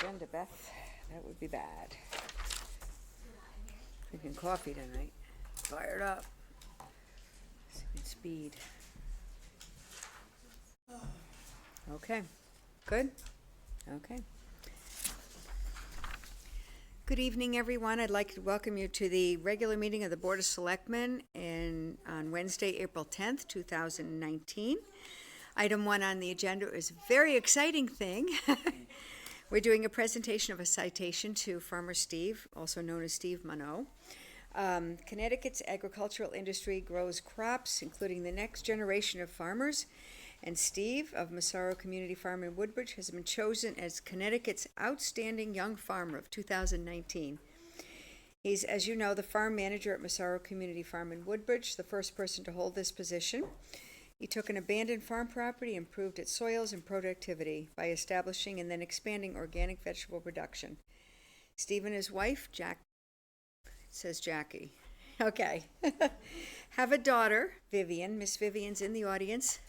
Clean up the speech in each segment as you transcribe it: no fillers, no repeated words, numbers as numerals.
agenda, Beth. That would be bad. Drinking coffee tonight. Fired up. Speed. Okay. Good? Okay. Good evening, everyone. I'd like to welcome you to the regular meeting of the Board of Selectmen on Wednesday, April 10th, 2019. Item 1 on the agenda is a very exciting thing. We're doing a presentation of a citation to Farmer Steve, also known as Steve Munno. Connecticut's agricultural industry grows crops, including the next generation of farmers, and Steve of Massaro Community Farm in Woodbridge has been chosen as Connecticut's Outstanding Young Farmer of 2019. He's, as you know, the farm manager at Massaro Community Farm in Woodbridge, the first person to hold this position. He took an abandoned farm property, improved its soils and productivity by establishing and then expanding organic vegetable production. Steve and his wife, Jackie, okay, have a daughter, Vivian. Miss Vivian's in the audience,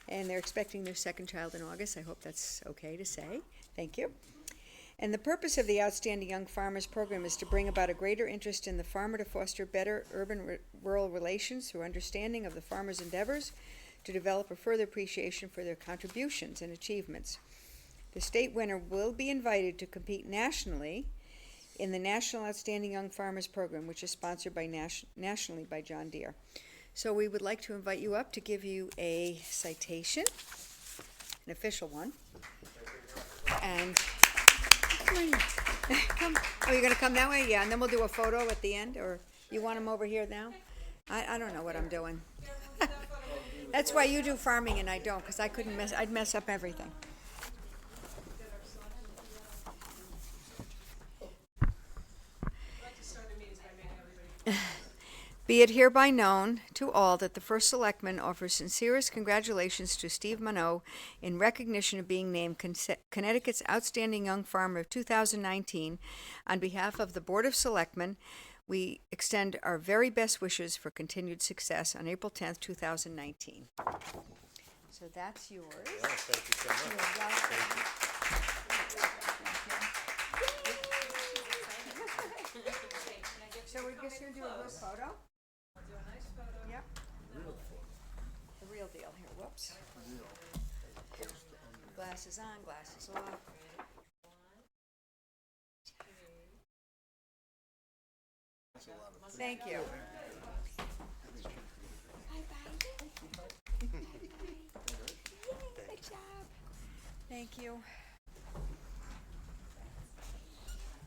and they're expecting their second child in August. I hope that's okay to say. Thank you. And the purpose of the Outstanding Young Farmers Program is to bring about a greater interest in the farmer, to foster better urban-rural relations through understanding of the farmer's endeavors, to develop a further appreciation for their contributions and achievements. The state winner will be invited to compete nationally in the National Outstanding Young Farmers Program, which is sponsored by nationally by John Deere. So we would like to invite you up to give you a citation, an official one. And come. Oh, you're going to come that way? Yeah, and then we'll do a photo at the end, or you want them over here now? I don't know what I'm doing. That's why you do farming and I don't, because I'd mess up everything. Be it hereby known to all that the First Selectman offers sincerest congratulations to Steve Munno in recognition of being named Connecticut's Outstanding Young Farmer of 2019. On behalf of the Board of Selectmen, we extend our very best wishes for continued success on April 10th, 2019. So that's yours. Yeah, thank you so much. So we're just going to do a little photo? We'll do a nice photo. Yep. The real deal here. Whoops. Glasses on, glasses off. Thank you. Bye-bye. Good job. Thank you.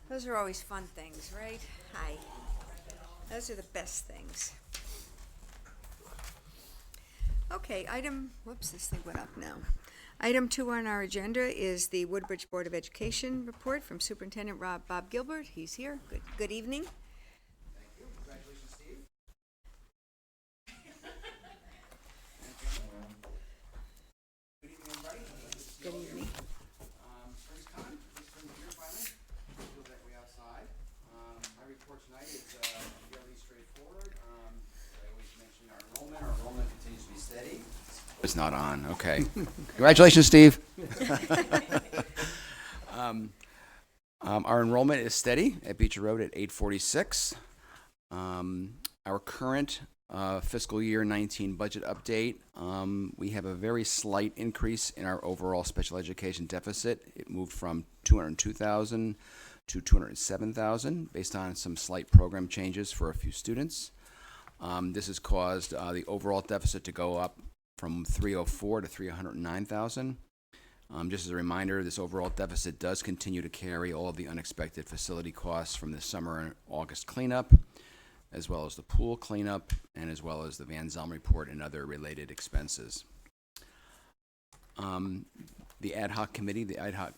Those are always fun things, right? Hi. Those are the best things. Okay, whoops, this thing went up now. Item 2 on our agenda is the Woodbridge Board of Education report from Superintendent Bob Gilbert. He's here. Good evening. Thank you. Congratulations, Steve. Good evening, everybody. Good evening. Spring's coming. Spring's here finally. Feels that way outside. My report tonight is fairly straightforward. I always mention our enrollment. Our enrollment continues to be steady. It's not on. Okay. Congratulations, Steve. Our enrollment is steady at Beecher Road at 846. Our current fiscal year 19 budget update, we have a very slight increase in our overall special education deficit. It moved from $202,000 to $207,000 based on some slight program changes for a few students. This has caused the overall deficit to go up from $304,000 to $309,000. Just as a reminder, this overall deficit does continue to carry all of the unexpected facility costs from the summer and August cleanup, as well as the pool cleanup, and as well as the Van Zelm report and other related expenses. The ad hoc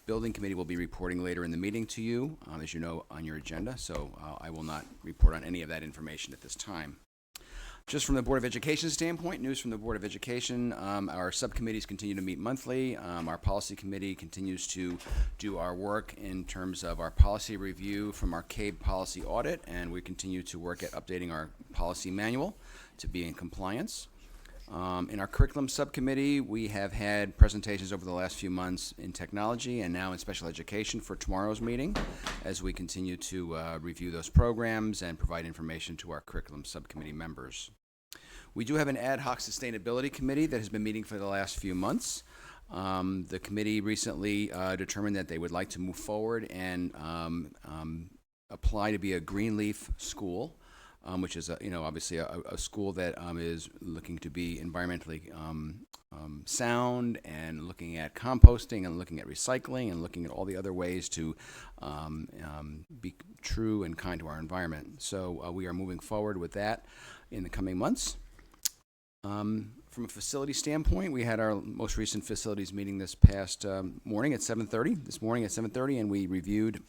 building committee will be reporting later in the meeting to you, as you know, on your agenda, so I will not report on any of that information at this time. Just from the Board of Education standpoint, news from the Board of Education, our subcommittees continue to meet monthly. Our policy committee continues to do our work in terms of our policy review from our CABE policy audit, and we continue to work at updating our policy manual to be in compliance. In our curriculum subcommittee, we have had presentations over the last few months in technology and now in special education for tomorrow's meeting as we continue to review those programs and provide information to our curriculum subcommittee members. We do have an ad hoc sustainability committee that has been meeting for the last few months. The committee recently determined that they would like to move forward and apply to be a green leaf school, which is obviously a school that is looking to be environmentally sound and looking at composting and looking at recycling and looking at all the other ways to be true and kind to our environment. So we are moving forward with that in the coming months. From a facility standpoint, we had our most recent facilities meeting this past morning at 7:30, and we reviewed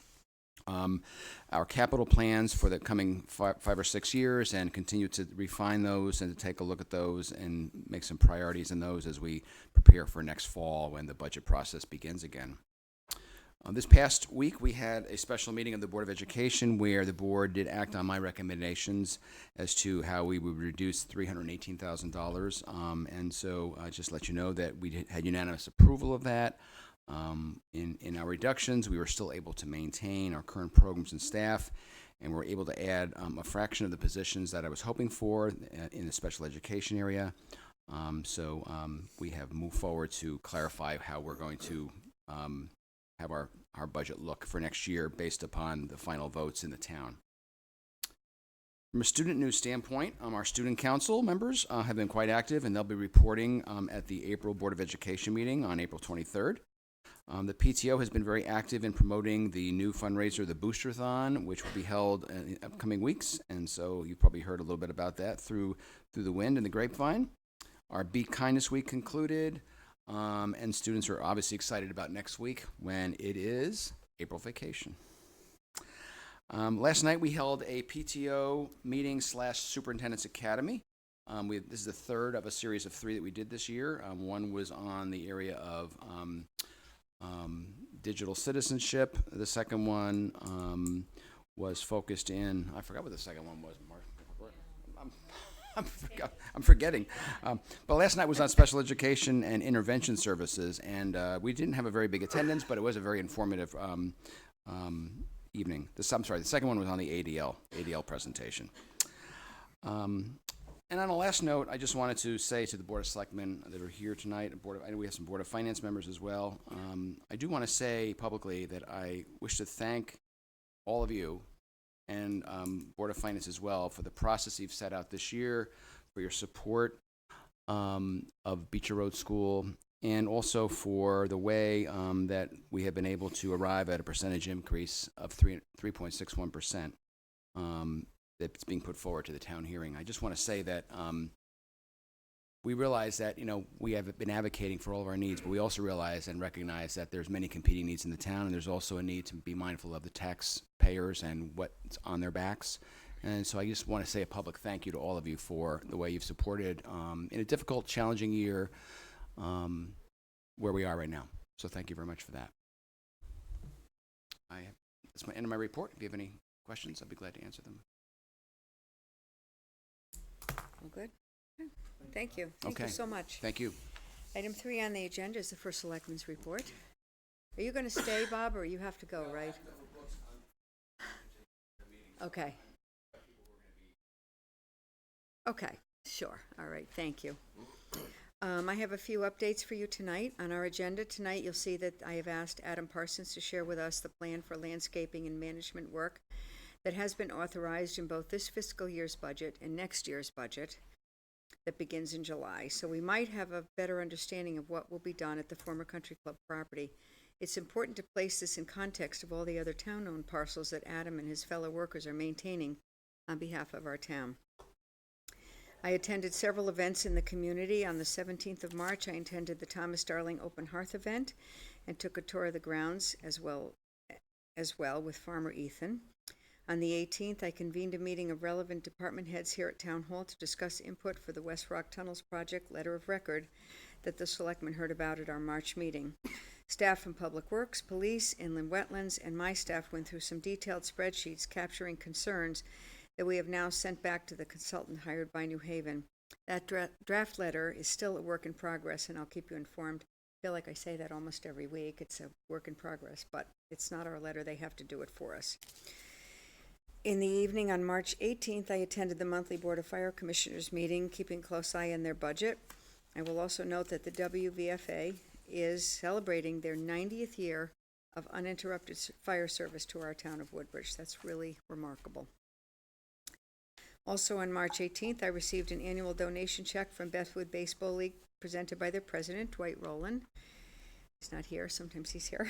our capital plans for the coming 5 or 6 years and continue to refine those and to take a look at those and make some priorities in those as we prepare for next fall when the budget process begins again. This past week, we had a special meeting of the Board of Education where the board did act on my recommendations as to how we would reduce $318,000. And so just let you know that we had unanimous approval of that. In our reductions, we were still able to maintain our current programs and staff, and we're able to add a fraction of the positions that I was hoping for in the special education area. So we have moved forward to clarify how we're going to have our budget look for next year based upon the final votes in the town. From a student news standpoint, our student council members have been quite active, and they'll be reporting at the April Board of Education meeting on April 23rd. The PTO has been very active in promoting the new fundraiser, the Booster-thon, which will be held in upcoming weeks, and so you've probably heard a little bit about that through the wind and the grapevine. Our Be Kindness Week concluded, and students are obviously excited about next week when it is April vacation. Last night we held a PTO meeting / Superintendent's Academy. This is the third of a series of 3 that we did this year. One was on the area of digital citizenship. The second one was focused in, I forgot what the second one was, Mark. I'm forgetting. But last night was on special education and intervention services, and we didn't have a very big attendance, but it was a very informative evening. The second one was on the ADL presentation. And on a last note, I just wanted to say to the Board of Selectmen that are here tonight, I know we have some Board of Finance members as well. I do want to say publicly that I wish to thank all of you and Board of Finance as well for the process you've set out this year, for your support of Beecher Road School, and also for the way that we have been able to arrive at a percentage increase of 3.61%. That's being put forward to the town hearing. I just want to say that we realize that, we have been advocating for all of our needs, but we also realize and recognize that there's many competing needs in the town, and there's also a need to be mindful of the taxpayers and what's on their backs. And so I just want to say a public thank you to all of you for the way you've supported in a difficult, challenging year where we are right now. So thank you very much for that. That's my end of my report. If you have any questions, I'd be glad to answer them. All good? Thank you. Thank you so much. Thank you. Item 3 on the agenda is the first selectman's report. Are you going to stay, Bob, or you have to go, right? Okay. Okay, sure. All right, thank you. I have a few updates for you tonight. On our agenda tonight, you'll see that I have asked Adam Parsons to share with us the plan for landscaping and management work that has been authorized in both this fiscal year's budget and next year's budget that begins in July. So we might have a better understanding of what will be done at the former country club property. It's important to place this in context of all the other town-owned parcels that Adam and his fellow workers are maintaining on behalf of our town. I attended several events in the community. On the 17th of March, I attended the Thomas Darling Open Hearth event and took a tour of the grounds as well with Farmer Ethan. On the 18th, I convened a meeting of relevant department heads here at Town Hall to discuss input for the West Rock Tunnels Project Letter of Record that the Selectmen heard about at our March meeting. Staff from Public Works, Police, Inland Wetlands, and my staff went through some detailed spreadsheets capturing concerns that we have now sent back to the consultant hired by New Haven. That draft letter is still a work in progress, and I'll keep you informed. I feel like I say that almost every week. It's a work in progress, but it's not our letter. They have to do it for us. In the evening on March 18th, I attended the monthly Board of Fire Commissioners meeting, keeping a close eye on their budget. I will also note that the WVFA is celebrating their 90th year of uninterrupted fire service to our town of Woodbridge. That's really remarkable. Also on March 18th, I received an annual donation check from Bethwood Baseball League presented by their president, Dwight Rowland. He's not here, sometimes he's here.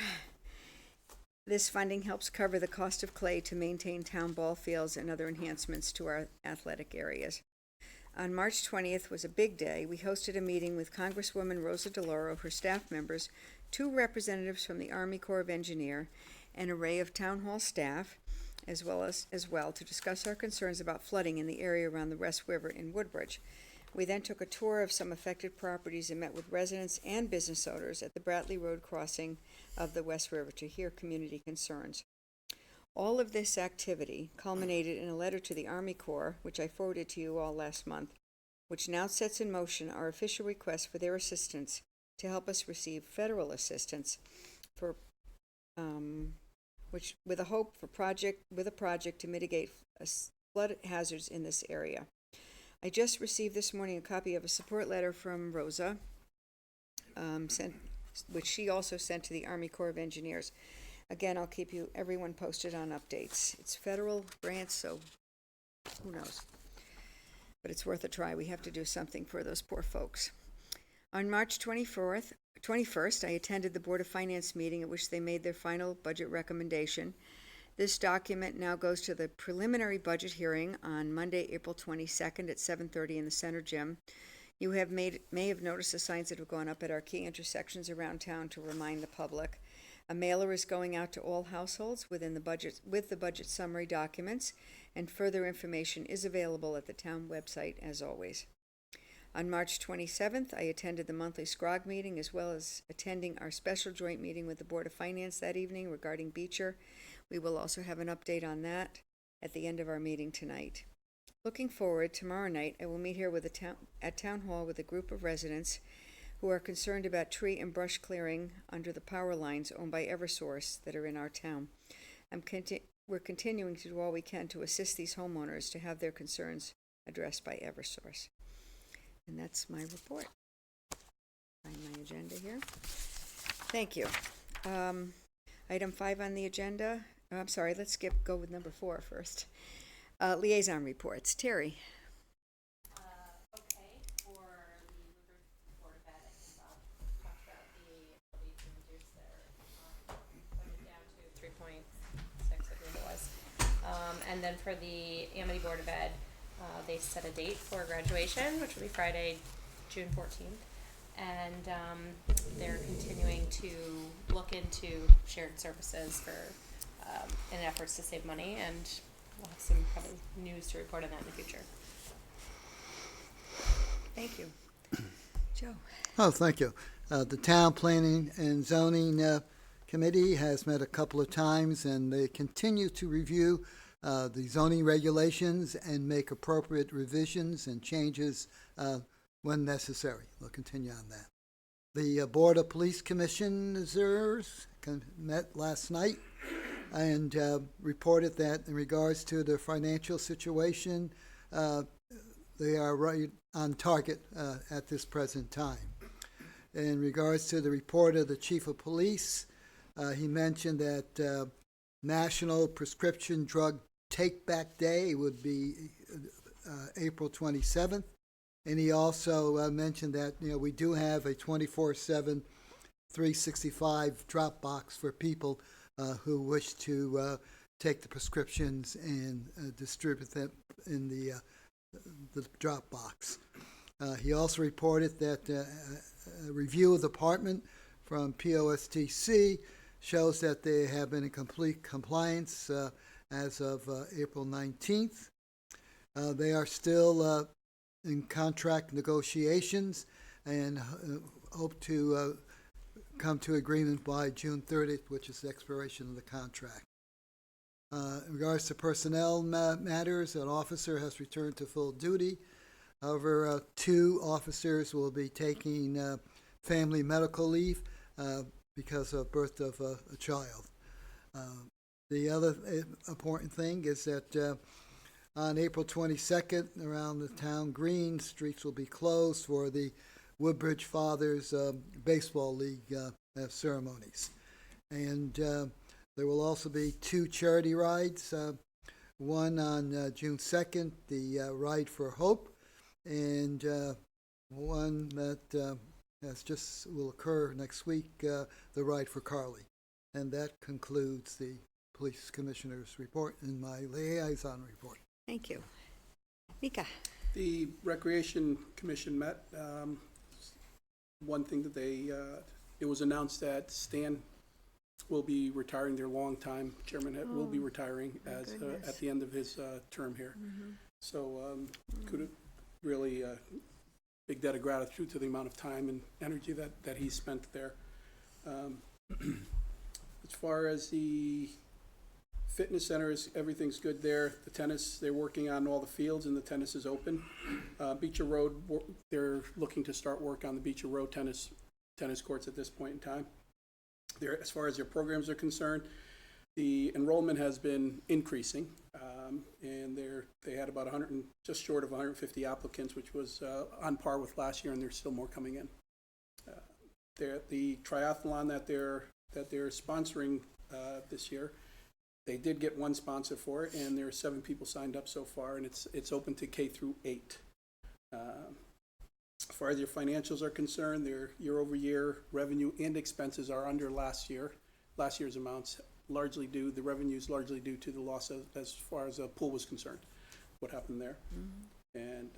This funding helps cover the cost of clay to maintain town ball fields and other enhancements to our athletic areas. On March 20th was a big day. We hosted a meeting with Congresswoman Rosa DeLauro, her staff members, 2 representatives from the Army Corps of Engineers, an array of town hall staff, as well to discuss our concerns about flooding in the area around the West River in Woodbridge. We then took a tour of some affected properties and met with residents and business owners at the Bratley Road crossing of the West River to hear community concerns. All of this activity culminated in a letter to the Army Corps, which I forwarded to you all last month, which now sets in motion our official request for their assistance to help us receive federal assistance for with a project to mitigate flood hazards in this area. I just received this morning a copy of a support letter from Rosa, which she also sent to the Army Corps of Engineers. Again, I'll keep everyone posted on updates. It's federal grants, so who knows? But it's worth a try. We have to do something for those poor folks. On March 21st, I attended the Board of Finance meeting at which they made their final budget recommendation. This document now goes to the preliminary budget hearing on Monday, April 22nd at 7:30 in the Center Gym. You may have noticed the signs that have gone up at our key intersections around town to remind the public. A mailer is going out to all households with the budget summary documents, and further information is available at the town website as always. On March 27th, I attended the monthly SCROG meeting as well as attending our special joint meeting with the Board of Finance that evening regarding Beecher. We will also have an update on that at the end of our meeting tonight. Looking forward, tomorrow night I will meet here at Town Hall with a group of residents who are concerned about tree and brush clearing under the power lines owned by Eversource that are in our town. We're continuing to do all we can to assist these homeowners to have their concerns addressed by Eversource. And that's my report. Find my agenda here. Thank you. Item 5 on the agenda. I'm sorry, let's go with number 4 first. Liaison reports. Terry. Okay, for the Woodbridge Board of Ed, I think Bob talked about the ability to reduce their budget down to 3.6, I believe it was. And then for the Amity Board of Ed, they set a date for graduation, which will be Friday, June 14th. And they're continuing to look into shared services for in efforts to save money, and we'll have some probably news to report on that in the future. Thank you. Joe. Oh, thank you. The Town Planning and Zoning Committee has met a couple of times, and they continue to review the zoning regulations and make appropriate revisions and changes when necessary. We'll continue on that. The Board of Police Commissioners met last night and reported that in regards to their financial situation, they are right on target at this present time. In regards to the report of the Chief of Police, he mentioned that National Prescription Drug Take-Back Day would be April 27th. And he also mentioned that, we do have a 24/7, 365 drop box for people who wish to take the prescriptions and distribute them in the drop box. He also reported that a review of the department from POSTC shows that they have been in complete compliance as of April 19th. They are still in contract negotiations and hope to come to agreement by June 30th, which is the expiration of the contract. In regards to personnel matters, an officer has returned to full duty. However, 2 officers will be taking family medical leave because of birth of a child. The other important thing is that on April 22nd, around the town green, streets will be closed for the Woodbridge Fathers Baseball League ceremonies. And there will also be 2 charity rides, one on June 2nd, the Ride for Hope, and one that will occur next week, the Ride for Carly. And that concludes the Police Commissioner's report and my liaison report. Thank you. Mika? The Recreation Commission met. One thing that it was announced that Stan will be retiring, their longtime chairman will be retiring at the end of his term here. So could really big debt of gratitude to the amount of time and energy that he spent there. As far as the fitness centers, everything's good there. The tennis, they're working on all the fields and the tennis is open. Beecher Road, they're looking to start work on the Beecher Road tennis courts at this point in time. As far as their programs are concerned, the enrollment has been increasing, and they had about just short of 150 applicants, which was on par with last year, and there's still more coming in. The triathlon that they're sponsoring this year, they did get 1 sponsor for it, and there are 7 people signed up so far, and it's open to K through 8. As far as your financials are concerned, their year-over-year revenue and expenses are under last year's amounts, the revenues largely due to the loss as far as the pool was concerned, what happened there. And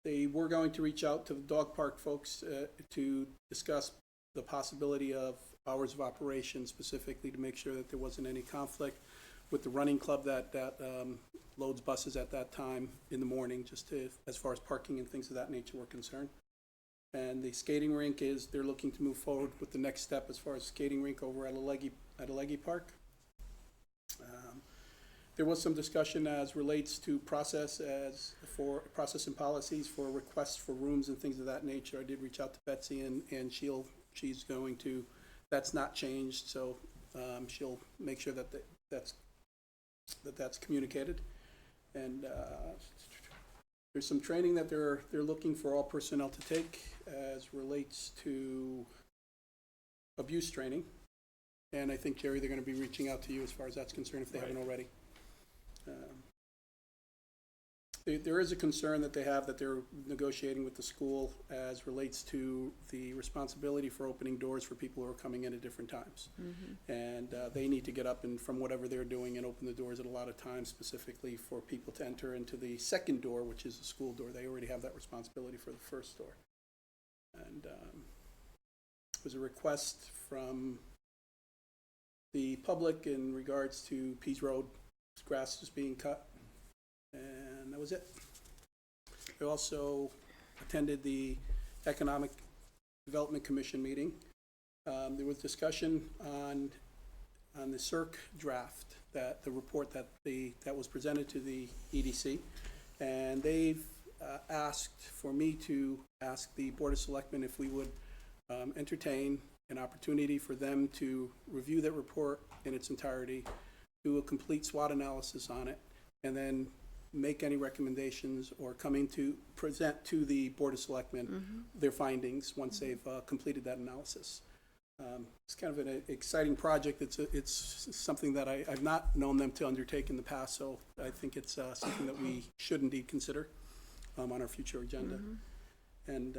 they were going to reach out to the dog park folks to discuss the possibility of hours of operation, specifically to make sure that there wasn't any conflict with the running club that loads buses at that time in the morning, as far as parking and things of that nature were concerned. And the skating rink they're looking to move forward with the next step as far as skating rink over at Alleghi Park. There was some discussion as relates to process and policies for requests for rooms and things of that nature. I did reach out to Betsy and she's going to, that's not changed, so she'll make sure that's communicated. And there's some training that they're looking for all personnel to take as relates to abuse training. And I think, Jerry, they're going to be reaching out to you as far as that's concerned if they haven't already. There is a concern that they have that they're negotiating with the school as relates to the responsibility for opening doors for people who are coming in at different times. And they need to get up and from whatever they're doing and open the doors at a lot of times, specifically for people to enter into the second door, which is the school door. They already have that responsibility for the first door. And it was a request from the public in regards to Pease Road, grass is being cut. And that was it. I also attended the Economic Development Commission meeting. There was discussion on the CERC draft, the report that was presented to the EDC, and they've asked for me to ask the Board of Selectmen if we would entertain an opportunity for them to review that report in its entirety, do a complete SWOT analysis on it, and then make any recommendations or coming to present to the Board of Selectmen their findings once they've completed that analysis. It's kind of an exciting project. It's something that I've not known them to undertake in the past, so I think it's something that we should indeed consider on our future agenda. And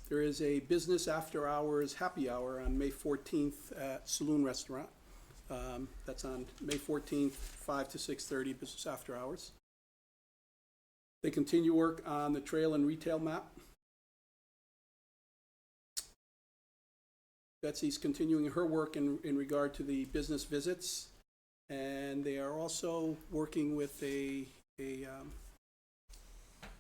there is a business after hours happy hour on May 14th at Saloon Restaurant. That's on May 14th, 5 to 6:30, business after hours. They continue work on the trail and retail map. Betsy's continuing her work in regard to the business visits, and they are also working with a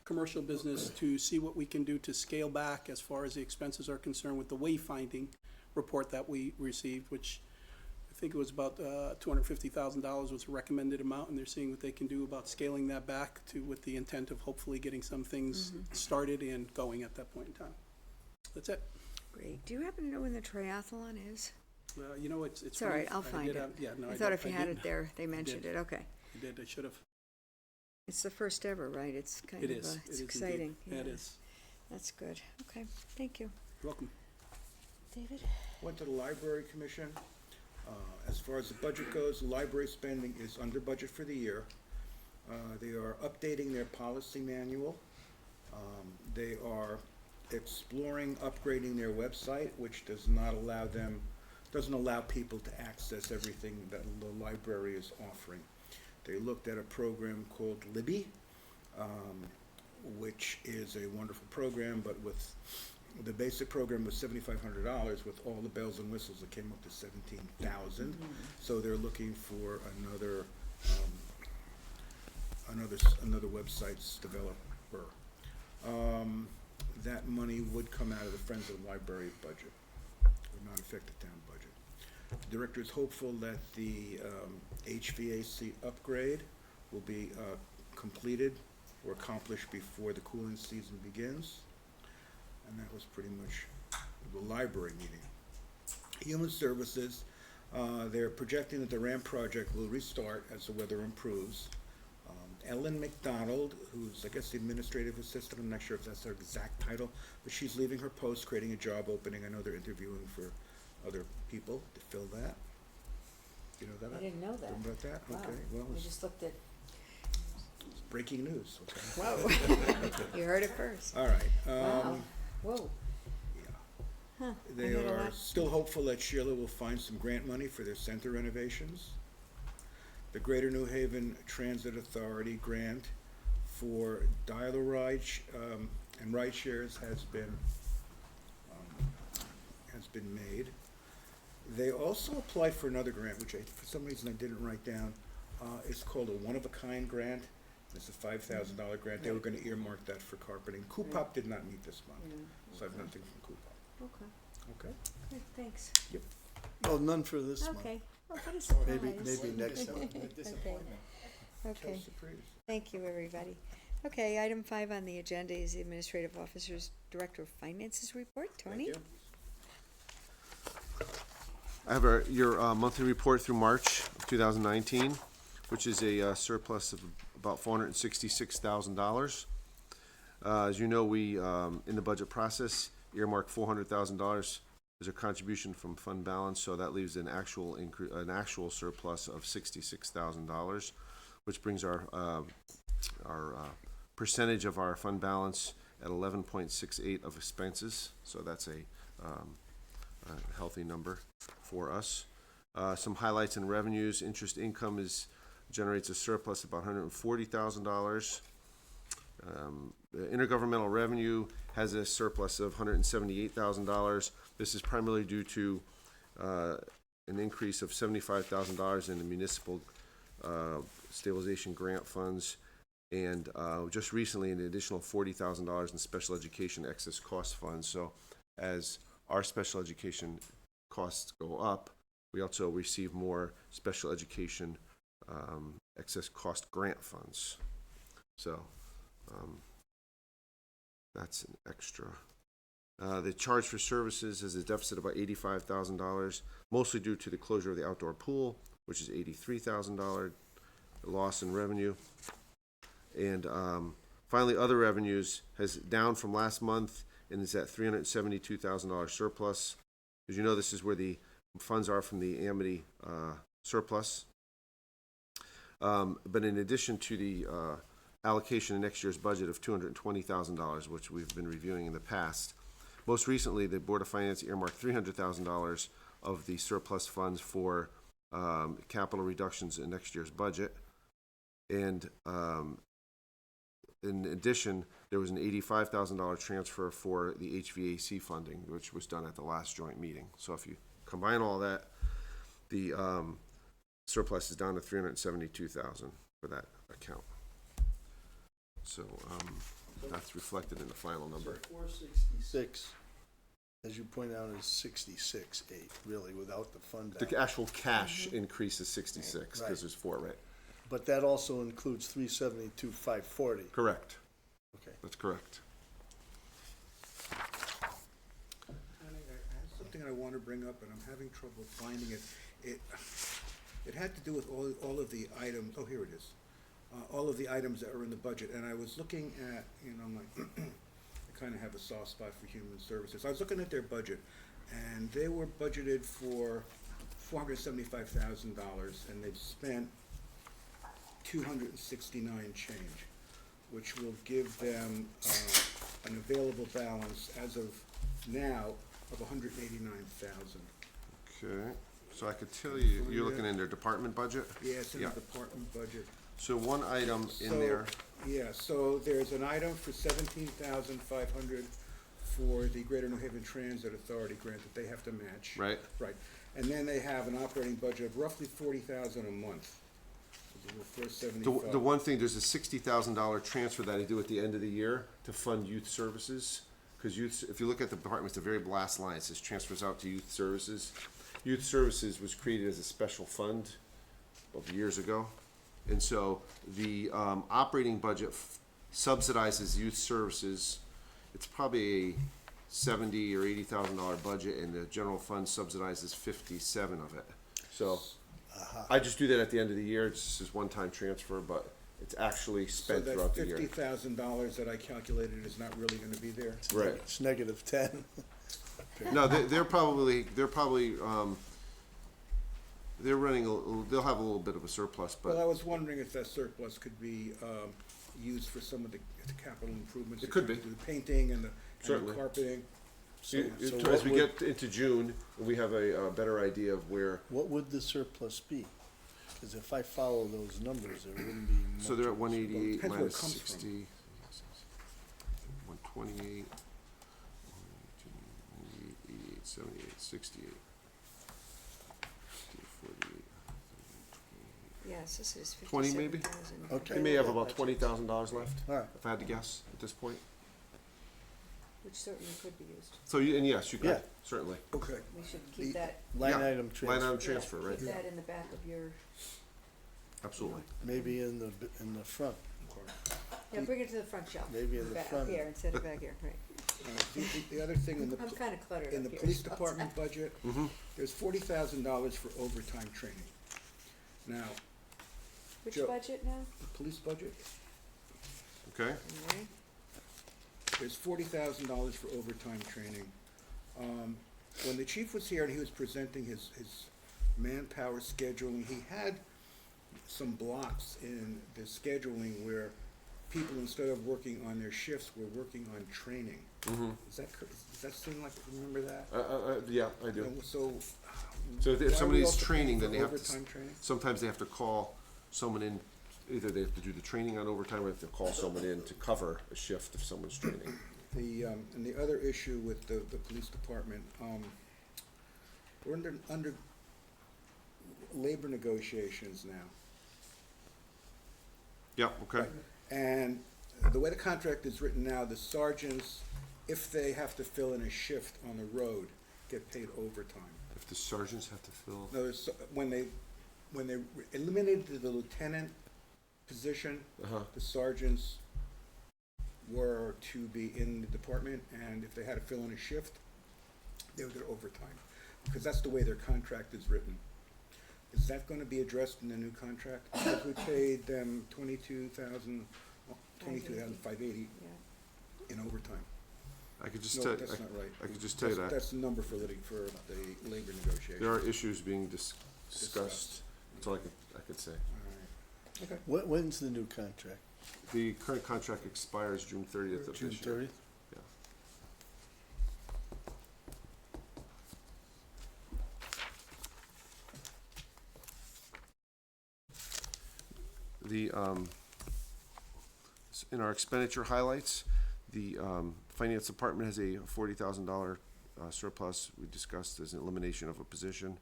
commercial business to see what we can do to scale back as far as the expenses are concerned with the wayfinding report that we received, which I think it was about $250,000 was the recommended amount, and they're seeing what they can do about scaling that back to, with the intent of hopefully getting some things started and going at that point in time. That's it. Great. Do you happen to know when the triathlon is? Well, you know, it's It's all right, I'll find it. I thought if you had it there, they mentioned it, okay. I did, I should have. It's the first ever, right? It's kind It of, is. It it's is exciting. indeed. It Yeah. is. That's good. Okay, thank you. You're welcome. David? Went to the Library Commission. As far as the budget goes, the library spending is under budget for the year. They are updating their policy manual. They are exploring upgrading their website, which doesn't allow people to access everything that the library is offering. They looked at a program called Libby, which is a wonderful program, but with the basic program was $7,500. With all the bells and whistles, it came up to $17,000. So they're looking for another website's developer. That money would come out of the Friends of the Library budget. Would not affect the town budget. The director is hopeful that the HVAC upgrade will be completed or accomplished before the cooling season begins. And that was pretty much the library meeting. Human Services, they're projecting that the ramp project will restart as the weather improves. Ellen McDonald, who's, I guess, the administrative assistant, I'm not sure if that's her exact title, but she's leaving her post, creating a job opening. I know they're interviewing for other people to fill that. You know that? I didn't know that. Didn't know about that? Wow. Okay, well, I it's just looked at, breaking news, okay? whoa. You heard it first. All right. Wow. Whoa. Yeah. Huh. They I got a are lot. still hopeful that Sheila will find some grant money for their center renovations. The Greater New Haven Transit Authority grant for dial-a-ride and ride shares has been made. They also applied for another grant, which for some reason I didn't write down. It's called a one-of-a-kind grant. It's a $5,000 grant. They were going to earmark that for carpeting. Coupop did not meet this month, so I have nothing from Coupop. Okay, Okay. good, thanks. Well, none for this month. Okay, well, what a surprise. Maybe next time. Okay, Chelsea Priest. thank you, everybody. Okay, item 5 on the agenda is the Administrative Officer's Director of Finances report. Tony? Thank you. I have your monthly report through March of 2019, which is a surplus of about $466,000. As you know, we, in the budget process, earmarked $400,000 as a contribution from fund balance, so that leaves an actual surplus of $66,000, which brings our percentage of our fund balance at 11.68 of expenses. So that's a healthy number for us. Some highlights in revenues: interest income generates a surplus of about $140,000. The intergovernmental revenue has a surplus of $178,000. This is primarily due to an increase of $75,000 in the municipal stabilization grant funds, and just recently an additional $40,000 in special education excess cost funds. So as our special education costs go up, we also receive more special education excess cost grant funds. So that's an extra. The charge for services is a deficit of about $85,000, mostly due to the closure of the outdoor pool, which is $83,000 loss in revenue. And finally, other revenues has down from last month and is at $372,000 surplus. As you know, this is where the funds are from the Amity surplus. But in addition to the allocation in next year's budget of $220,000, which we've been reviewing in the past, most recently the Board of Finance earmarked $300,000 of the surplus funds for capital reductions in next year's budget. And in addition, there was an $85,000 transfer for the HVAC funding, which was done at the last joint meeting. So if you combine all that, the surplus is down to $372,000 for that account. So that's reflected in the final number. So 466 as you point out, is 66.8, really, without the fund balance. The actual cash increase is 66, Right. because there's 4, right? But that also includes 372,540. Correct. Okay. That's correct. And I have something I want to bring up, and I'm having trouble finding it. It had to do with all of the items, oh, here it is. All of the items that are in the budget, and I was looking at, I kind of have a soft spot for human services. I was looking at their budget, and they were budgeted for $475,000, and they've spent 269 change, which will give them an available balance as of now of 189,000. Okay, so I could tell you, you're looking in their department budget? Yeah, it's in the Yeah. department budget. So one item in So, there, yeah, so there's an item for 17,500 for the Greater New Haven Transit Authority grant that they have to match. right? Right, and then they have an operating budget of roughly 40,000 a month. So the first The 75. one thing, there's a $60,000 transfer that I do at the end of the year to fund youth services. Because youth, if you look at the department, it's the very last line, it says transfers out to youth services. Youth services was created as a special fund about years ago. And so the operating budget subsidizes youth services. It's probably a $70,000 or $80,000 budget, and the general fund subsidizes 57 of it. So I just do that at the end of the year. It's just this one-time transfer, but it's actually spent So throughout that the year. $50,000 that I calculated is not really gonna be there? Right. It's negative 10. No, they're probably they're running they'll have a little bit of a surplus, Well, I but was wondering if that surplus could be used for some of the capital improvements. It they're could trying be. to do, the painting and the Certainly. carpeting. as we get into June, we have a better idea of where. What would the surplus be? Because if I follow those numbers, there wouldn't be much. So they're at of a 188 Depends where it minus comes from. 60, 128, 88, 78, 68, 48. Yes, this is 20 maybe? 57,000. Okay. They may have about $20,000 left, All right. if I had to guess at this point. Which certainly could be used. So and yes, you could, Yeah. certainly. Okay. We should keep that, Line Yeah. item transfer. Line item transfer, right? keep that in the back of your, Absolutely. Maybe in the front. yeah, bring it to the front shelf. Maybe in the Back front. here instead of back here, right. The other thing in I'm kinda cluttered in the up here. police so- department budget, there's $40,000 for overtime training. Now, Which Joe- budget now? the police budget, Okay, Okay. there's $40,000 for overtime training. When the chief was here and he was presenting his manpower scheduling, he had some blocks in the scheduling where people, instead of working on their shifts, were working on training. Does that seem like, remember that? yeah, I do. So. So why if are we somebody's also paying training, for then they have to, overtime training? sometimes they have to call someone in, either they have to do the training on overtime, or they have to call someone in to cover a shift if someone's training. And the other issue with the police department, we're under labor negotiations now. Yeah, okay. And the way the contract is written now, the sergeants, if they have to fill in a shift on the road, get paid overtime. If the sergeants have to fill, No, when they eliminated the lieutenant position, the sergeants were to be in the department, and if they had to fill in a shift, they would get overtime, because that's the way their contract is written. Is that gonna be addressed in the new contract? Because we paid them $22,580 Yeah. in overtime. I could just No, tell, that's not right. I could just tell you that. That's the number for the labor negotiation. There are issues being discussed, that's all I could say. All right. Okay. When's the new contract? The current contract expires June 30th of June this year. 30th? Yeah. The, in our expenditure highlights, the, finance department has a $40,000 surplus. We discussed as an elimination of a position.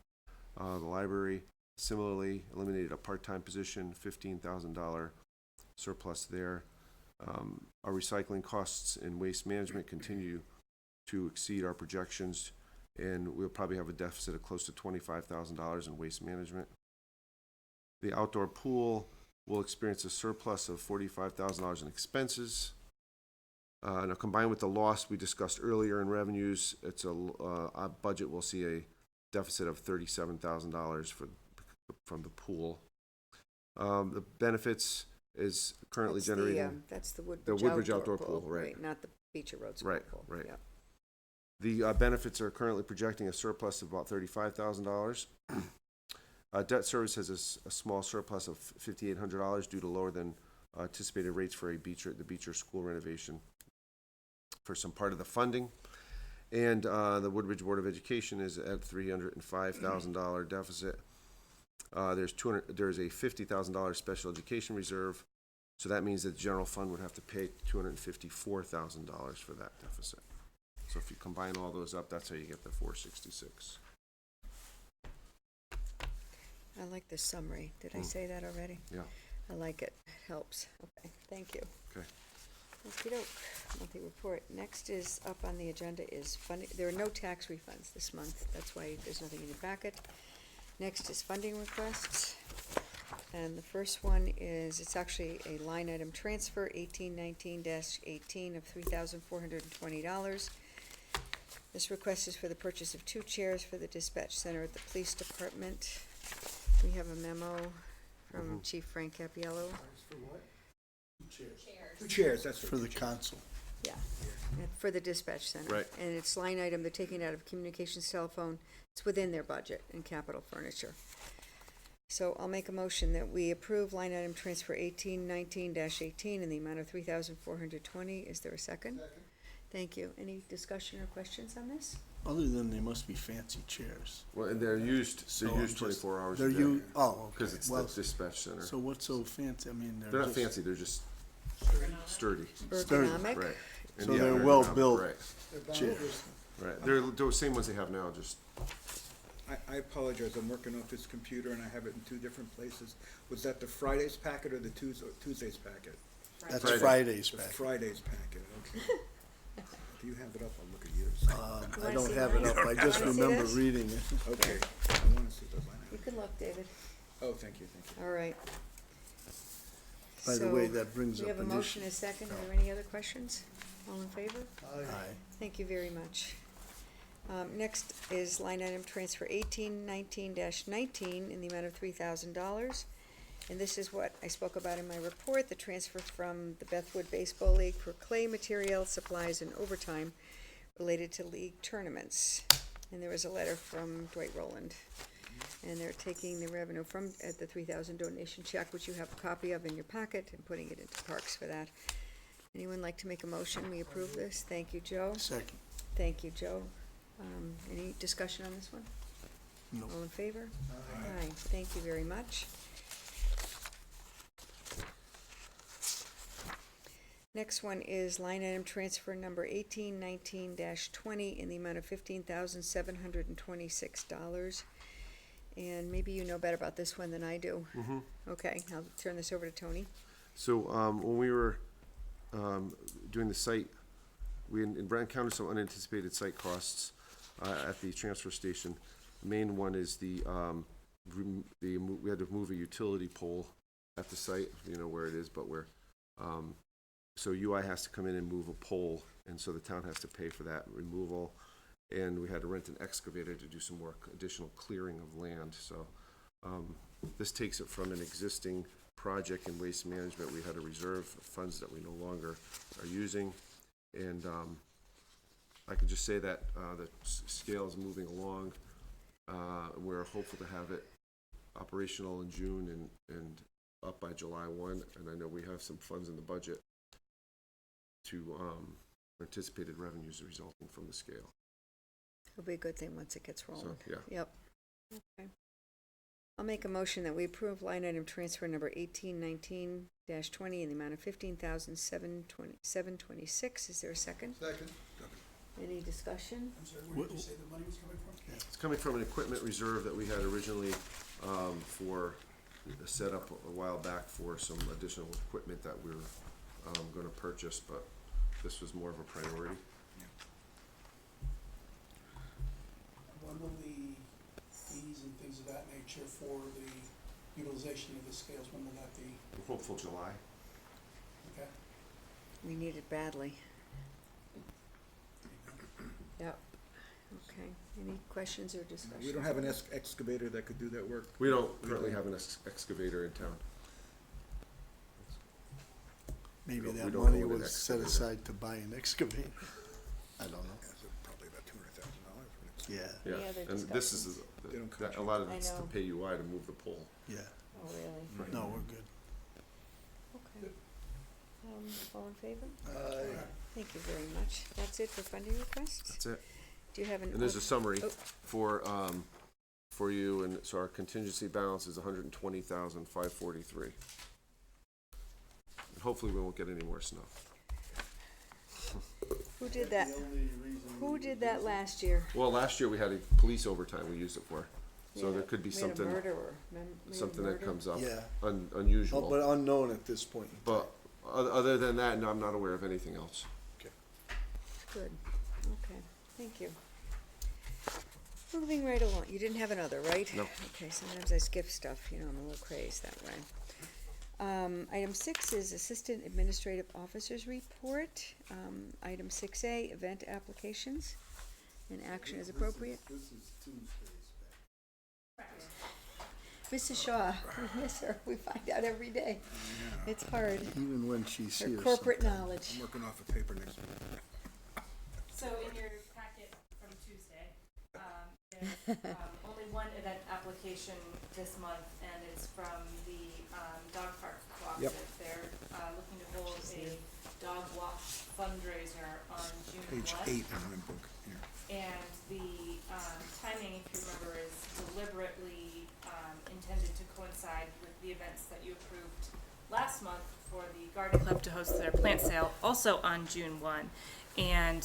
The library similarly eliminated a part-time position, $15,000 surplus there. Our recycling costs and waste management continue to exceed our projections, and we'll probably have a deficit of close to $25,000 in waste management. The outdoor pool will experience a surplus of $45,000 in expenses. Now, combined with the loss we discussed earlier in revenues, it's our budget will see a deficit of $37,000 from the pool. The benefits is currently generating. That's the Woodbridge outdoor pool, right. Not the Beecher Road School pool. Right. Yep. The benefits are currently projecting a surplus of about $35,000. Debt service has a small surplus of $5,800 due to lower than anticipated rates for the Beecher School renovation for some part of the funding. And the Woodbridge Board of Education is at $305,000 deficit. There's a $50,000 special education reserve, so that means that the general fund would have to pay $254,000 for that deficit. So if you combine all those up, that's how you get the 466. I like this summary. Did I say that already? Yeah. I like it. It helps. Okay, thank you. Okay. Okey-doke. Monthly report. Next is up on the agenda is funding. There are no tax refunds this month. That's why there's nothing in your packet. Next is funding requests. And the first one is, it's actually a line item transfer, 1819-18 of $3,420. This request is for the purchase of 2 chairs for the dispatch center at the police department. We have a memo from Chief Frank Cappiello. Two chairs, that's For the council. Yeah, for the dispatch center. Right. And it's line item, they're taking out of communications telephone. It's within their budget and capital furniture. So I'll make a motion that we approve line item transfer 1819-18 in the amount of $3,420. Is there a second? Second. Thank you. Any discussion or questions on this? Other than they must be fancy chairs. Well, and they're used So I'm 24 hours They're a day. oh, okay. Because it's Well, the dispatch center. So what's so fancy? I mean, They're not just- fancy, they're just sturdy. Sturdy. Ergonomic? Right. And So yeah, they're ergonomic, well-built. Right, Chairs. right. They're the same ones they have now, just, I apologize, I'm working off this computer and I have it in 2 different places. Was that the Friday's packet or the Tuesday's packet? That's Friday. Friday's The back. Friday's packet, okay. If you have it up, I'll look at yours. I wanna don't see have it mine? up. I just Wanna see remember this? reading it. Okay, I wanna see those line You items. can look, David. Oh, thank you. All right. By the way, So, that brings we up have a an motion, issue. a second. Are there any other questions? All in favor? Aye. Thank you very much. Next is line item transfer 1819-19 in the amount of $3,000. And this is what I spoke about in my report, the transfer from the Bethwood Baseball League for clay material, supplies, and overtime related to league tournaments. And there was a letter from Dwight Rowland. And they're taking the revenue from, the 3,000 donation check, which you have a copy of in your packet, and putting it into parks for that. Anyone like to make a motion? We approve this? Thank you, Joe. Second. Thank you, Joe. Any discussion on this one? No. All in favor? Aye. Thank you very much. Next one is line item transfer number 1819-20 in the amount of $15,726. And maybe you know better about this one than I do. Okay, I'll turn this over to Tony. so, when we were, doing the site, we encountered some unanticipated site costs, at the transfer station. The main one is we had to move a utility pole at the site, you know where it is, but so UI has to come in and move a pole, and so the town has to pay for that removal. And we had to rent an excavator to do some more additional clearing of land, so, this takes it from an existing project in waste management. We had a reserve of funds that we no longer are using, and, I can just say that, the scale is moving along. We're hopeful to have it operational in June and up by July 1, and I know we have some funds in the budget to, anticipated revenues resulting from the scale. It'll be a good thing once it gets rolling. So, yeah. Yep. Okay. I'll make a motion that we approve line item transfer number 1819-20 in the amount of $15,726. Is there a second? Second. Any discussion? It's coming from an equipment reserve that we had originally, for set up a while back for some additional equipment that we're, gonna purchase, but this was more of a priority. when will the fees and things of that nature for the utilization of the scales, when will that be? We're hopeful July. Okay. We need it badly. Yep. Okay, any questions or discussions? We don't have an excavator that could do that work. We don't currently have an excavator in town. Maybe We that don't money own an was set excavator. aside to buy an excavator. I don't know. Yeah, so probably about $200,000 for an Yeah, excavator. Any other And this is, They don't that- a contract. lot of I it's to know. pay UI to move the pole. yeah. Oh, really? No, we're good. Okay. All in favor? Uh, Thank you very much. That's it for funding requests? That's it. Do you have an? And there's a summary Oh. for you, and so our contingency balance is 120,543. And hopefully we won't get any more snow. Who did that? Who did that last year? Well, last year we had a police overtime we used it for, so We there had could be we had a something, murderer. We had something that murder? comes up Yeah. unusual. Oh, but unknown at this point. in But other than that, no, I'm not aware of anything else. Good, okay, thank you. Moving right along, you didn't have another, right? No. Okay, sometimes I skip stuff, you know, I'm a little crazed that way. Item 6 is Assistant Administrative Officer's Report. Item 6A, Event Applications, and action is appropriate. Mrs. Shaw, we miss her, we find out every day. It's hard, Even when she's her here. corporate sometimes. knowledge. I'm working off a paper next week. So in your packet from Tuesday, there's only one event application this month, and it's from the Dog Park Cooperative. They're looking to hold a dog wash fundraiser on June 1. Page 8 in my book, here. And the timing, if you remember, is deliberately intended to coincide with the events that you approved last month for the Garden Club to host their plant sale, also on June 1. And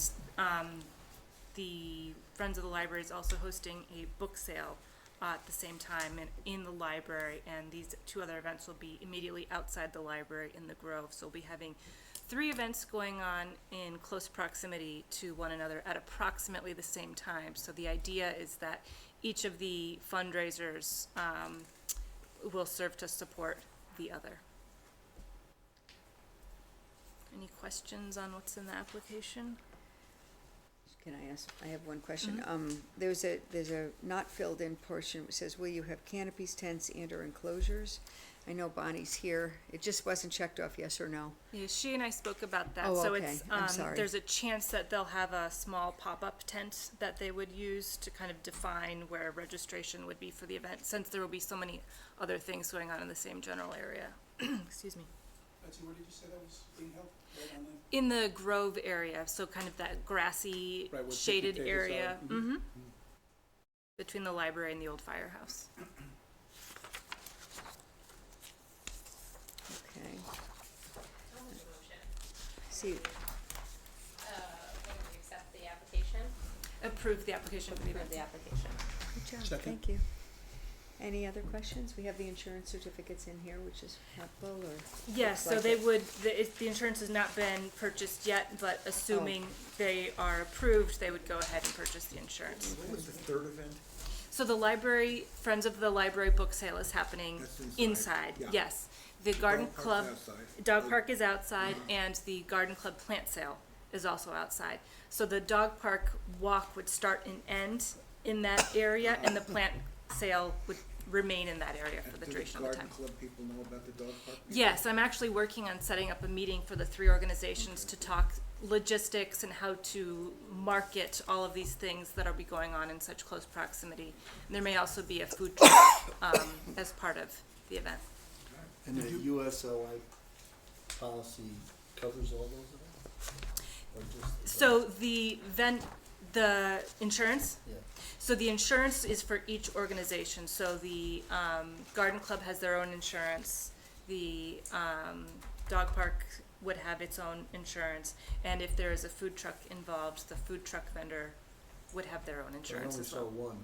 the Friends of the Library is also hosting a book sale at the same time in the library, and these two other events will be immediately outside the library in the Grove. So we'll be having 3 events going on in close proximity to one another at approximately the same time. So the idea is that each of the fundraisers will serve to support the other. Any questions on what's in the application? Can I ask, I have one question. There's a not filled in portion, it says, will you have canopies, tents, and or enclosures? I know Bonnie's here, it just wasn't checked off, yes or no? Yeah, she and I spoke about that. Oh, So okay. it's, I'm sorry. there's a chance that they'll have a small pop-up tent that they would use to kind of define where registration would be for the event, since there will be so many other things going on in the same general area. Excuse me. Betsy, where did you say that was being held? Right on the, In the Grove area, so kind of that grassy, Right, where picnic shaded tables area. are. Mhm. Between the library and the old firehouse. Okay, I'll make a motion. see, When we accept the application, Approve the application for the approve event. the application. good job, Second. thank you. Any other questions? We have the insurance certificates in here, which is helpful, or? Yes, so like they it? would, the insurance has not been purchased yet, but assuming they are approved, they would go ahead and purchase the insurance. What was the third event? So the library, Friends of the Library book sale is happening That's inside, inside, yeah. yes. The Garden Dog park's Club, outside. Dog Park is outside, and the Garden Club plant sale is also outside. So the dog park walk would start and end in that area, and the plant sale would remain in that area for the duration of the time. Do the Garden Club people know about the dog park? Yes, I'm actually working on setting up a meeting for the 3 organizations to talk logistics and how to market all of these things that are be going on in such close proximity. And there may also be a food truck as part of the event. And the USLI policy covers all those events? Or just? So the insurance, Yeah. so the insurance is for each organization. So the Garden Club has their own insurance. The dog park would have its own insurance. And if there is a food truck involved, the food truck vendor would have their own I insurance only as saw well. one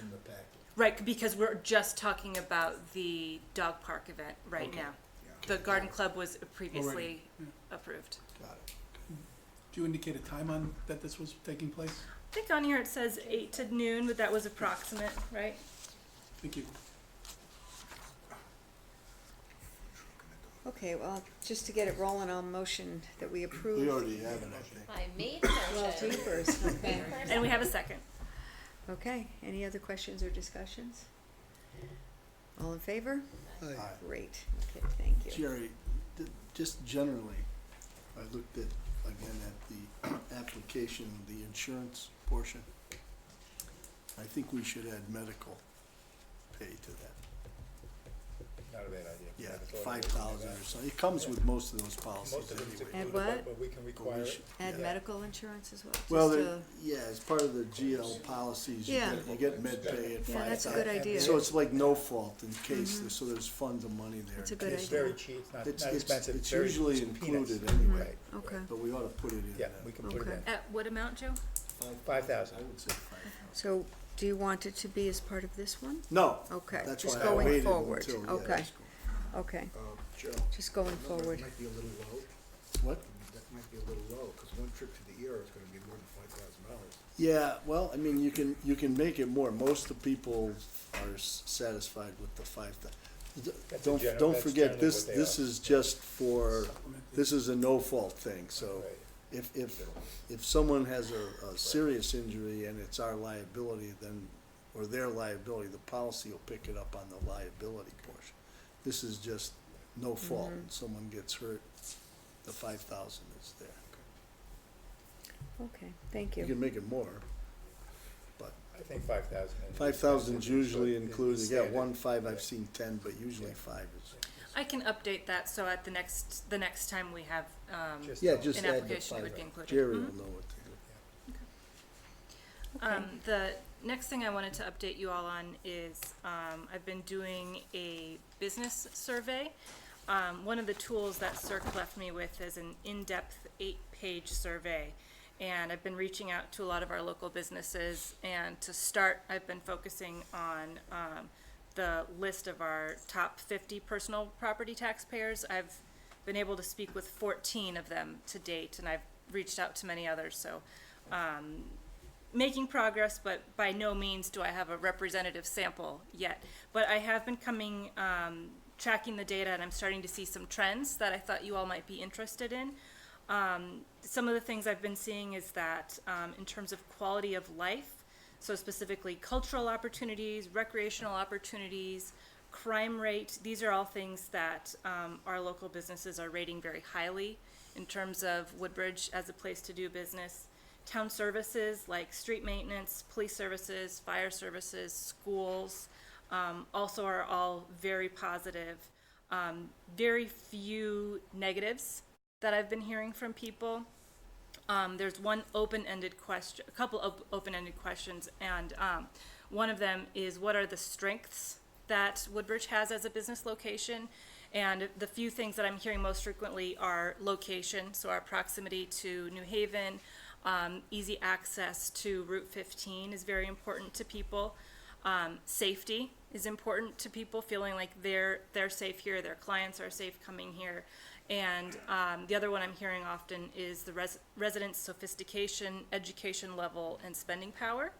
in the packet. Right, because we're just talking about the dog park event right Okay. now. Yeah. The Garden Club was previously Yeah. approved. Got it. do you indicate a time on that this was taking place? I think on here it says 8 to noon, but that was approximate, right? Thank you. Okay, well, just to get it rolling, I'll motion that we approve. We already have it, I think. I made the Well, motion. jeepers, okay. And we have a second. Okay, any other questions or discussions? All in favor? Aye. Great, okay, thank you. Jerry, just generally, I looked at, again, at the application, the insurance portion. I think we should add medical pay to that. Not a bad idea. Yeah, I thought 5,000 or so. It comes with most of those policies Most of it's anyway. Add included, what? but we can But require we it. should- Add yeah. medical insurance as well? Well, just there- yeah, as part of the GL policies, Yeah. you get med pay at 5,000. Yeah, that's a good idea. So it's like no fault in case, so there's funds of money there. That's a in good case- It's idea. very cheap, it's not It's, not it's, expensive. it's very- usually it's peanuts. included anyway, Right, Okay, but we ought to put it in. yeah, we can put it Okay. in. At what amount, Joe? 5,000. I would say 5,000. so do you want it to be as part of this one? No. Okay, That's just why I going waited forward, until, yeah, okay, that's cool. okay, Joe, just going forward. might be a little low. What? That might be a little low, because one trip to the ER is gonna be more than $5,000. Yeah, well, I mean, you can make it more. Most of the people are satisfied with the 5,000. That's Don't, general- don't that's forget, generally this, what they this are. is just for, this is a no-fault thing, so Right. if someone has a serious injury and it's our liability, then, or their liability, the policy will pick it up on the liability portion. This is just no fault. When someone gets hurt, the 5,000 is there. Okay, thank You you. can make it more, but I think 5,000. 5,000 is usually is included, yeah, standard. 1, 5, Yeah. I've seen 10, but usually 5 is. I can update that, so at the next time we have, Just Yeah, don't- just an add the application, it would 5. be included. Jerry Mhm. will know what to do. The next thing I wanted to update you all on is, I've been doing a business survey. One of the tools that CERC left me with is an in-depth 8-page survey. And I've been reaching out to a lot of our local businesses, and to start, I've been focusing on, the list of our top 50 personal property taxpayers. I've been able to speak with 14 of them to date, and I've reached out to many others, so, making progress, but by no means do I have a representative sample yet. But I have been tracking the data, and I'm starting to see some trends that I thought you all might be interested in. Some of the things I've been seeing is that, in terms of quality of life, so specifically cultural opportunities, recreational opportunities, crime rate, these are all things that our local businesses are rating very highly in terms of Woodbridge as a place to do business. Town services like street maintenance, police services, fire services, schools, also are all very positive. Very few negatives that I've been hearing from people. There's one open-ended question, a couple of open-ended questions, and one of them is, what are the strengths that Woodbridge has as a business location? And the few things that I'm hearing most frequently are location, so our proximity to New Haven, easy access to Route 15 is very important to people. Safety is important to people, feeling like they're safe here, their clients are safe coming here. And the other one I'm hearing often is the resident sophistication, education level, and spending power.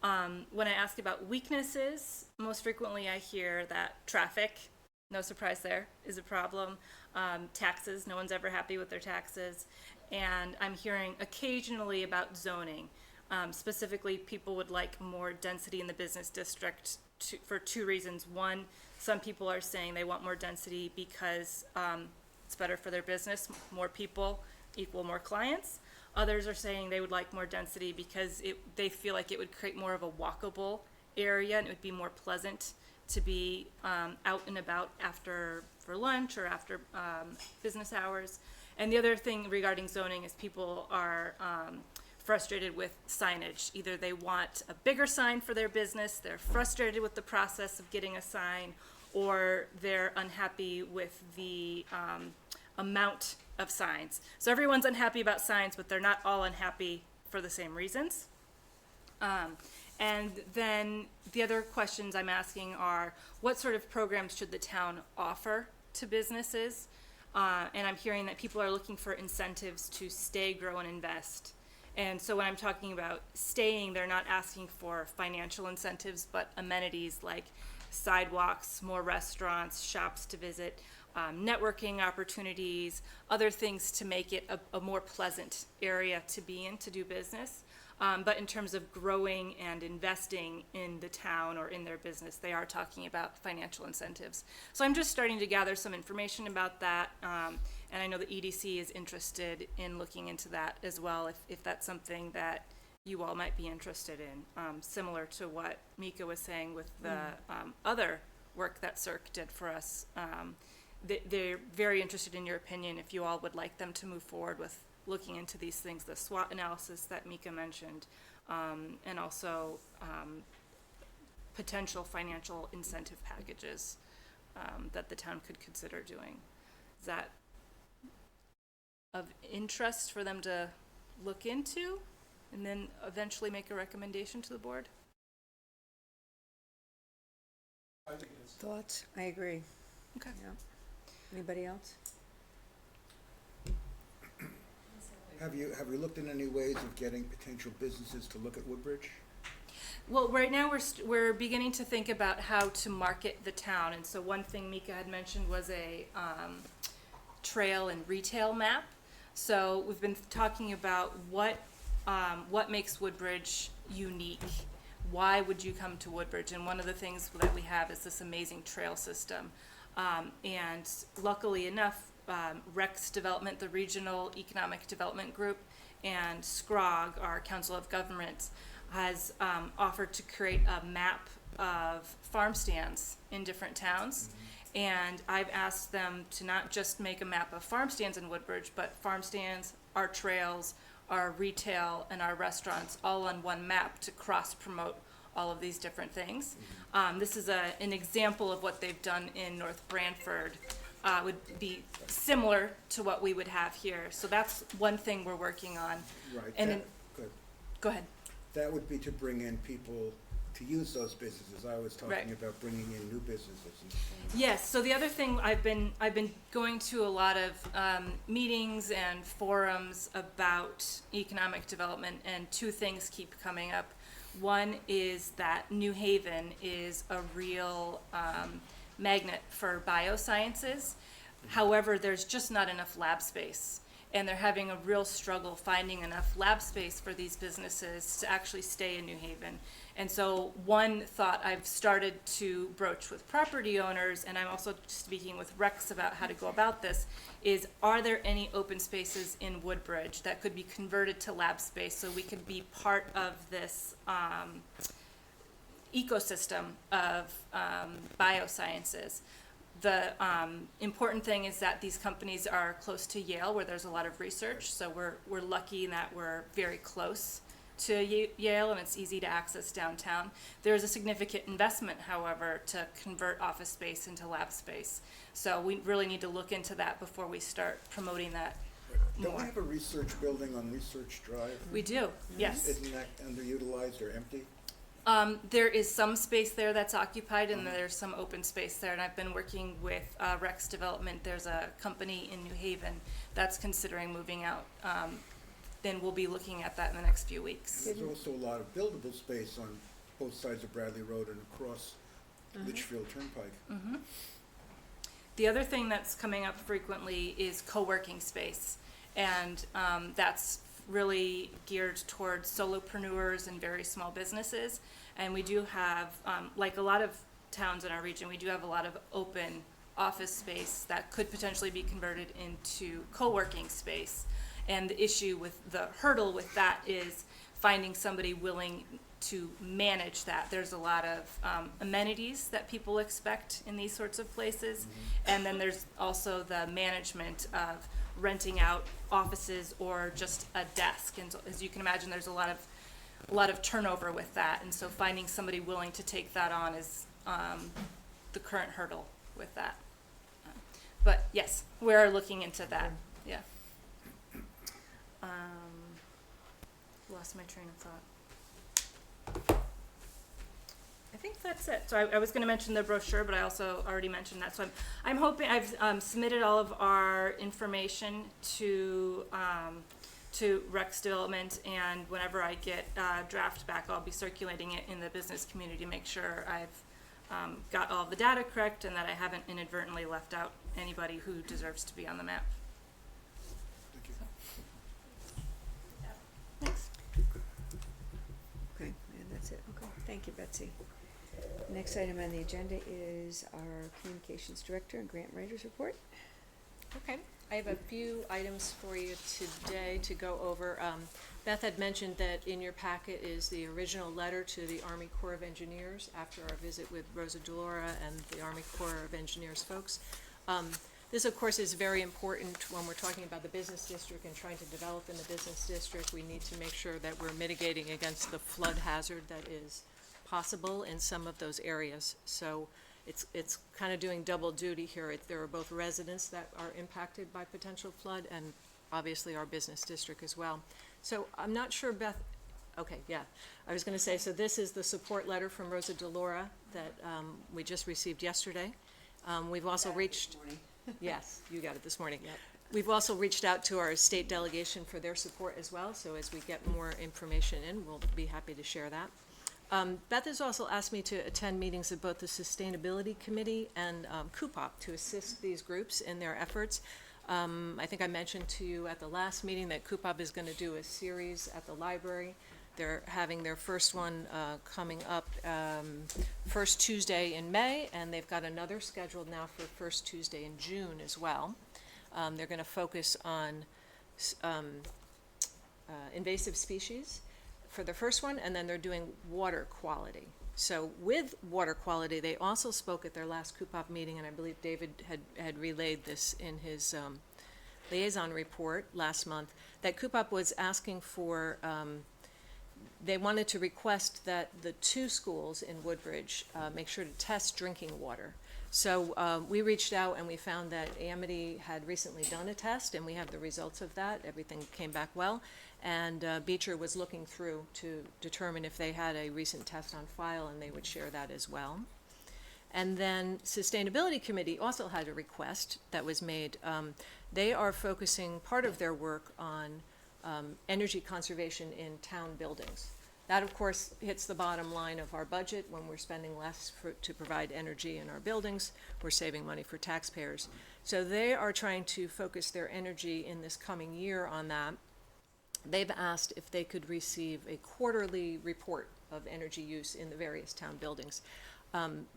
When I ask about weaknesses, most frequently I hear that traffic, no surprise there, is a problem. Taxes, no one's ever happy with their taxes. And I'm hearing occasionally about zoning. Specifically, people would like more density in the business district for 2 reasons. One, some people are saying they want more density because it's better for their business. More people equal more clients. Others are saying they would like more density because they feel like it would create more of a walkable area, and it would be more pleasant to be out and about for lunch or after business hours. And the other thing regarding zoning is people are frustrated with signage. Either they want a bigger sign for their business, they're frustrated with the process of getting a sign, or they're unhappy with the amount of signs. So everyone's unhappy about signs, but they're not all unhappy for the same reasons. And then the other questions I'm asking are, what sort of programs should the town offer to businesses? And I'm hearing that people are looking for incentives to stay, grow, and invest. And so when I'm talking about staying, they're not asking for financial incentives, but amenities like sidewalks, more restaurants, shops to visit, networking opportunities, other things to make it a more pleasant area to be in, to do business. But in terms of growing and investing in the town or in their business, they are talking about financial incentives. So I'm just starting to gather some information about that. And I know the EDC is interested in looking into that as well, if that's something that you all might be interested in. Similar to what Mika was saying with the other work that CERC did for us. They're very interested in your opinion if you all would like them to move forward with looking into these things, the SWOT analysis that Mika mentioned, and also potential financial incentive packages that the town could consider doing. Is that of interest for them to look into and then eventually make a recommendation to the board? Thoughts? I agree. Okay. Yeah. Anybody else? Have you looked in any ways of getting potential businesses to look at Woodbridge? Well, right now we're beginning to think about how to market the town, and so one thing Mika had mentioned was a trail and retail map. So we've been talking about what makes Woodbridge unique. Why would you come to Woodbridge? And one of the things that we have is this amazing trail system. And luckily enough, REX Development, the Regional Economic Development Group, and SCROG, our Council of Governments, has offered to create a map of farm stands in different towns. And I've asked them to not just make a map of farm stands in Woodbridge, but farm stands, our trails, our retail, and our restaurants all on one map to cross-promote all of these different things. This is an example of what they've done in North Branford. Would be similar to what we would have here. So that's one thing we're working on. Right. And Good. go ahead. That would be to bring in people to use those businesses. I was talking Right. about bringing in new businesses. Yes. So the other thing I've been going to a lot of meetings and forums about economic development, and two things keep coming up. One is that New Haven is a real magnet for biosciences. However, there's just not enough lab space, and they're having a real struggle finding enough lab space for these businesses to actually stay in New Haven. And so one thought I've started to broach with property owners, and I'm also speaking with Rex about how to go about this, is are there any open spaces in Woodbridge that could be converted to lab space so we could be part of this ecosystem of biosciences? The important thing is that these companies are close to Yale, where there's a lot of research. So we're lucky in that we're very close to Yale, and it's easy to access downtown. There is a significant investment, however, to convert office space into lab space. So we really need to look into that before we start promoting that Don't we more. have a research building on Research Drive? We do, yes. Isn't that underutilized or empty? There is some space there that's occupied, and there's some open space there. And I've been working with Rex Development. There's a company in New Haven that's considering moving out. Then we'll be looking at that in the next few weeks. There's also a lot of buildable space on both sides of Bradley Road and across Litchfield Turnpike. The other thing that's coming up frequently is co-working space. And that's really geared towards solopreneurs and very small businesses. And we do have, like a lot of towns in our region, we do have a lot of open office space that could potentially be converted into co-working space. And the issue with the hurdle with that is finding somebody willing to manage that. There's a lot of amenities that people expect in these sorts of places. And then there's also the management of renting out offices or just a desk. And so, as you can imagine, there's a lot of turnover with that. And so finding somebody willing to take that on is the current hurdle with that. But yes, we're looking into that. Yeah. Lost my train of thought. I think that's it. So I was going to mention the brochure, but I also already mentioned that. So I'm hoping I've submitted all of our information to to Rex Development, and whenever I get a draft back, I'll be circulating it in the business community to make sure I've got all the data correct and that I haven't inadvertently left out anybody who deserves to be on the map. Okay, and that's it. Okay, thank you, Betsy. Next item on the agenda is our Communications Director and Grant Writers Report. Okay, I have a few items for you today to go over. Beth had mentioned that in your packet is the original letter to the Army Corps of Engineers after our visit with Rosa DeLaura and the Army Corps of Engineers folks. This, of course, is very important when we're talking about the business district and trying to develop in the business district. We need to make sure that we're mitigating against the flood hazard that is possible in some of those areas. So it's kind of doing double duty here. There are both residents that are impacted by potential flood and obviously our business district as well. So I'm not sure, Beth, okay, yeah. I was gonna say, so this is the support letter from Rosa DeLaura that we just received yesterday. We've also reached, yes, you got it this morning. Yep. We've also reached out to our state delegation for their support as well, so as we get more information in, we'll be happy to share that. Beth has also asked me to attend meetings of both the Sustainability Committee and CUPOP to assist these groups in their efforts. I think I mentioned to you at the last meeting that CUPOP is going to do a series at the library. They're having their first one coming up first Tuesday in May, and they've got another scheduled now for first Tuesday in June as well. They're going to focus on invasive species for the first one, and then they're doing water quality. So with water quality, they also spoke at their last CUPOP meeting, and I believe David had relayed this in his liaison report last month, that CUPOP was asking for, they wanted to request that the 2 schools in Woodbridge make sure to test drinking water. So we reached out and we found that Amity had recently done a test, and we have the results of that. Everything came back well. And Beecher was looking through to determine if they had a recent test on file, and they would share that as well. And then Sustainability Committee also had a request that was made. They are focusing part of their work on energy conservation in town buildings. That, of course, hits the bottom line of our budget. When we're spending less to provide energy in our buildings, we're saving money for taxpayers. So they are trying to focus their energy in this coming year on that. They've asked if they could receive a quarterly report of energy use in the various town buildings.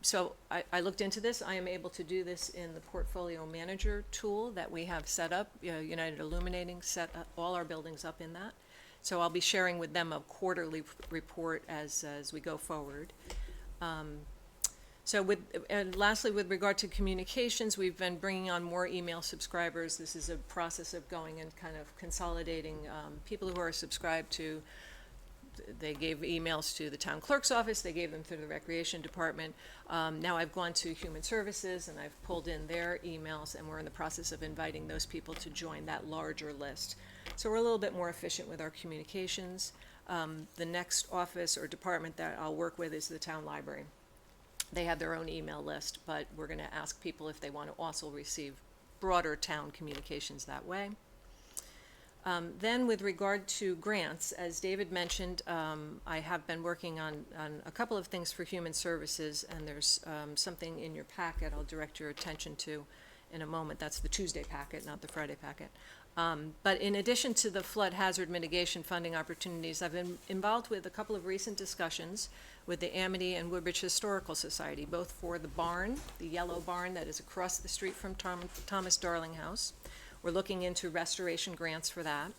So I looked into this. I am able to do this in the Portfolio Manager tool that we have set up. United Illuminating set up all our buildings up in that. So I'll be sharing with them a quarterly report as we go forward. And lastly, with regard to communications, we've been bringing on more email subscribers. This is a process of going and kind of consolidating people who are subscribed to. They gave emails to the town clerk's office. They gave them to the recreation department. Now I've gone to human services and I've pulled in their emails, and we're in the process of inviting those people to join that larger list. So we're a little bit more efficient with our communications. The next office or department that I'll work with is the town library. They have their own email list, but we're going to ask people if they want to also receive broader town communications that way. Then with regard to grants, as David mentioned, I have been working on a couple of things for human services, and there's something in your packet I'll direct your attention to in a moment. That's the Tuesday packet, not the Friday packet. But in addition to the flood hazard mitigation funding opportunities, I've been involved with a couple of recent discussions with the Amity and Woodbridge Historical Society, both for the barn, the yellow barn that is across the street from Thomas Darling House. We're looking into restoration grants for that.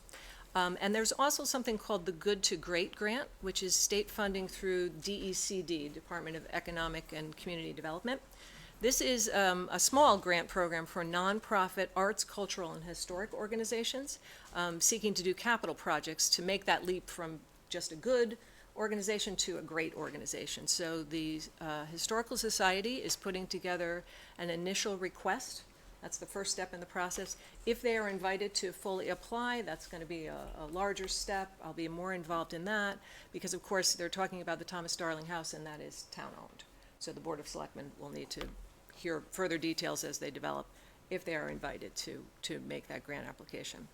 And there's also something called the Good to Great grant, which is state funding through DECD, Department of Economic and Community Development. This is a small grant program for nonprofit arts, cultural, and historic organizations seeking to do capital projects to make that leap from just a good organization to a great organization. So the Historical Society is putting together an initial request. That's the first step in the process. If they are invited to fully apply, that's going to be a larger step. I'll be more involved in that because, of course, they're talking about the Thomas Darling House, and that is town-owned. So the Board of Selectmen will need to hear further details as they develop if they are invited to make that grant application.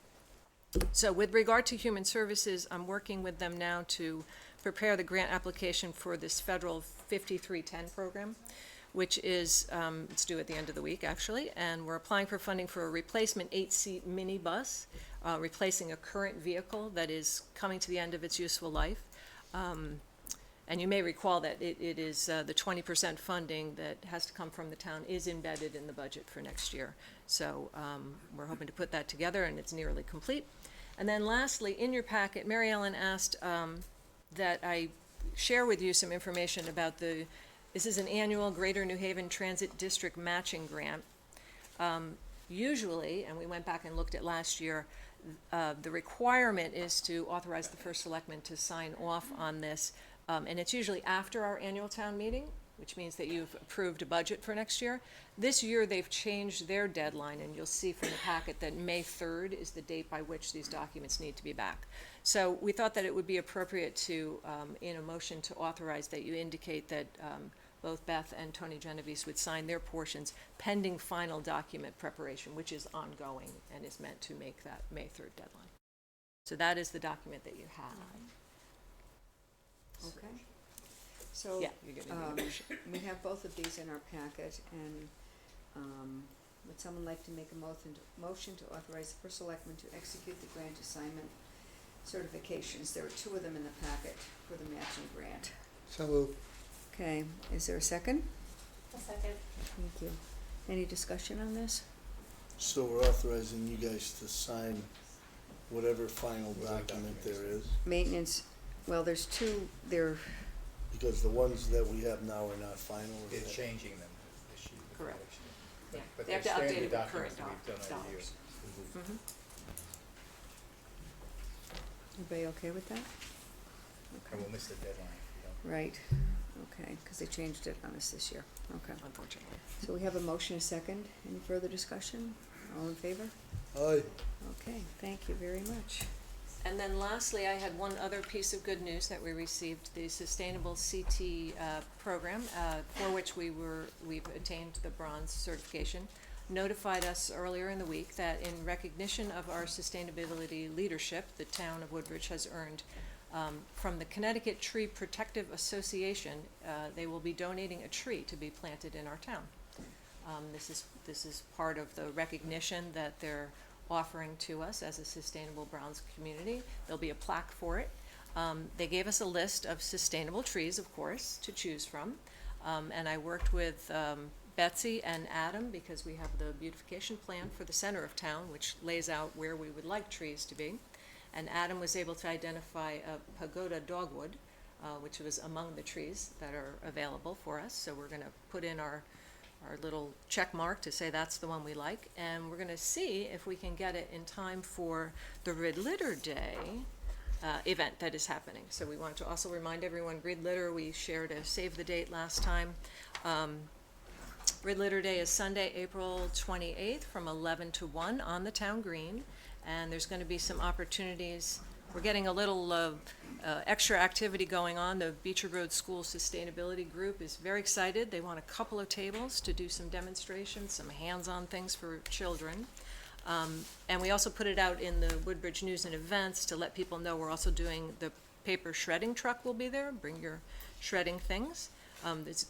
So with regard to human services, I'm working with them now to prepare the grant application for this federal 5310 program, which is, it's due at the end of the week, actually, and we're applying for funding for a replacement 8-seat minibus, replacing a current vehicle that is coming to the end of its useful life. And you may recall that it is the 20% funding that has to come from the town is embedded in the budget for next year. So we're hoping to put that together, and it's nearly complete. And then lastly, in your packet, Mary Ellen asked that I share with you some information about this is an annual Greater New Haven Transit District matching grant. Usually, and we went back and looked at last year, the requirement is to authorize the first selectman to sign off on this. And it's usually after our annual town meeting, which means that you've approved a budget for next year. This year, they've changed their deadline, and you'll see from the packet that May 3rd is the date by which these documents need to be back. So we thought that it would be appropriate to, in a motion to authorize that you indicate that both Beth and Tony Genovese would sign their portions pending final document preparation, which is ongoing and is meant to make that May 3rd deadline. So that is the document that you have. Okay. So, Yeah, you're getting the motion. we have both of these in our packet, and, would someone like to make a motion to authorize the first selectman to execute the grant assignment certifications? There are two of them in the packet for the matching grant. So moved. Okay, is there a second? A second. Thank you. Any discussion on this? So we're authorizing you guys to sign whatever final document there is, Maintenance, well, there's two, because the ones that we have now are not final. is They're that- changing them this year. the Correct. correction. Yeah, But they have they're to update standard it with documents current that we've done every year. dollars. Mm-hmm. Everybody okay with that? And Okay, we'll miss the deadline if we don't. right, okay, because they changed it on us this year, okay. Unfortunately. So we have a motion, a second, any further discussion? All in favor? Aye. Okay, thank you very much. And then lastly, I had one other piece of good news that we received, the Sustainable CT program, for which we've attained the bronze certification, notified us earlier in the week that in recognition of our sustainability leadership, the town of Woodbridge has earned from the Connecticut Tree Protective Association, they will be donating a tree to be planted in our town. This is part of the recognition that they're offering to us as a sustainable bronze community. There'll be a plaque for it. They gave us a list of sustainable trees, of course, to choose from. And I worked with Betsy and Adam, because we have the beautification plan for the center of town, which lays out where we would like trees to be. And Adam was able to identify a pagoda dogwood, which was among the trees that are available for us. So we're gonna put in our little check mark to say that's the one we like, and we're gonna see if we can get it in time for the Rid Litter Day event that is happening. So we want to also remind everyone, Rid Litter, we shared a save the date last time. Rid Litter Day is Sunday, April 28th from 11 to 1 on the town green, and there's gonna be some opportunities. We're getting a little extra activity going on. The Beecher Road School Sustainability Group is very excited. They want a couple of tables to do some demonstrations, some hands-on things for children. And we also put it out in the Woodbridge News and Events to let people know we're also doing the paper shredding truck will be there. Bring your shredding things.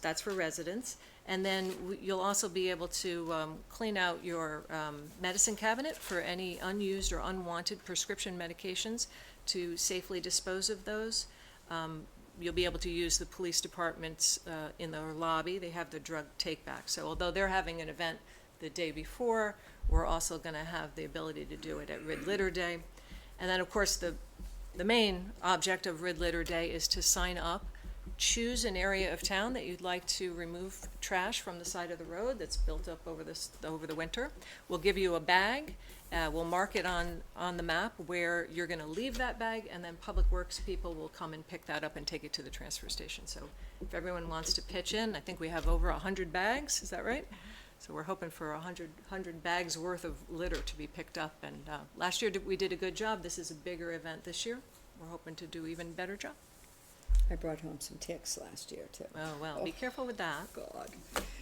That's for residents. And then you'll also be able to clean out your medicine cabinet for any unused or unwanted prescription medications to safely dispose of those. You'll be able to use the police departments in their lobby. They have the drug take back. So although they're having an event the day before, we're also going to have the ability to do it at Rid Litter Day. And then, of course, the main object of Rid Litter Day is to sign up. Choose an area of town that you'd like to remove trash from the side of the road that's built up over the winter. We'll give you a bag. We'll mark it on the map where you're going to leave that bag, and then Public Works people will come and pick that up and take it to the transfer station. So if everyone wants to pitch in, I think we have over 100 bags. Is that right? So we're hoping for 100 bags worth of litter to be picked up. And last year we did a good job. This is a bigger event this year. We're hoping to do even better job. I brought home some ticks last year, too. Oh, well, be careful with that. God.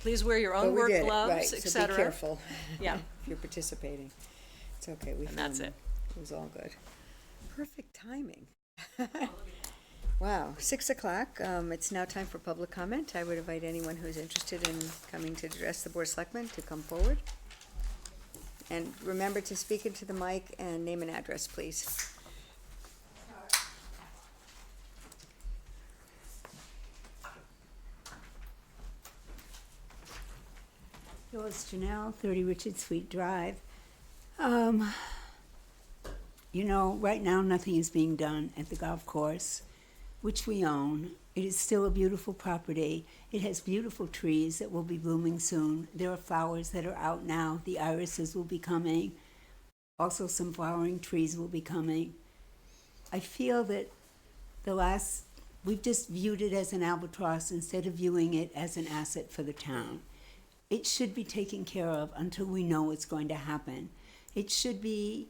Please wear your But own we work did it, right, gloves, so etc. be careful. Yeah. If you're participating. It's okay, we And that's film it. them. It was all good. Perfect timing. Wow, 6 o'clock. It's now time for public comment. I would invite anyone who's interested in coming to address the Board of Selectmen to come forward. And remember to speak into the mic and name and address, please. Phyllis Janelle, 30 Richard Sweet Drive. You know, right now nothing is being done at the golf course, which we own. It is still a beautiful property. It has beautiful trees that will be blooming soon. There are flowers that are out now. The irises will be coming. Also, some flowering trees will be coming. I feel that we've just viewed it as an albatross instead of viewing it as an asset for the town. It should be taken care of until we know what's going to happen. It should be,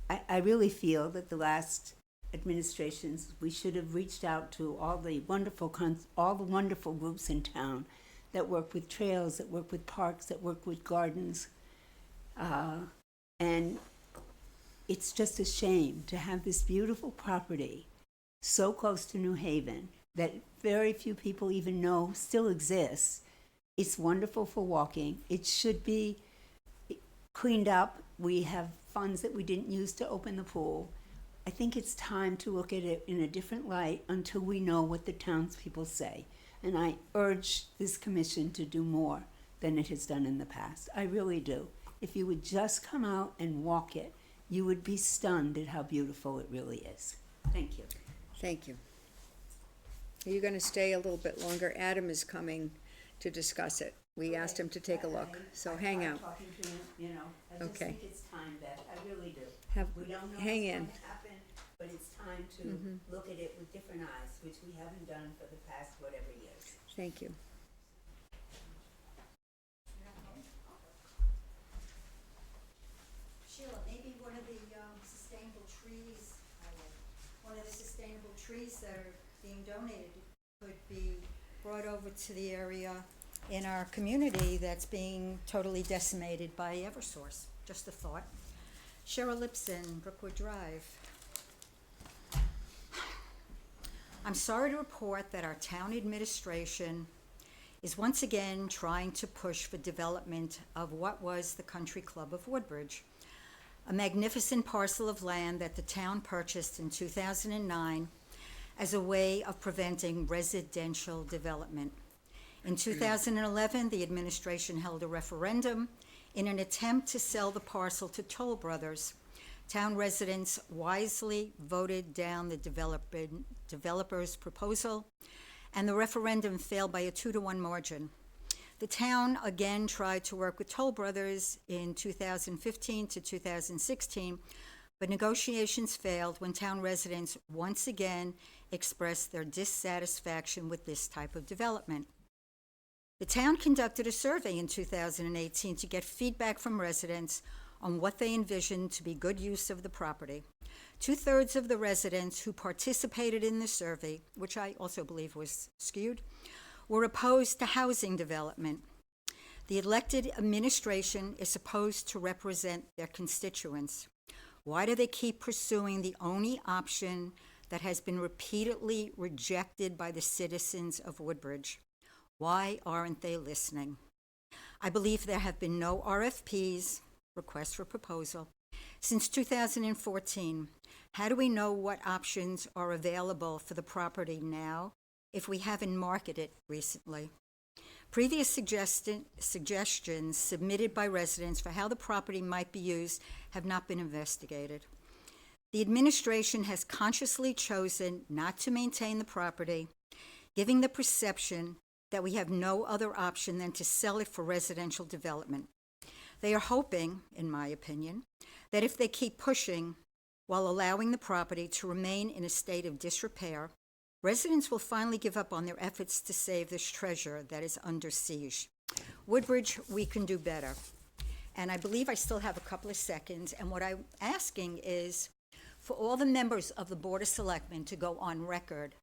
I really feel that the last administrations, we should have reached out to all the wonderful groups in town that work with trails, that work with parks, that work with gardens. And it's just a shame to have this beautiful property so close to New Haven that very few people even know still exists. It's wonderful for walking. It should be cleaned up. We have funds that we didn't use to open the pool. I think it's time to look at it in a different light until we know what the townspeople say. And I urge this commission to do more than it has done in the past. I really do. If you would just come out and walk it, you would be stunned at how beautiful it really is. Thank you. Thank you. Are you going to stay a little bit longer? Adam is coming to discuss it. We asked him to take a look, so hang out. Talking to him, you know, I just Okay. think it's time, Beth. I really do. Have, We don't know hang what's in. going to happen, but it's time to look at it with different eyes, which we haven't done for the past whatever years. Thank you. Sheila, maybe one of the sustainable trees that are being donated could be brought over to the area in our community that's being totally decimated by Eversource. Just a thought. Cheryl Lipson, Brookwood Drive. I'm sorry to report that our town administration is once again trying to push for development of what was the Country Club of Woodbridge, a magnificent parcel of land that the town purchased in 2009 as a way of preventing residential development. In 2011, the administration held a referendum in an attempt to sell the parcel to Toll Brothers. Town residents wisely voted down the developer's proposal, and the referendum failed by a 2-to-1 margin. The town again tried to work with Toll Brothers in 2015 to 2016, but negotiations failed when town residents once again expressed their dissatisfaction with this type of development. The town conducted a survey in 2018 to get feedback from residents on what they envisioned to be good use of the property. 2/3 of the residents who participated in the survey, which I also believe was skewed, were opposed to housing development. The elected administration is supposed to represent their constituents. Why do they keep pursuing the only option that has been repeatedly rejected by the citizens of Woodbridge? Why aren't they listening? I believe there have been no RFPs, requests for proposal, since 2014. How do we know what options are available for the property now if we haven't marketed it recently? Previous suggestions submitted by residents for how the property might be used have not been investigated. The administration has consciously chosen not to maintain the property, giving the perception that we have no other option than to sell it for residential development. They are hoping, in my opinion, that if they keep pushing while allowing the property to remain in a state of disrepair, residents will finally give up on their efforts to save this treasure that is under siege. Woodbridge, we can do better. And I believe I still have a couple of seconds, and what I'm asking is for all the members of the Board of Selectmen to go on record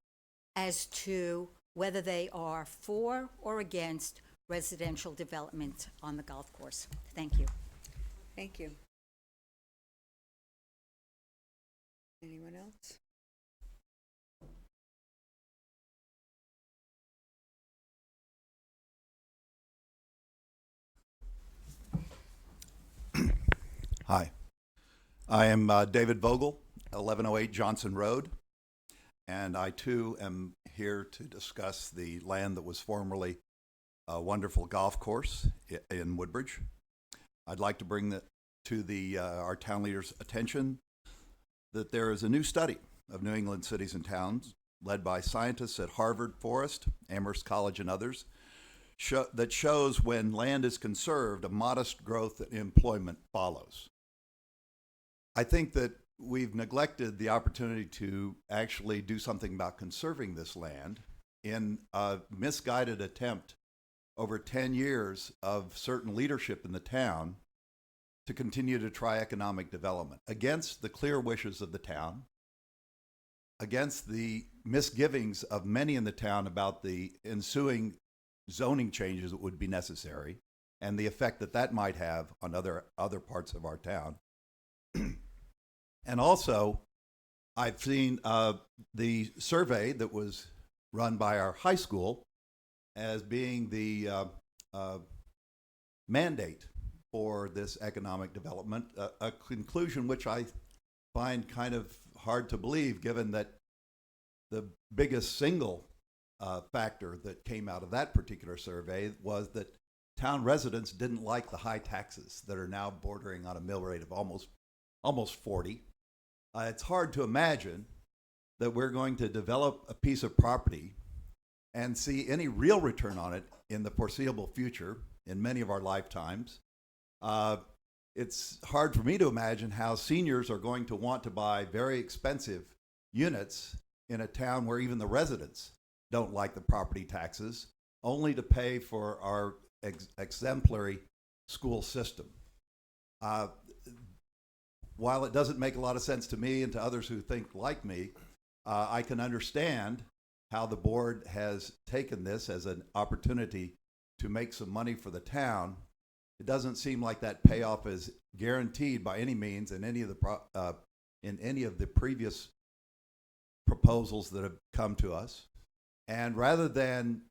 as to whether they are for or against residential development on the golf course. Thank you. Thank you. Anyone else? Hi, I am David Vogel, 1108 Johnson Road, and I too am here to discuss the land that was formerly a wonderful golf course in Woodbridge. I'd like to bring to our town leaders' attention that there is a new study of New England cities and towns led by scientists at Harvard, Forest, Amherst College, and others that shows when land is conserved, a modest growth in employment follows. I think that we've neglected the opportunity to actually do something about conserving this land in a misguided attempt over 10 years of certain leadership in the town to continue to try economic development against the clear wishes of the town, against the misgivings of many in the town about the ensuing zoning changes that would be necessary and the effect that that might have on other parts of our town. And also, I've seen the survey that was run by our high school as being the mandate for this economic development, a conclusion which I find kind of hard to believe, given that the biggest single factor that came out of that particular survey was that town residents didn't like the high taxes that are now bordering on a mill rate of almost 40. It's hard to imagine that we're going to develop a piece of property and see any real return on it in the foreseeable future in many of our lifetimes. It's hard for me to imagine how seniors are going to want to buy very expensive units in a town where even the residents don't like the property taxes, only to pay for our exemplary school system. While it doesn't make a lot of sense to me and to others who think like me, I can understand how the board has taken this as an opportunity to make some money for the town. It doesn't seem like that payoff is guaranteed by any means in any of the previous proposals that have come to us. And rather than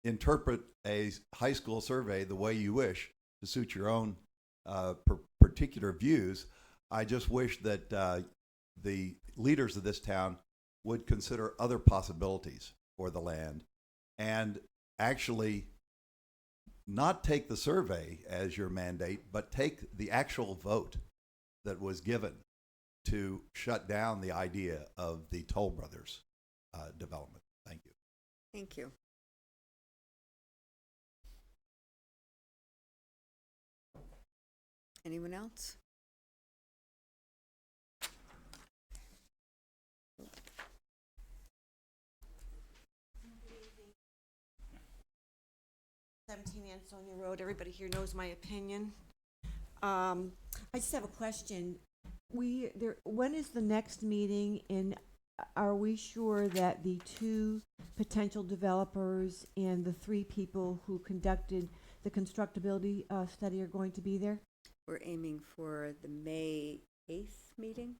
interpret a high school survey the way you wish to suit your own particular views, I just wish that the leaders of this town would consider other possibilities for the land and actually not take the survey as your mandate, but take the actual vote that was given to shut down the idea of the Toll Brothers development. Thank you. Thank you. Anyone else? Ansonia Road. Everybody here knows my opinion. I just have a question. When is the next meeting, and are we sure that the two potential developers and the three people who conducted the constructability study are going to be there? We're aiming for the May 8th meeting.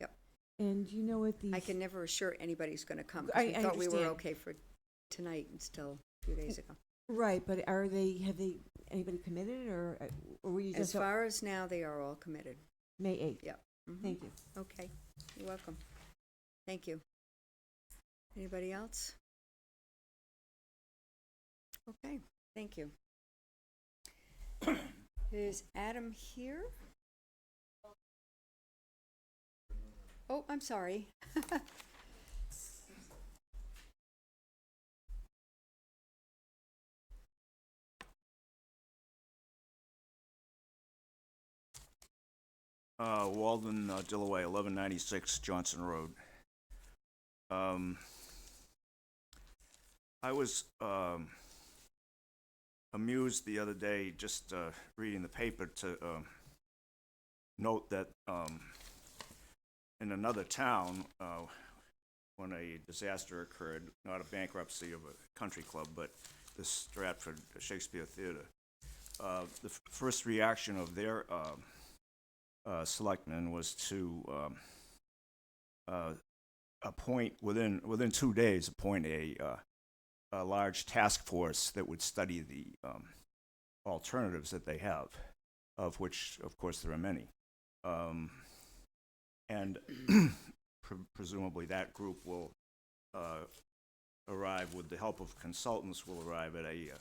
Yep. And you know what these... I can never assure anybody's going to come. I thought we were understand. okay for tonight until a few days ago. Right, but have anybody committed, or were you just... As far as now, they are all committed. May 8th? Yep. Mm-hmm. Thank you. Okay, you're welcome. Thank you. Anybody else? Okay, thank you. Is Adam here? Oh, I'm sorry. Walden Dillaway, 1196 Johnson Road. I was amused the other day just reading the paper to note that in another town, when a disaster occurred, not a bankruptcy of a country club, but the Stratford Shakespeare Theater, the first reaction of their selectmen was to appoint within 2 days appoint a large task force that would study the alternatives that they have, of which, of course, there are many. And presumably that group will arrive, with the help of consultants, will arrive at a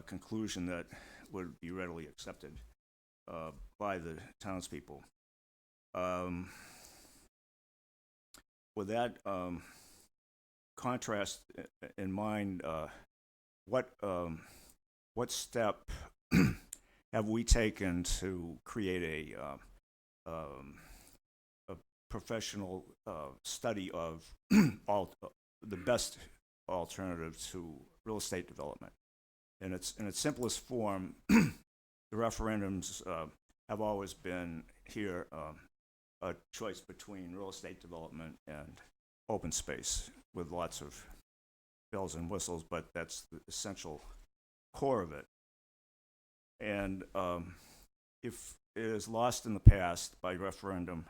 conclusion that would be readily accepted by the townspeople. With that contrast in mind, what step have we taken to create a professional study of the best alternative to real estate development? In its simplest form, the referendums have always been here a choice between real estate development and open space, with lots of bells and whistles, but that's the essential core of it. And if it is lost in the past by referendum,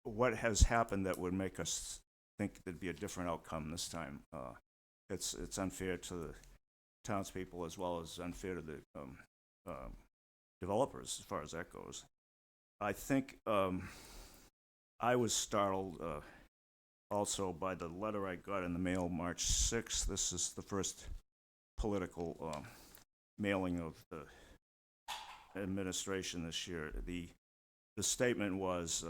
what has happened that would make us think there'd be a different outcome this time? It's unfair to the townspeople, as well as unfair to the developers, as far as that goes. I think I was startled also by the letter I got in the mail March 6th. This is the first political mailing of the administration this year. The statement was,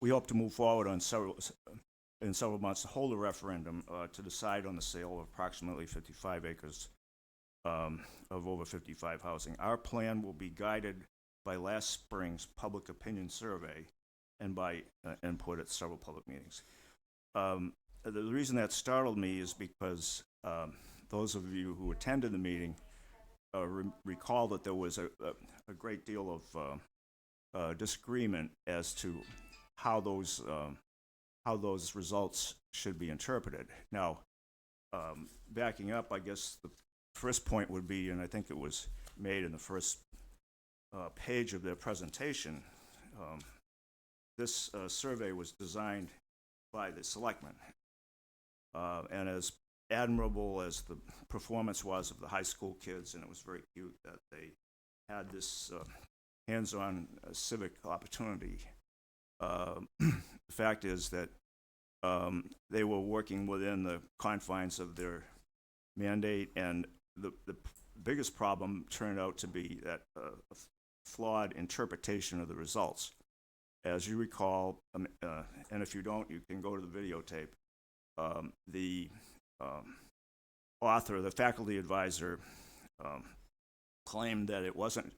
we hope to move forward in several months to hold a referendum to decide on the sale of approximately 55 acres of over 55 housing. Our plan will be guided by last spring's public opinion survey and by input at several public meetings. The reason that startled me is because those of you who attended the meeting recall that there was a great deal of disagreement as to how those results should be interpreted. Now, backing up, I guess the first point would be, and I think it was made in the first page of their presentation, this survey was designed by the Selectmen. And as admirable as the performance was of the high school kids, and it was very cute that they had this hands-on civic opportunity, the fact is that they were working within the confines of their mandate, and the biggest problem turned out to be that flawed interpretation of the results. As you recall, and if you don't, you can go to the videotape, the author, the faculty advisor, claimed that it wasn't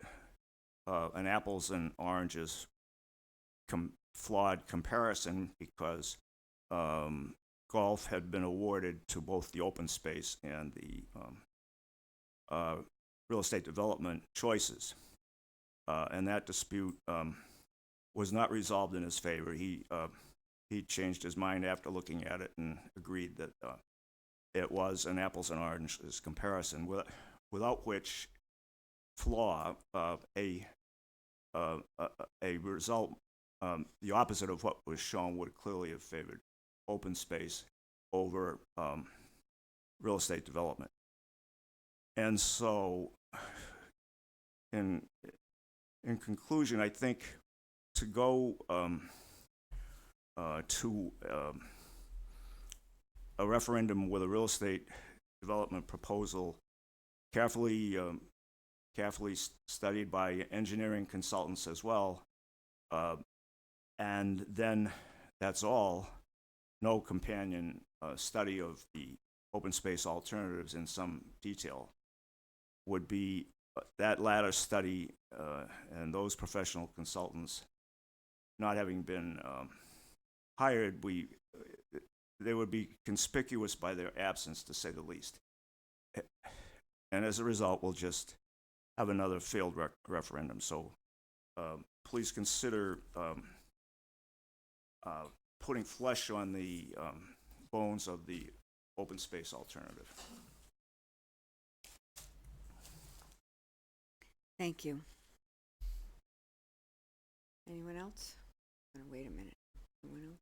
an apples and oranges flawed comparison, because golf had been awarded to both the open space and the real estate development choices. And that dispute was not resolved in his favor. He changed his mind after looking at it and agreed that it was an apples and oranges comparison, without which flaw, a result the opposite of what was shown would clearly have favored open space over real estate development. And so, in conclusion, I think to go to a referendum with a real estate development proposal carefully studied by engineering consultants as well, and then that's all, no companion study of the open space alternatives in some detail, would be that latter study and those professional consultants not having been hired, they would be conspicuous by their absence, to say the least. And as a result, we'll just have another failed referendum. So please consider putting flesh on the bones of the open space alternative. Thank you. Anyone else? Wait a minute. Munno.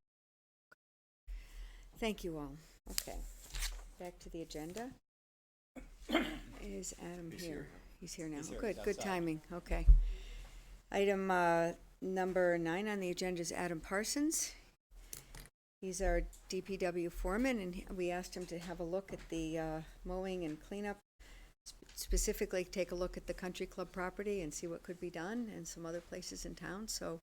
Thank you all. Okay. Back to the agenda. Is Adam here? He's here now. He's here. Good, He's good outside. timing. Okay. Item number 9 on the agenda is Adam Parsons. He's our DPW foreman, and we asked him to have a look at the mowing and cleanup, specifically take a look at the country club property and see what could be done, and some other places in town. So,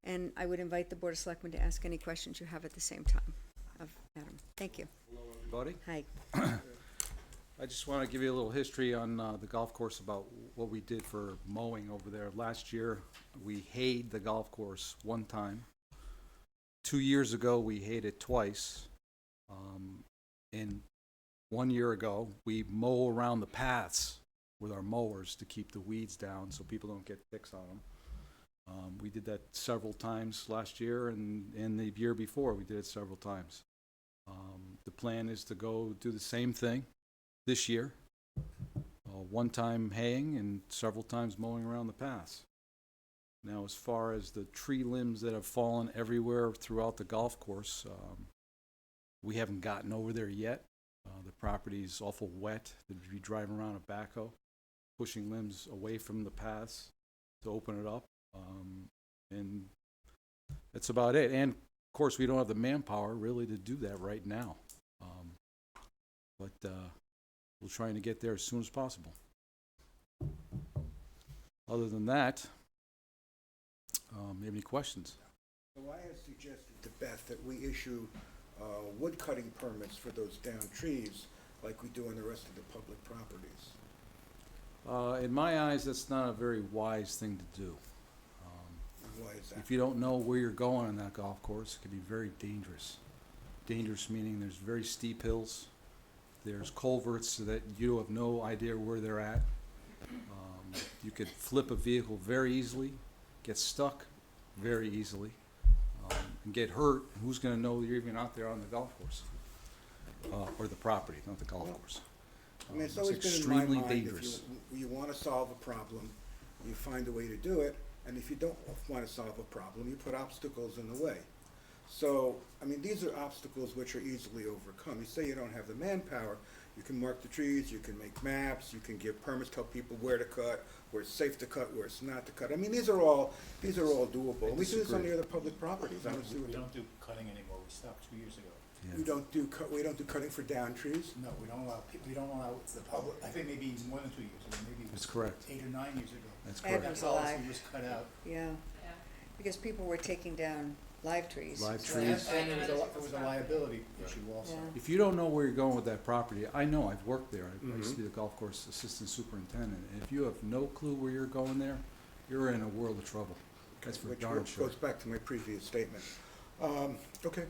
and I would invite the Board of Selectmen to ask any questions you have at the same time of Adam. Thank you. Hello, everybody. Hi. I just want to give you a little history on the golf course about what we did for mowing over there. Last year, we hayed the golf course one time. 2 years ago, we hayed it twice. And 1 year ago, we mow around the paths with our mowers to keep the weeds down so people don't get ticks on them. We did that several times last year, and the year before, we did it several times. The plan is to go do the same thing this year, one time haying and several times mowing around the paths. Now, as far as the tree limbs that have fallen everywhere throughout the golf course, we haven't gotten over there yet. The property's awful wet. They'd be driving around a backhoe, pushing limbs away from the paths to open it up. And that's about it. And, of course, we don't have the manpower really to do that right now. But we're trying to get there as soon as possible. Other than that, you have any questions? So I had suggested to Beth that we issue wood cutting permits for those downed trees like we do on the rest of the public properties. In my eyes, that's not a very wise thing to do. Why is that? If you don't know where you're going on that golf course, it can be very dangerous. Dangerous meaning there's very steep hills. There's culverts so that you have no idea where they're at. You could flip a vehicle very easily, get stuck very easily, and get hurt. Who's going to know you're even out there on the golf course? Or the property, not the golf course. I mean, it's always been in my mind, if you want to solve a problem, you find a way to do it, and if you don't want to solve a problem, you put obstacles in the way. So, I mean, these are obstacles which are easily overcome. You say you don't have the manpower, you can mark the trees, you can make maps, you can give permits, tell people where to cut, where it's safe to cut, where it's not to cut. I mean, these are all doable. And we do this on the other public properties. I don't see We what don't do cutting anymore, we stopped 2 years ago. we don't do cutting for down trees. No, we don't allow the public, I think maybe more than 2 years ago, maybe it was That's correct. 8 or 9 years ago. That's correct. That Adam's policy alive. was cut out. Yeah. Because people were taking down live trees. Live so- trees. And it was a liability issue also. Yeah. If you don't know where you're going with that property, I know, I've worked there. I used to be the golf course assistant superintendent. And if you have no clue where you're going there, you're in a world of trouble. That's for Which darn sure. goes back to my previous statement. Okay.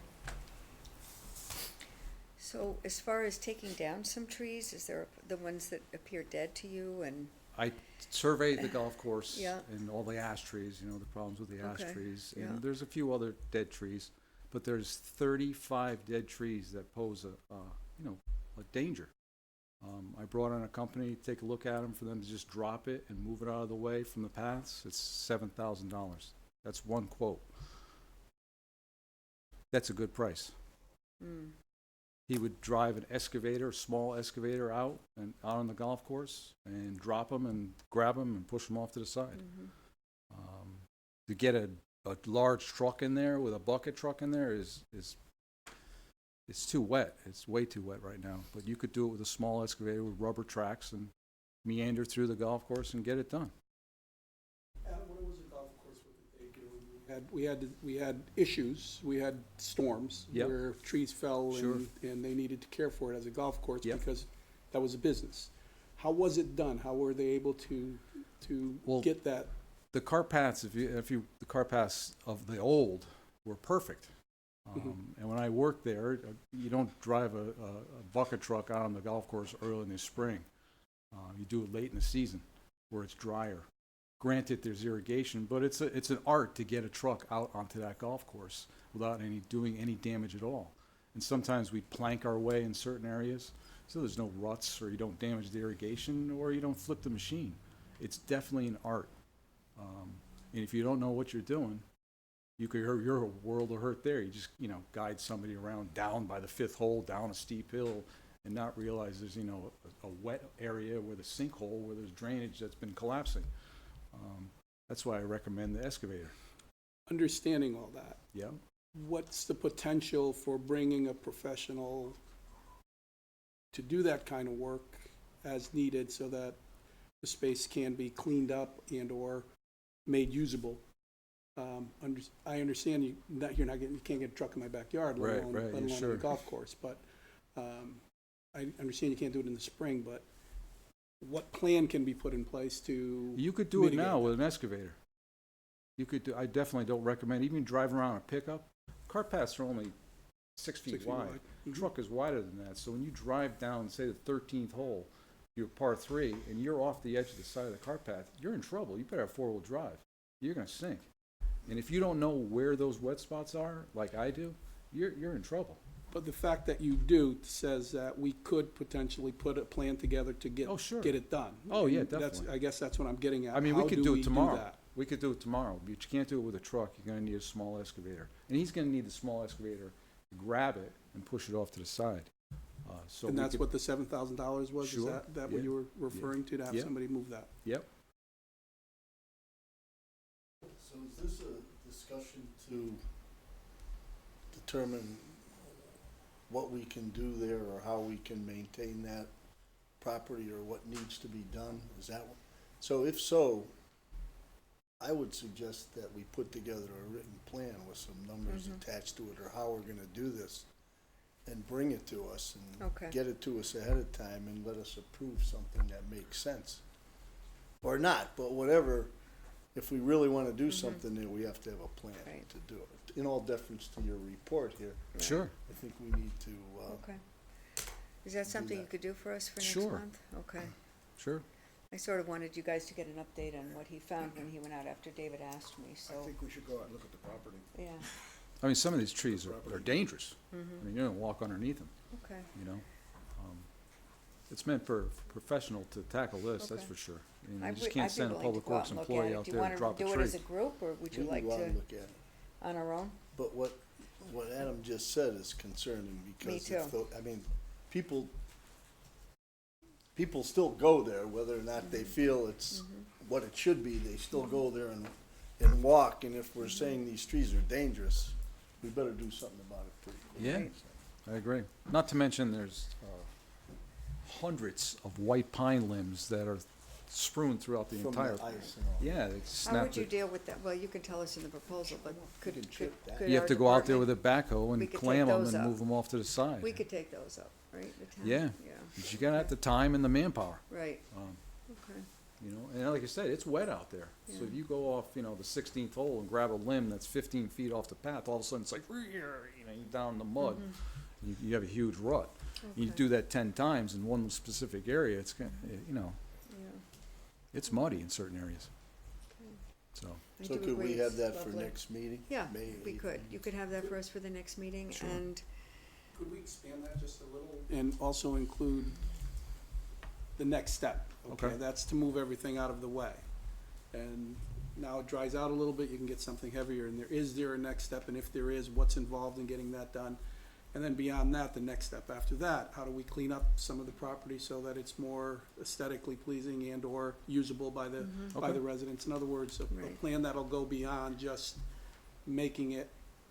So as far as taking down some trees, is there the ones that appear dead to you and? I surveyed the golf course Yeah. and all the ash trees, the problems with the ash Okay, trees. yeah. And there's a few other dead trees, but there's 35 dead trees that pose a danger. I brought on a company to take a look at them for them to just drop it and move it out of the way from the paths. It's $7,000. That's one quote. That's a good price. Mm. He would drive an excavator, a small excavator out on the golf course and drop them and grab them and push them off to the side. Mhm. To get a large truck in there with a bucket truck in there is it's too wet. It's way too wet right now. But you could do it with a small excavator with rubber tracks and meander through the golf course and get it done. When it was a golf course, what did they do? We had issues, we had storms Yep. where trees fell Sure. and they needed to care for it as a golf course Yep. because that was a business. How was it done? How were they able to Well, get that? The cart paths, the cart paths of the old were perfect. And when I worked there, you don't drive a bucket truck out on the golf course early in the spring. You do it late in the season where it's drier. Granted, there's irrigation, but it's an art to get a truck out onto that golf course without doing any damage at all. And sometimes we plank our way in certain areas, so there's no ruts, or you don't damage the irrigation, or you don't flip the machine. It's definitely an art. And if you don't know what you're doing, you're a world of hurt there. You just, guide somebody around down by the 5th hole, down a steep hill, and not realize there's, a wet area with a sinkhole where there's drainage that's been collapsing. That's why I recommend the excavator. Understanding all that, Yeah. what's the potential for bringing a professional to do that kind of work as needed so that the space can be cleaned up and/or made usable? I understand you can't get a truck in my backyard, let alone on sure. a golf course, but I understand you can't do it in the spring, but what plan can be put in place to You could do it mitigate now that? with an excavator. I definitely don't recommend, even driving around a pickup, car paths are only 6 feet 6 feet wide. wide. Mhm. Truck is wider than that, so when you drive down, say, the 13th hole, you're par 3, and you're off the edge of the side of the car path, you're in trouble. You better have 4-wheel drive. You're gonna sink. And if you don't know where those wet spots are, like I do, you're in trouble. But the fact that you do says that we could potentially put a plan together to get it done. Oh, yeah, And that's- definitely. I guess that's what I'm getting at. I mean, we How could do it tomorrow. that? We could do it tomorrow, but you can't do it with a truck. You're gonna need a small excavator. And he's gonna need the small excavator to grab it and push it off to the side. So And we that's could- what the $7,000 was? Sure, Is that what yeah, you were referring to have Yeah. somebody move that? Yep. So is this a discussion to determine what we can do there or how we can maintain that property or what needs to be done? Is that, so if so, I would suggest that we put together a written plan with some numbers attached to it or how we're gonna do this and bring it to us Okay. and get it to us ahead of time and let us approve something that makes sense. Or not, but whatever, if we really wanna do something there, we have to have a plan Right. to do it. In all deference to your report here, Sure. I think we need to, Okay. Is that something you could do for us for next Sure. month? Okay. Sure. I sort of wanted you guys to get an update on what he found when he went out after David asked me, I so, think we should go out and look at the property. yeah, I mean, some of these trees are dangerous. I mean, you're gonna walk underneath them, okay. It's meant for a professional to tackle this, that's Okay. for sure. You I'd just be can't send a willing to public go out works and look at employee it. out Do you there want and to drop a do it tree. as a group, or would you we like can go out and to, look at it. on our own? But what Adam just said is concerning because if too. I mean, people still go there, whether or not they feel it's what it should be, they still go there and walk, and if we're saying these trees are dangerous, we better do something about it pretty quick. Yeah, I agree. Not to mention there's hundreds of white pine limbs that are strewn throughout the From entire. the ice and all. Yeah, they How snap would you it. deal with that? Well, you can tell us in the proposal, but could, can could, chip that. could You our have to go out there department- with a backhoe we and could take clam them those and up. move them off to the side. We could take those up, right? The town? Yeah. Yeah, But you gotta have the time and the manpower, right, um, okay. and like I said, it's wet out there. So Yeah. if you go off, the 16th hole and grab a limb that's 15 feet off the path, all of a sudden it's like, you're down in the mud. You have a huge rut. You Okay. do that 10 times in one specific area, it's gonna, Yeah. it's muddy in certain areas. So, I So do could we agree, have it's that for lovely. next meeting? Yeah, May we 8th? could. You could have that for us for the next meeting, Sure. and, Could we expand that just a little? And also include the next step, okay? Okay. That's to move everything out of the way. And now it dries out a little bit, you can get something heavier, and is there a next step? And if there is, what's involved in getting that done? And then beyond that, the next step after that, how do we clean up some of the property so that it's more aesthetically pleasing and/or usable by the Okay. residents? In other words, a Right. plan that'll go beyond just making it,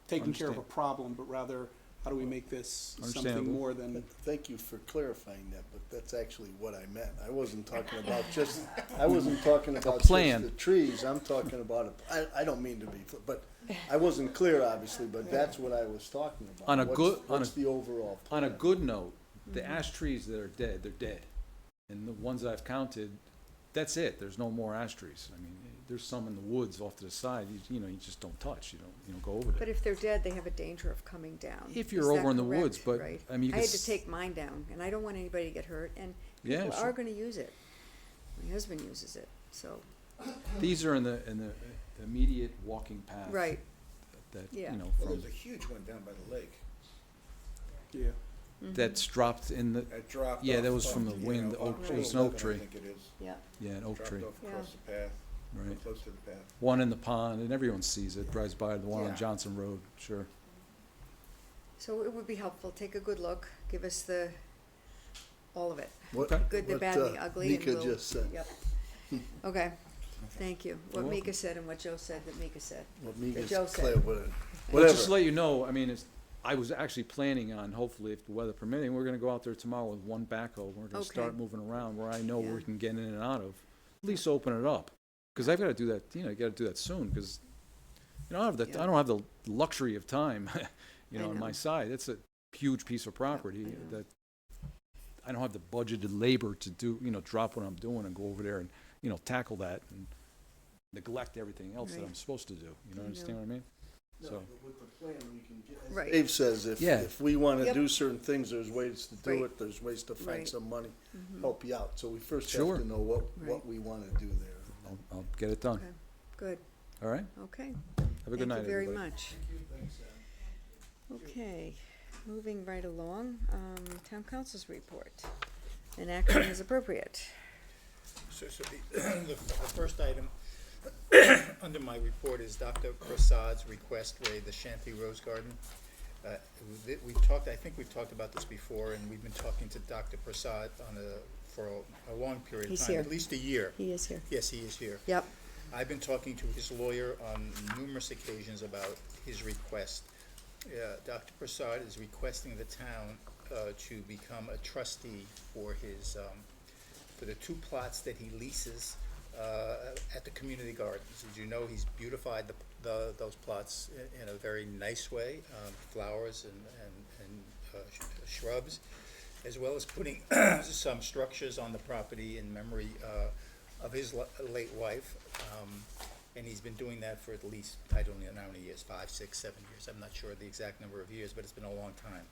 taking care of a Understand. problem, but rather, how do we make this something Understandable. more than, Thank you for clarifying that, but that's actually what I meant. I wasn't talking about just, I wasn't talking about just plan. the trees, I'm talking about, I don't mean to be, but I wasn't clear, obviously, but that's what I was talking about. On a What's- good- on What's a- the overall plan? on a good note, the ash trees that are dead, they're dead. And the ones I've counted, that's it. There's no more ash trees. I mean, there's some in the woods off to the side, you just don't touch, you don't go over but there. if they're dead, they have a danger of coming down. If Is you're that over in the correct? woods, but, Right. I mean, you I could had to s- take mine down, and I don't want anybody to get hurt, and Yeah, people sure. are gonna use it. My husband uses it, so, These are in the immediate walking path. right, That, Yeah. Well, from, there's a huge one down by the lake. yeah. that's dropped in the, That dropped yeah, off that was from the on, wind, on it was an 211, oak tree. I think it is. yeah. Yeah, an oak Dropped tree. off Yeah. across the path. right? Close to the path. One in the pond, and everyone sees it, drives by the one Yeah. on Johnson Road, sure. So it would be helpful, take a good look, give us all of it. What, Okay. Good, the what, bad, and the ugly, and Mika we'll. just said, Yep. Okay, thank you. What You're Mika said and what Joe said that Mika said. what That Mika's Joe said. clear with it. Well, just to Whatever. let you know, I mean, I was actually planning on, hopefully, if the weather permitting, we're gonna go out there tomorrow with one backhoe. We're gonna start Okay. moving around where I know where Yeah. we can get in and out of, at least open it up. Cause I've gotta do that, you gotta do that soon, cause, I don't have Yeah. I don't have the luxury of time, I on know. my side. It's a huge piece of property I know. that I don't have the budgeted labor to do, drop what I'm doing and go over there and, tackle that and neglect everything else that Right. I'm supposed to do. I know. Understand what I mean? No, So, but with the plan, we can get, as Right. Dave says, if, Yeah. if we wanna Yep. do certain things, there's ways to do Right. it, there's ways to find Right. some money, Mhm. help you out. So we first have Sure. to know what Right. we wanna do there. I'll get it done. Okay, good, All right? okay. Have a good night, Thank you very everybody. much. Okay, moving right along, town council's report. And action is appropriate. So the first item under my report is Dr. Prasad's request for the Shanti Rose Garden. I think we've talked about this before, and we've been talking to Dr. Prasad for a long period of He's time, here. at least a year. He is here. Yes, he is here. Yep. I've been talking to his lawyer on numerous occasions about his request. Dr. Prasad is requesting the town to become a trustee for for the 2 plots that he leases at the community gardens. As you know, he's beautified those plots in a very nice way, flowers and shrubs, as well as putting some structures on the property in memory of his late wife. And he's been doing that for at least, I don't know how many years, 5, 6, 7 years. I'm not sure the exact number of years, but it's been a long time.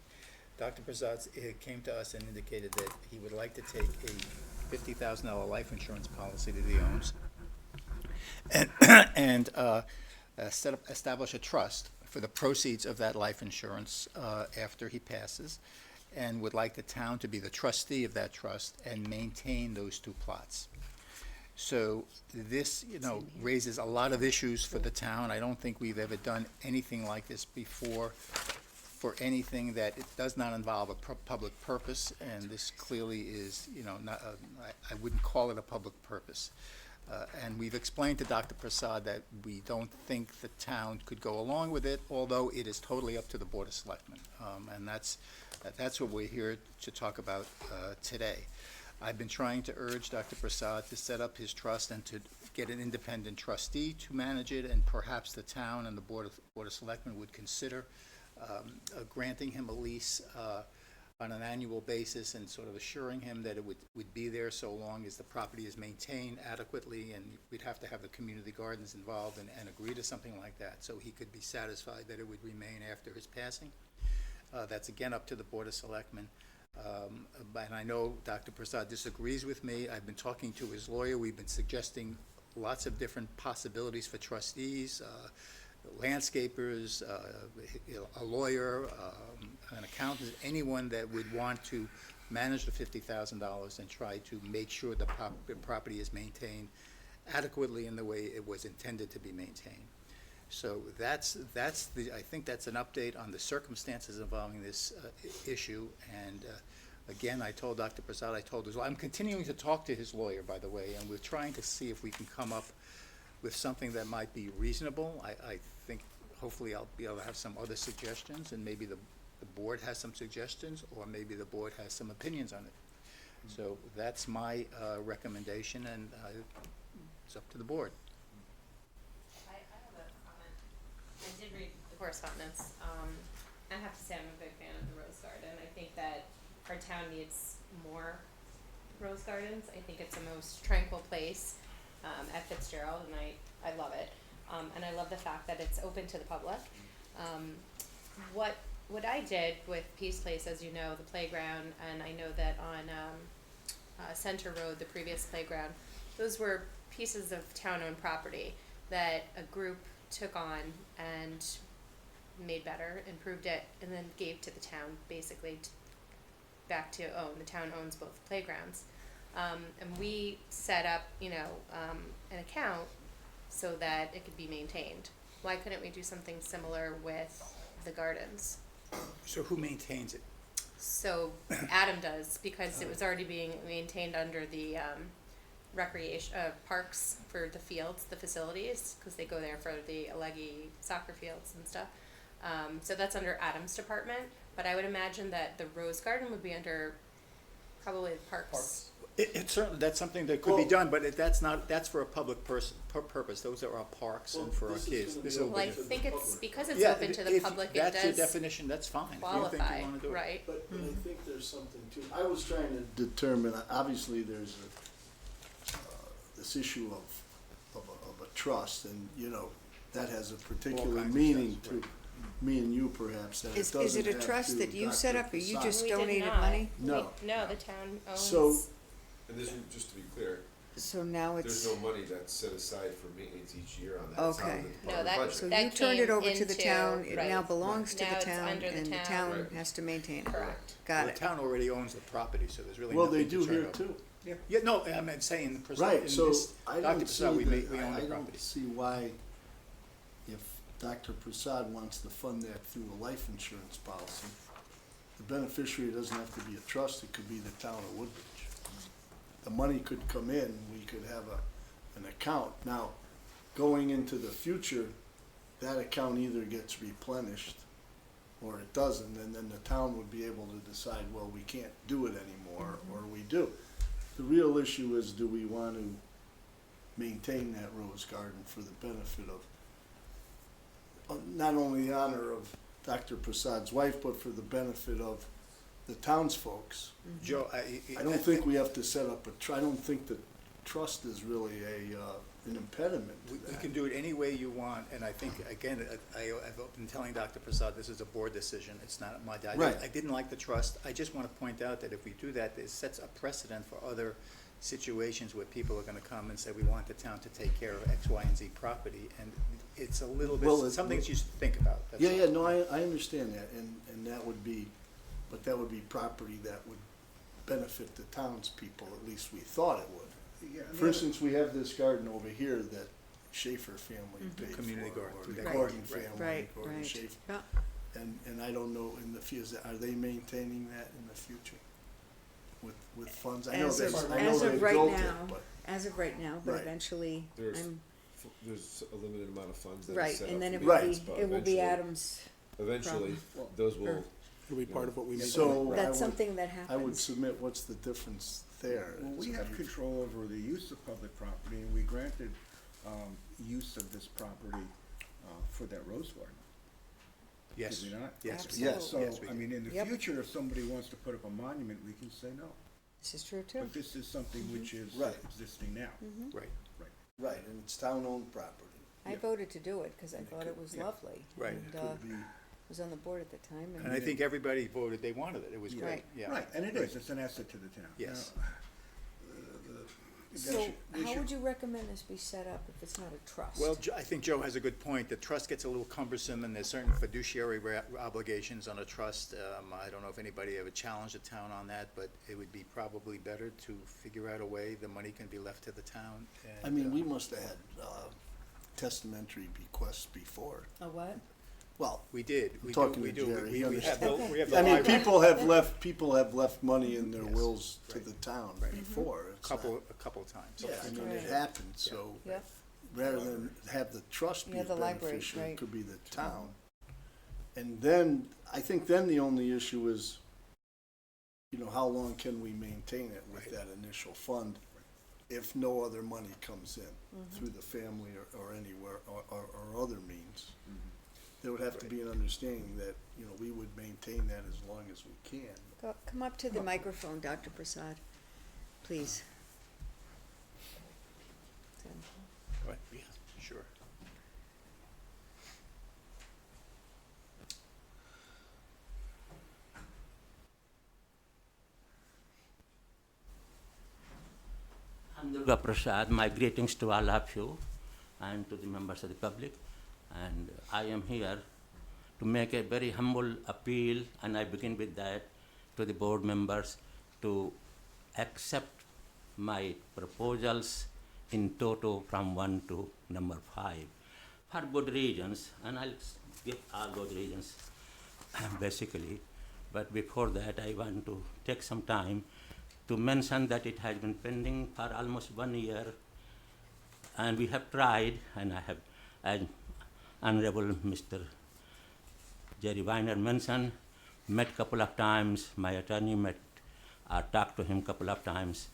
Dr. Prasad came to us and indicated that he would like to take a $50,000 life insurance policy that he owns and establish a trust for the proceeds of that life insurance after he passes, and would like the town to be the trustee of that trust and maintain those 2 plots. So this, raises a lot of issues for the town. I don't think we've ever done anything like this before for anything that it does not involve a public purpose, and this clearly is, not, I wouldn't call it a public purpose. And we've explained to Dr. Prasad that we don't think the town could go along with it, although it is totally up to the Board of Selectmen. And that's what we're here to talk about today. I've been trying to urge Dr. Prasad to set up his trust and to get an independent trustee to manage it, and perhaps the town and the Board of Selectmen would consider granting him a lease on an annual basis and sort of assuring him that it would be there so long as the property is maintained adequately, and we'd have to have the community gardens involved and agree to something like that, so he could be satisfied that it would remain after his passing. That's again up to the Board of Selectmen. And I know Dr. Prasad disagrees with me. I've been talking to his lawyer. We've been suggesting lots of different possibilities for trustees, landscapers, a lawyer, an accountant, anyone that would want to manage the $50,000 and try to make sure the property is maintained adequately in the way it was intended to be maintained. So I think that's an update on the circumstances involving this issue. And again, I told Dr. Prasad, I'm continuing to talk to his lawyer, by the way, and we're trying to see if we can come up with something that might be reasonable. I think hopefully I'll be able to have some other suggestions, and maybe the board has some suggestions, or maybe the board has some opinions on it. So that's my recommendation, and it's up to the board. I have a comment. I did read the correspondence. I have to say I'm a big fan of the Rose Garden. I think that our town needs more rose gardens. I think it's the most tranquil place at Fitzgerald, and I love it. And I love the fact that it's open to the public. What I did with Peace Place, as you know, the playground, and I know that on Center Road, the previous playground, those were pieces of town-owned property that a group took on and made better, improved it, and then gave to the town, basically back to own. The town owns both playgrounds. And we set up, an account so that it could be maintained. Why couldn't we do something similar with the gardens? So who maintains it? So Adam does, because it was already being maintained under the recreation, parks for the fields, the facilities, because they go there for the Alleghi soccer fields and stuff. So that's under Adam's department, but I would imagine that the Rose Garden would be under probably the parks. It certainly, that's something that could be done, but that's for a public purpose. Those are our parks and for our kids. This will Well, I be- think it's, because it's Yeah, open to the if public, it that's your does definition, that's fine. If you think you qualify, wanna do it. right? But I think there's something to, I was trying to determine, obviously, there's this issue of a trust, and, you know, that has a particular kinds of meaning sense, to me and you perhaps, that it Is doesn't it a have trust to that you Dr. set up, or you Prasad. just We did donated not. money? No. No, the town owns. So, And this, just to be clear, So now there's it's, no money that's set aside for maintenance each year on that. It's out Okay. of the No, department that- budget. so that you turned it came over to the into- town, it now right. belongs to Now the it's town, under the and the town. town Right. has to maintain it. Correct. Got The it. town already owns the property, so there's really well, nothing they to do turn here over. too. Yeah, no, I'm saying the Prasad, Right, in so this, I Dr. don't see Prasad, we the, own I the don't property. see why, if Dr. Prasad wants to fund that through a life insurance policy, the beneficiary doesn't have to be a trust, it could be the town of Woodbridge. The money could come in, we could have an account. Now, going into the future, that account either gets replenished or it doesn't, and then the town would be able to decide, well, we can't do it anymore, or we do. The real issue is, do we want to maintain that rose garden for the benefit of, not only the honor of Dr. Prasad's wife, but for the benefit of the townsfolks? Joe, I don't think we have to set up I don't think that trust is really an impediment to We that. can do it any way you want, and I think, again, I've been telling Dr. Prasad, this is a board decision, it's not my, Right. I didn't like the trust. I just want to point out that if we do that, it sets a precedent for other situations where people are going to come and say, we want the town to take care of X, Y, and Z property, and it's a little Well, bit, something that you should think about. that's Yeah, all. yeah, no, I understand that, and that would be, but that would be property that would benefit the townspeople, at least we thought it would. Yeah, and the For other- instance, we have this garden over here that Schaefer family paid for, Community garden, or through the that Gordon garden, right. family, Right, Gordon right. Schaefer. Yeah. And I don't know in the future, are they maintaining that in the future with funds? I know As they, of, I know as they of right built it, now, but, as of right now, but Right. eventually, There's, I'm, there's a limited amount of funds that are right, set and up then for it will Right. be, but it will be eventually- Adam's, Eventually, problem. those will, Or- It'll be part of what we make. so I that's would, something that I would happens. submit, what's the difference there? Well, we So have you- control over the use of public property, and we granted, use of this property, for that rose garden. Yes, Did we not? yes, Absolutely. Yes. So, Yes, we I did. mean, in the Yep. future, if somebody wants to put up a monument, we can say no. This is true too. But this is something which is Right. existing now. right, Right, and it's town-owned property. I voted to do it, cause I thought it was yeah. lovely. Right. And, Could be, was on the board at the time, and I think everybody voted, they wanted it, it was great, Right. yeah. Right, and it is, it's an asset to the town. Yes. Now, So, they how should- would you recommend this be set up if it's not a trust? Well, I think Joe has a good point. The trust gets a little cumbersome, and there's certain fiduciary obligations on a trust. I don't know if anybody ever challenged the town on that, but it would be probably better to figure out a way the money can be left to the town. I mean, we must have had testamentary bequests before. A what? Well, We did, we do, talking we to do. Jerry, he We have the, understands. we have the I mean, library. people have left money in their Yes, wills to right. the town Right. before. A It's not- couple of times. Yeah, I mean, it Right. happened, so Yep. rather than have the trust be Yeah, a the library, beneficiary, right. it could be the town. And then, I think then the only issue is, you know, how long can we maintain it with that initial fund if no other money comes in through the family or anywhere, or other means? There would have to be an understanding that, you know, we would maintain that as long as we can. Come up to the microphone, Dr. Prasad, please. Right, yeah, sure. I'm Durga Prasad. My greetings to all of you and to the members of the public. And I am here to make a very humble appeal, and I begin with that, to the board members to accept my proposals in toto from 1 to number 5, for good reasons, and I'll give all those reasons basically. But before that, I want to take some time to mention that it has been pending for almost 1 year, and we have tried, and I have, as Honorable Mr. Jerry Weiner mentioned, met couple of times, my attorney met, talked to him couple of times,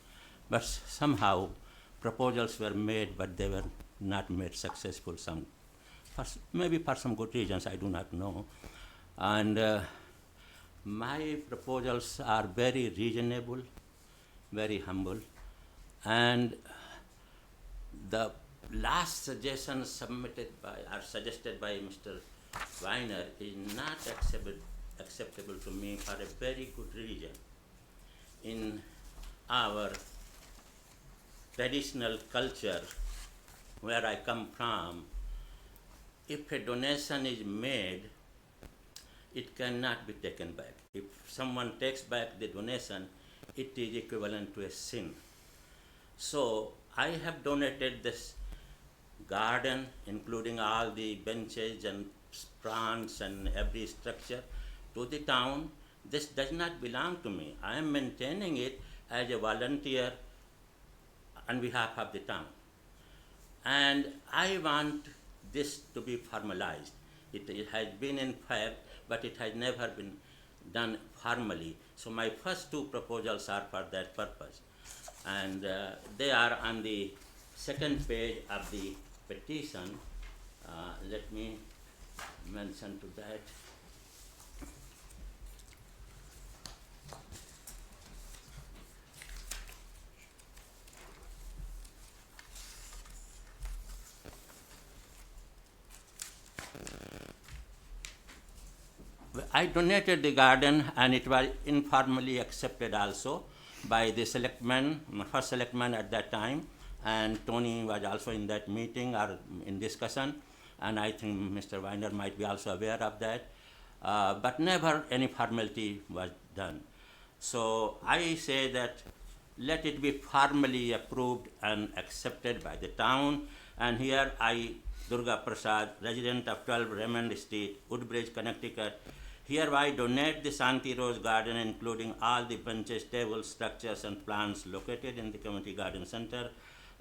but somehow proposals were made, but they were not made successful, maybe for some good reasons, I do not know. And my proposals are very reasonable, very humble, and the last suggestion suggested by Mr. Weiner is not acceptable to me for a very good reason. In our traditional culture, where I come from, if a donation is made, it cannot be taken back. If someone takes back the donation, it is equivalent to a sin. So I have donated this garden, including all the benches and plants and every structure, to the town. This does not belong to me. I am maintaining it as a volunteer on behalf of the town. And I want this to be formalized. It has been in fact, but it has never been done formally. So my first 2 proposals are for that purpose. And they are on the second page of the petition. Let me mention to that. I donated the garden, and it was informally accepted also by the selectmen, first selectman at that time, and Tony was also in that meeting or in discussion, and I think Mr. Weiner might be also aware of that, but never any formality was done. So I say that let it be formally approved and accepted by the town, and here I, Durga Prasad, resident of 12 Raymond Street, Woodbridge, Connecticut, hereby donate the Shanti Rose Garden, including all the benches, tables, structures, and plants located in the community garden center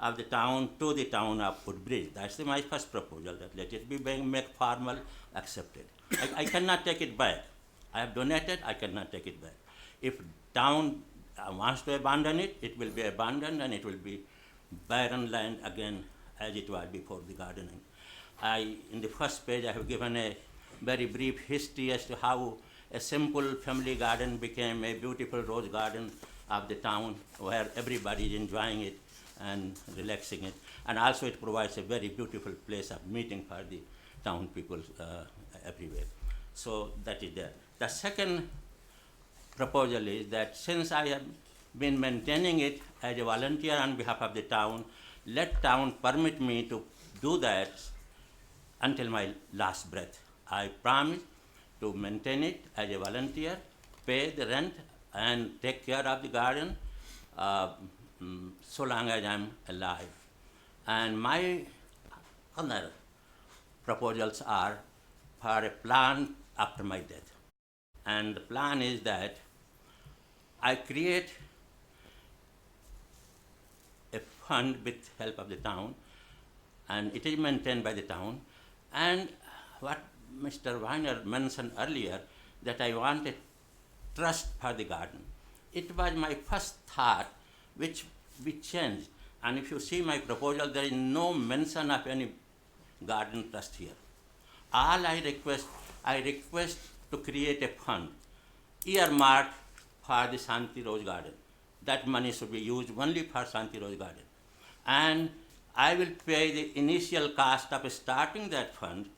of the town to the town of Woodbridge. That's my first proposal, that let it be made formal, accepted. I cannot take it back. I have donated, I cannot take it back. If town wants to abandon it, it will be abandoned, and it will be barren land again as it was before the gardening. In the first page, I have given a very brief history as to how a simple family garden became a beautiful rose garden of the town, where everybody is enjoying it and relaxing it. And also it provides a very beautiful place of meeting for the town people everywhere. So that is there. The second proposal is that since I have been maintaining it as a volunteer on behalf of the town, let town permit me to do that until my last breath. I promise to maintain it as a volunteer, pay the rent, and take care of the garden so long as I'm alive. And my other proposals are for a plan after my death. And the plan is that I create a fund with help of the town, and it is maintained by the town. And what Mr. Weiner mentioned earlier, that I want a trust for the garden. It was my first thought, which we changed. And if you see my proposal, there is no mention of any garden trust here. All I request to create a fund earmarked for the Shanti Rose Garden. That money should be used only for Shanti Rose Garden. And I will pay the initial cost of starting that fund.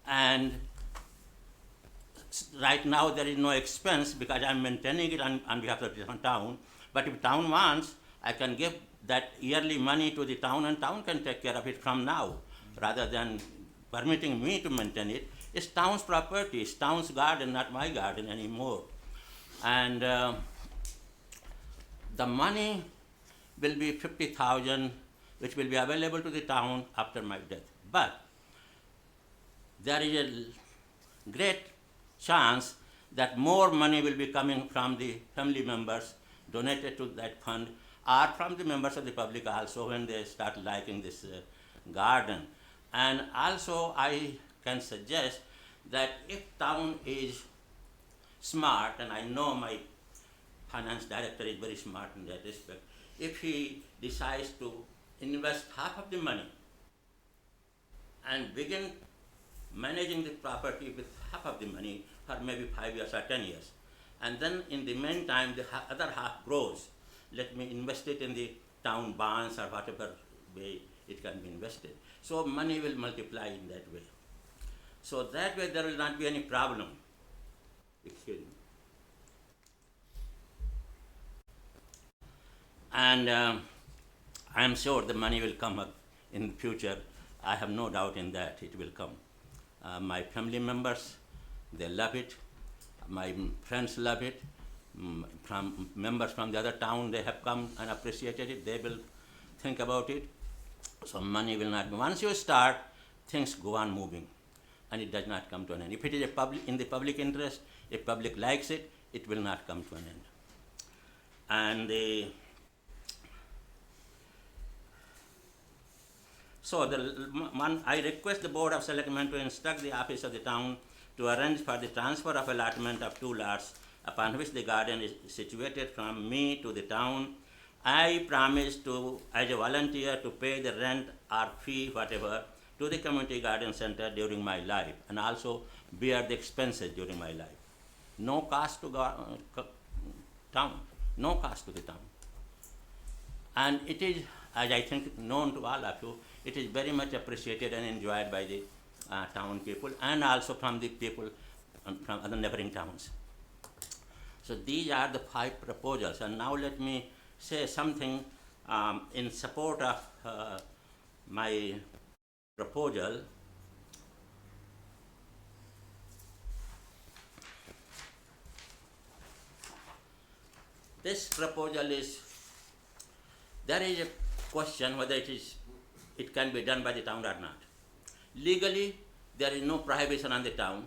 And right now there is no expense because I'm maintaining it on behalf of the town. But if town wants, I can give that yearly money to the town, and town can take care of it from now, rather than permitting me to maintain it. It's town's property, it's town's garden, not my garden anymore. And the money will be 50,000 which will be available to the town after my death. But there is a great chance that more money will be coming from the family members donated to that fund, or from the members of the public also when they start liking this garden. And also I can suggest that if town is smart, and I know my finance director is very smart in that respect, if he decides to invest half of the money and begin managing the property with half of the money for maybe 5 years or 10 years, and then in the meantime the other half grows, let me invest it in the town bonds or whatever way it can be invested. So money will multiply in that way. So that way there will not be any problem. Excuse me. And I am sure the money will come up in the future. I have no doubt in that it will come. My family members, they love it. My friends love it. From members from the other town, they have come and appreciated it. They will think about it. So money will not be. Once you start, things go on moving, and it does not come to an end. If it is in the public interest, if public likes it, it will not come to an end. And so I request the Board of Selectmen to instruct the office of the town to arrange for the transfer of allotment of 2 lots upon which the garden is situated from me to the town. I promise to, as a volunteer, to pay the rent or fee, whatever, to the community garden center during my life, and also bear the expenses during my life. No cost to town, no cost to the town. And it is, as I think, known to all of you, it is very much appreciated and enjoyed by the town people, and also from the people from other neighboring towns. So these are the 5 proposals, and now let me say something in support of my proposal. This proposal is, there is a question whether it can be done by the town or not. Legally, there is no prohibition on the town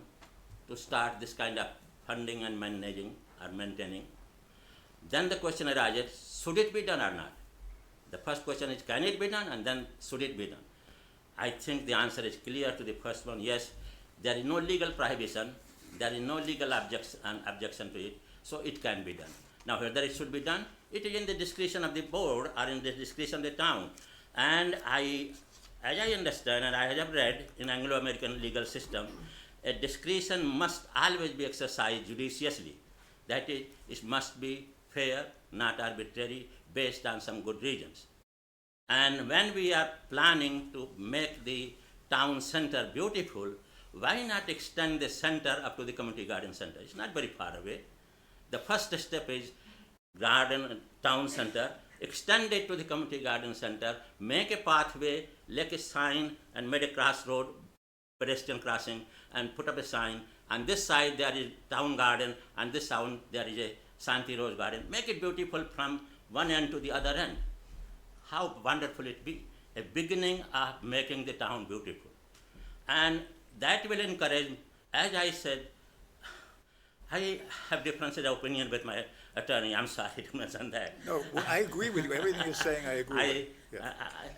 to start this kind of funding and managing or maintaining. Then the question arises, should it be done or not? The first question is, can it be done? And then, should it be done? I think the answer is clear to the first one. Yes, there is no legal prohibition, there is no legal objection to it, so it can be done. Now, whether it should be done, it is in the discretion of the board or in the discretion of the town. And as I understand, and I have read in Anglo-American legal system, a discretion must always be exercised judiciously. That is, it must be fair, not arbitrary, based on some good reasons. And when we are planning to make the town center beautiful, why not extend the center up to the community garden center? It's not very far away. The first step is town center, extend it to the community garden center, make a pathway, like a sign, and make a crossroad, pedestrian crossing, and put up a sign. On this side there is town garden, and this side there is a Shanti Rose Garden. Make it beautiful from one end to the other end. How wonderful it be, a beginning of making the town beautiful. And that will encourage, as I said, I have differences of opinion with my attorney. I'm sorry to mention that. No, well, I agree with you. Everything you're saying, I agree with.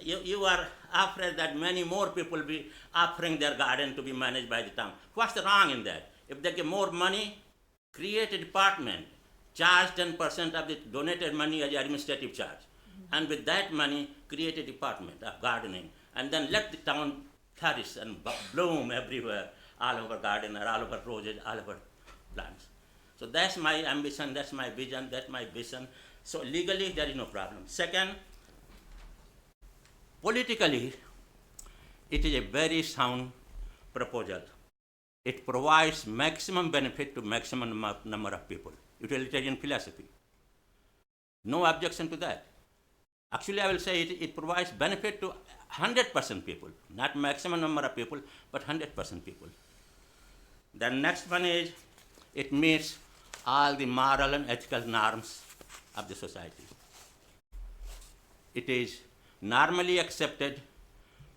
Yeah. You are afraid that many more people will be offering their garden to be managed by the town. What's the wrong in that? If they get more money, create a department, charge 10% of the donated money as administrative charge. Mm-hmm. And with that money, create a department of gardening, and then let the town flourish and bloom everywhere, all over garden or all over roses, all over plants. So that's my ambition, that's my vision, that's my vision. So legally, there is no problem. Second, politically, it is a very sound proposal. It provides maximum benefit to maximum number of people. Utilitarian philosophy. No objection to that. Actually, I will say it provides benefit to 100% people, not maximum number of people, but 100% people. The next one is, it meets all the moral and ethical norms of the society. It is normally accepted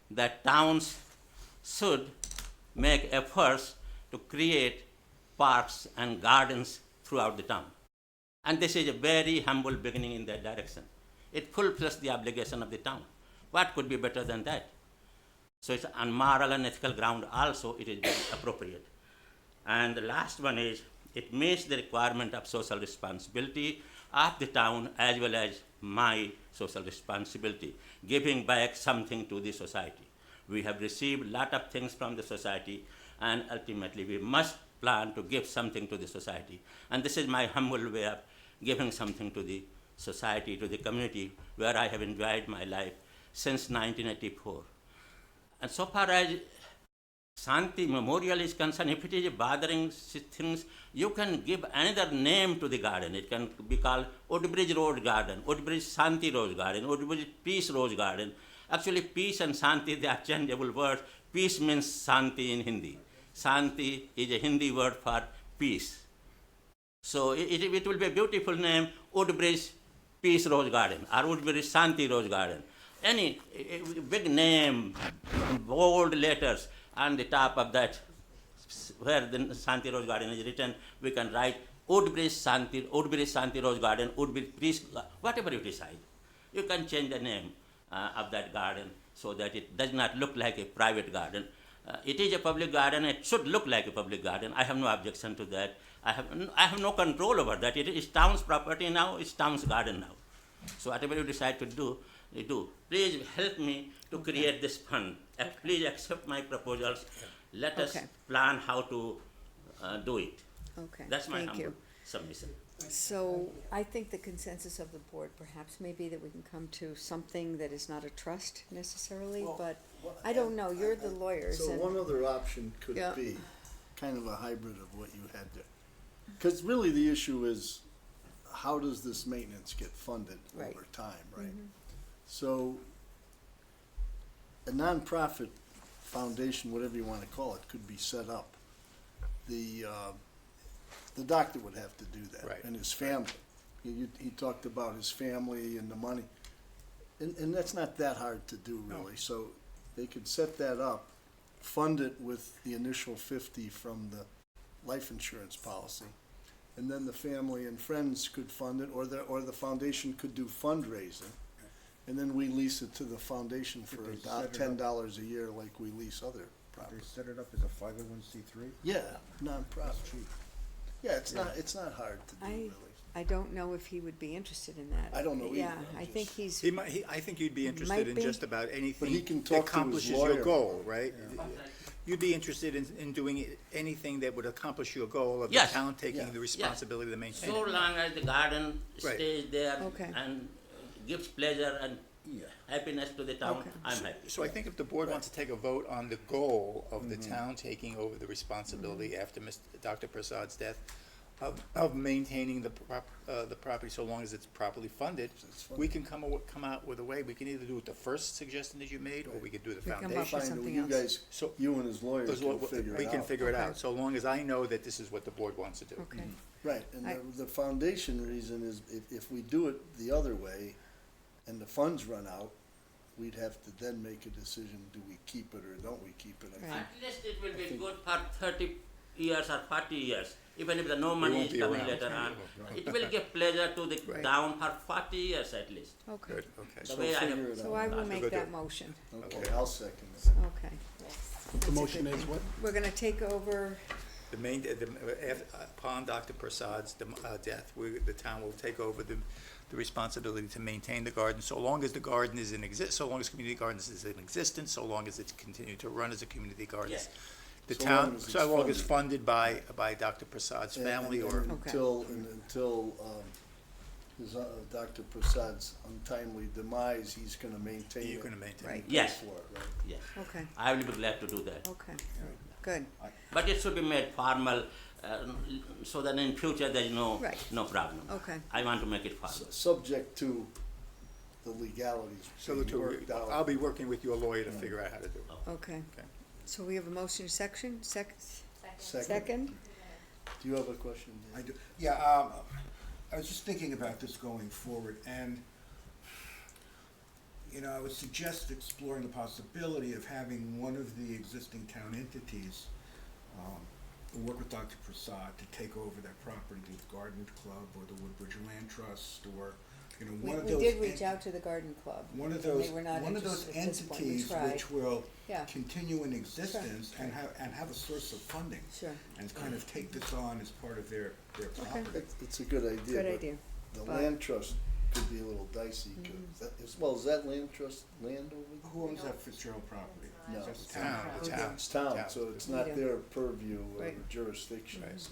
that towns should make efforts to create parks and gardens throughout the town. And this is a very humble beginning in that direction. It fulfills the obligation of the town. What could be better than that? So it's on moral and ethical ground also it is very appropriate. And the last one is, it meets the requirement of social responsibility of the town as well as my social responsibility, giving back something to the society. We have received a lot of things from the society, and ultimately we must plan to give something to the society. And this is my humble way of giving something to the society, to the community, where I have enjoyed my life since 1984. And so far as Shanti Memorial is concerned, if it is bothering things, you can give another name to the garden. It can be called Woodbridge Road Garden, Woodbridge Shanti Rose Garden, Woodbridge Peace Rose Garden. Actually, peace and Shanti, they are changeable words. Peace means Shanti in Hindi. Shanti is a Hindi word for peace. So it will be a beautiful name, Woodbridge Peace Rose Garden or Woodbridge Shanti Rose Garden. Any big name, bold letters on the top of that, where the Shanti Rose Garden is written, we can write Woodbridge Shanti Rose Garden, Woodbridge Peace, whatever you decide. You can change the name of that garden so that it does not look like a private garden. It is a public garden. It should look like a public garden. I have no objection to that. I have no control over that. It is town's property now. It's town's garden now. So whatever you decide to do, you do. Please help me to create this fund. Please accept my proposals. Let us plan how to do it. Okay, That's my thank humble you. submission. So I think the consensus of the board perhaps may be that we can come to something that is not a trust necessarily, but I don't know, you're the lawyers. So and- one other option could Yeah. be kind of a hybrid of what you had there. Because really the issue is, how does this maintenance get funded Right. over time, right? So a nonprofit foundation, whatever you want to call it, could be set up. The doctor would have to do that, Right. and his family. He talked about his family and the money, and that's not that hard to do really. So they could set that up, fund it with the initial 50 from the life insurance policy, and then the family and friends could fund it, or the foundation could do fundraising, and then we lease it to the foundation for they set it up- $10 a year like we lease other They properties. set it up as a 501c3? Yeah, nonprofit. Cheap. Yeah, it's not hard to do really. I don't know if he would be interested in that. I don't know either. Yeah, I'm I think he's, I think you'd be Might interested in be. just about But anything he can that talk to his accomplishes your lawyer. goal, right? You'd be interested in doing anything that would accomplish your goal of the Yes. town taking Yeah. the responsibility to maintain So it. long as the garden Right. stays there Okay. and gives pleasure and happiness to the town, Okay. I'm happy. So I think if the board wants to take a vote on the goal of the town taking over the responsibility after Dr. Prasad's death of maintaining the property so long as it's properly funded, we can come out with a way. We can either do it the first suggestion that you made, or we could do the We come up foundation. with Fine, something you else. guys, So- you and his lawyer Those can what- figure it out. We can figure it Okay. out, so long as I know that this is what the board wants to do. okay. Right, and I- the foundation reason is if we do it the other way and the funds run out, we'd have to then make a decision, do we keep it or don't we keep it? I Right. think At least it will be good for 30 years or 40 years, even if the no money won't is be coming around. later on. It will give pleasure to the Right. town for 40 years at least. Okay, Good, okay. The So way I figure have, it so out. I will That's a make good that deal. motion. Okay, I'll second it. Okay. The motion is what? We're gonna take over, Upon Dr. Prasad's death, the town will take over the responsibility to maintain the garden, so long as the garden is so long as community gardens is in existence, so long as it's continued to run as a community garden. Yes. The So town, long as it's so long as funded. funded by Dr. Prasad's family And or, Okay. until Dr. Prasad's untimely demise, he's gonna maintain it. you're gonna maintain. Right. Pay Yes. for it, right? yes, okay, I will be glad to do that. okay, good. But it should be made formal, so that in future there is Right. no problem. Okay. I want to make it formal. Subject to the legalities So being worked out. I'll be working with your lawyer to figure out how to do it. Okay. Okay. So we have a motion second. Second. Second? Do you have a question, Dan? I do, yeah, I was just thinking about this going forward, and You know, I would suggest exploring the possibility of having one of the existing town entities work with Dr. Prasad to take over that property, the Garden Club or the Woodbridge Land Trust, or, you know, one of We those. did reach out to the garden club. One of and those, they were not one of those interested at this point. We entities tried. which will Yeah. continue in existence and have a source of funding. Sure. And kind of take this on as part of their property. It's a good idea. Good but idea. The But- land trust could be a little dicey, because, is that land trust land over there? Who owns that Fitzgerald property? No, That's it's town. It's town, so it's We not do. their purview or Right. jurisdiction, so.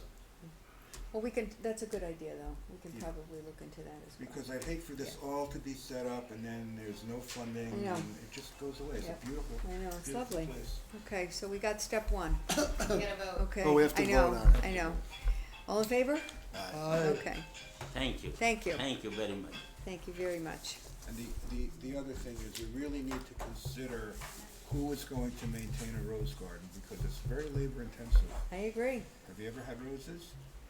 Well, that's a good idea, though. We can probably look into that as well. Because I'd hate for this all to be set up and then there's no funding I know. and it just goes away. It's Yep. a beautiful, I know, it's beautiful lovely. place. Okay, so we got step one. We gotta vote. Okay. Oh, we have to I know, vote on it. I know. All in favor? Aye. Okay, Thank you. thank you. Thank you very much. Thank you very much. And the other thing is we really need to consider who is going to maintain a rose garden because it's very labor intensive. I agree. Have you ever had roses?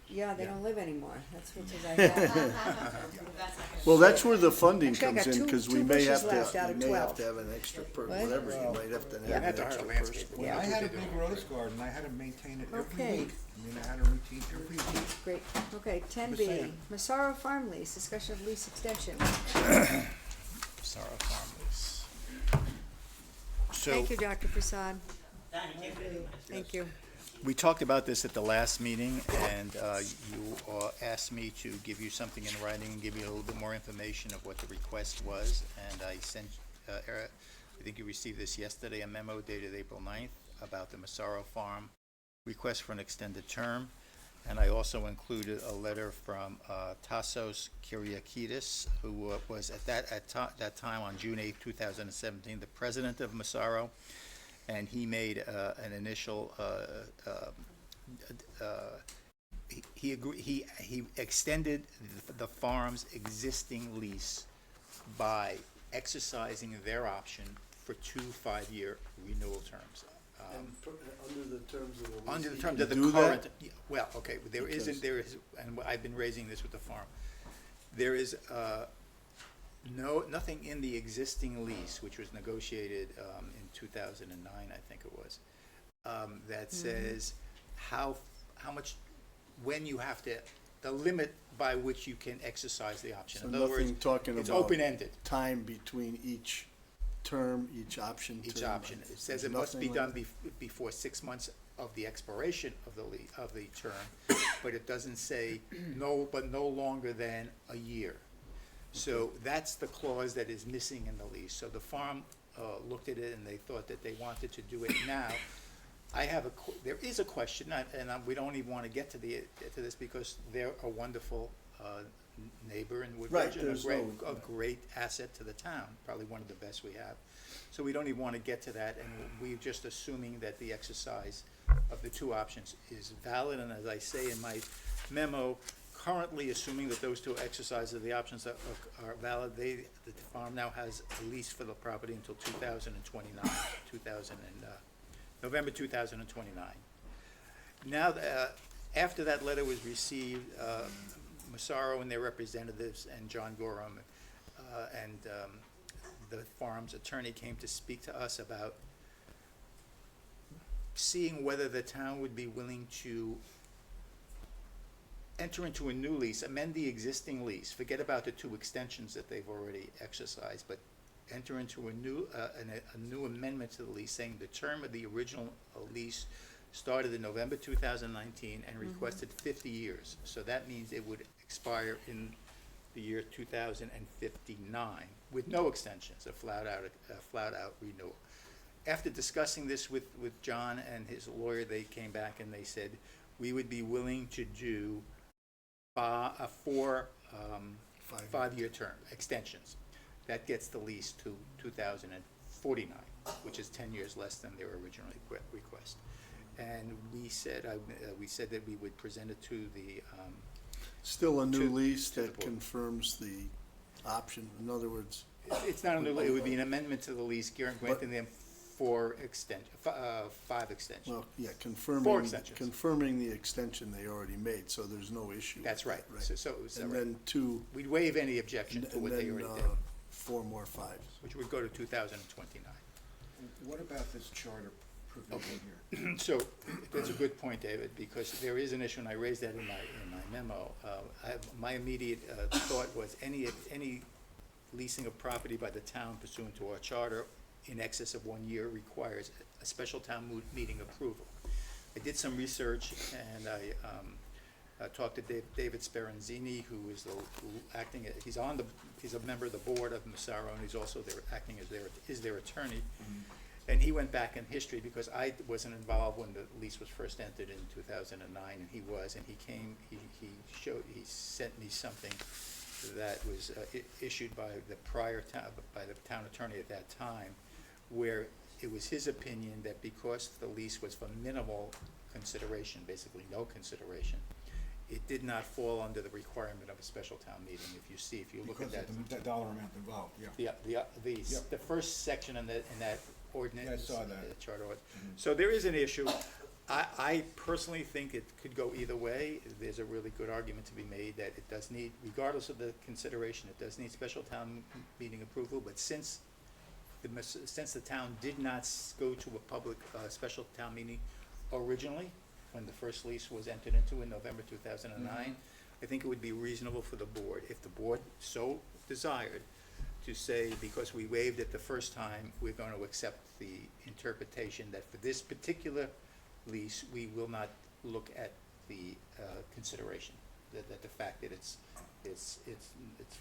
Yeah, they Yeah. don't live anymore. That's what I have. Well, that's where the funding Actually, I comes got in, two- because two we may bushes have left to, out you of may 12. have to have an extra, What? whatever, you might have to have an extra person. When Yeah. I had a big rose garden, I had to maintain it every Okay. week. I mean, I had a routine every week. Great. Okay, ten Just B, saying. Massaro Farm Lease, discussion of lease extension. Massaro Farm Lease. So, Thank you, Dr. Prasad. Thank you very much. Thank you. we talked about this at the last meeting, and you asked me to give you something in writing and give you a little bit more information of what the request was, and I sent, I think you received this yesterday, a memo dated April 9th about the Massaro Farm request for an extended term, and I also included a letter from Tassos Kyriakidis, who was at that time on June 8th, 2017, the president of Massaro, and he made an initial, he extended the farm's existing lease by exercising their option for 2 5-year renewal terms. Under the terms of the lease. Under the he terms can of the do that? current, well, okay, there is, and I've been raising this with the farm. There is nothing in the existing lease, which was negotiated in 2009, I think it was, that says how much, when you have to, the limit by which you can exercise the option. So In other words, nothing talking it's about open-ended. time between each term, each option. Each term. option. It says There's it must be nothing done like before 6 months of the expiration of the term, but it doesn't say no longer than a year. So that's the clause that is missing in the lease. So the farm looked at it and they thought that they wanted to do it now. There is a question, and we don't even want to get to this because they're a wonderful neighbor in Woodbridge, and there's a great asset to the town, probably one of the best we have. So we don't even want to get to that, and we're just assuming that the exercise of the two options is valid, and as I say in my memo, currently assuming that those two exercises of the options are valid, the farm now has a lease for the property until 2029, November 2029. Now, after that letter was received, Massaro and their representatives and John Gorham and the farm's attorney came to speak to us about seeing whether the town would be willing to enter into a new lease, amend the existing lease, forget about the 2 extensions that they've already exercised, but enter into a new amendment to the lease, saying the term of the original lease started in November 2019 and requested 50 years. So that means it would expire in the year 2059 with no extensions, a flat out renewal. After discussing this with John and his lawyer, they came back and they said, we would be willing to do 4 5-year term extensions. That gets the lease to 2049, which is 10 years less than their original request. And we said that we would present it to the Still a new to lease the that board. confirms the option, in other words. It's not a new, it would be an amendment to the lease, granting them 5 extensions. Well, yeah, 4 confirming, extensions. confirming the extension they already made, so there's no issue. That's with right. that, So And then we'd waive any objection to what they already did. 4 more 5s. which would go to 2029. What about this charter provision here? So, that's a good point, David, because there is an issue, and I raised that in my memo. My immediate thought was any leasing of property by the town pursuant to our charter in excess of 1 year requires a special town meeting approval. I did some research, and I talked to David Speranzini, who is he's a member of the board of Massaro, and he's also acting as their attorney. And he went back in history, because I wasn't involved when the lease was first entered in 2009, and he was, and he sent me something that was issued by the town attorney at that time, where it was his opinion that because the lease was for minimal consideration, basically no consideration, it did not fall under the requirement of a special town meeting. If you look at that. Because of the dollar amount involved, yeah. The first section in that ordinance. Yeah, I saw that. Charter ordinance. So there is an issue. I personally think it could go either way. There's a really good argument to be made that it does need, regardless of the consideration, it does need special town meeting approval, but since the town did not go to a public, special town meeting originally, when the first lease was entered into in November 2009, I think it would be reasonable for the board, if the board so desired, to say, because we waived it the first time, we're going to accept the interpretation that for this particular lease, we will not look at the consideration, that the fact that it's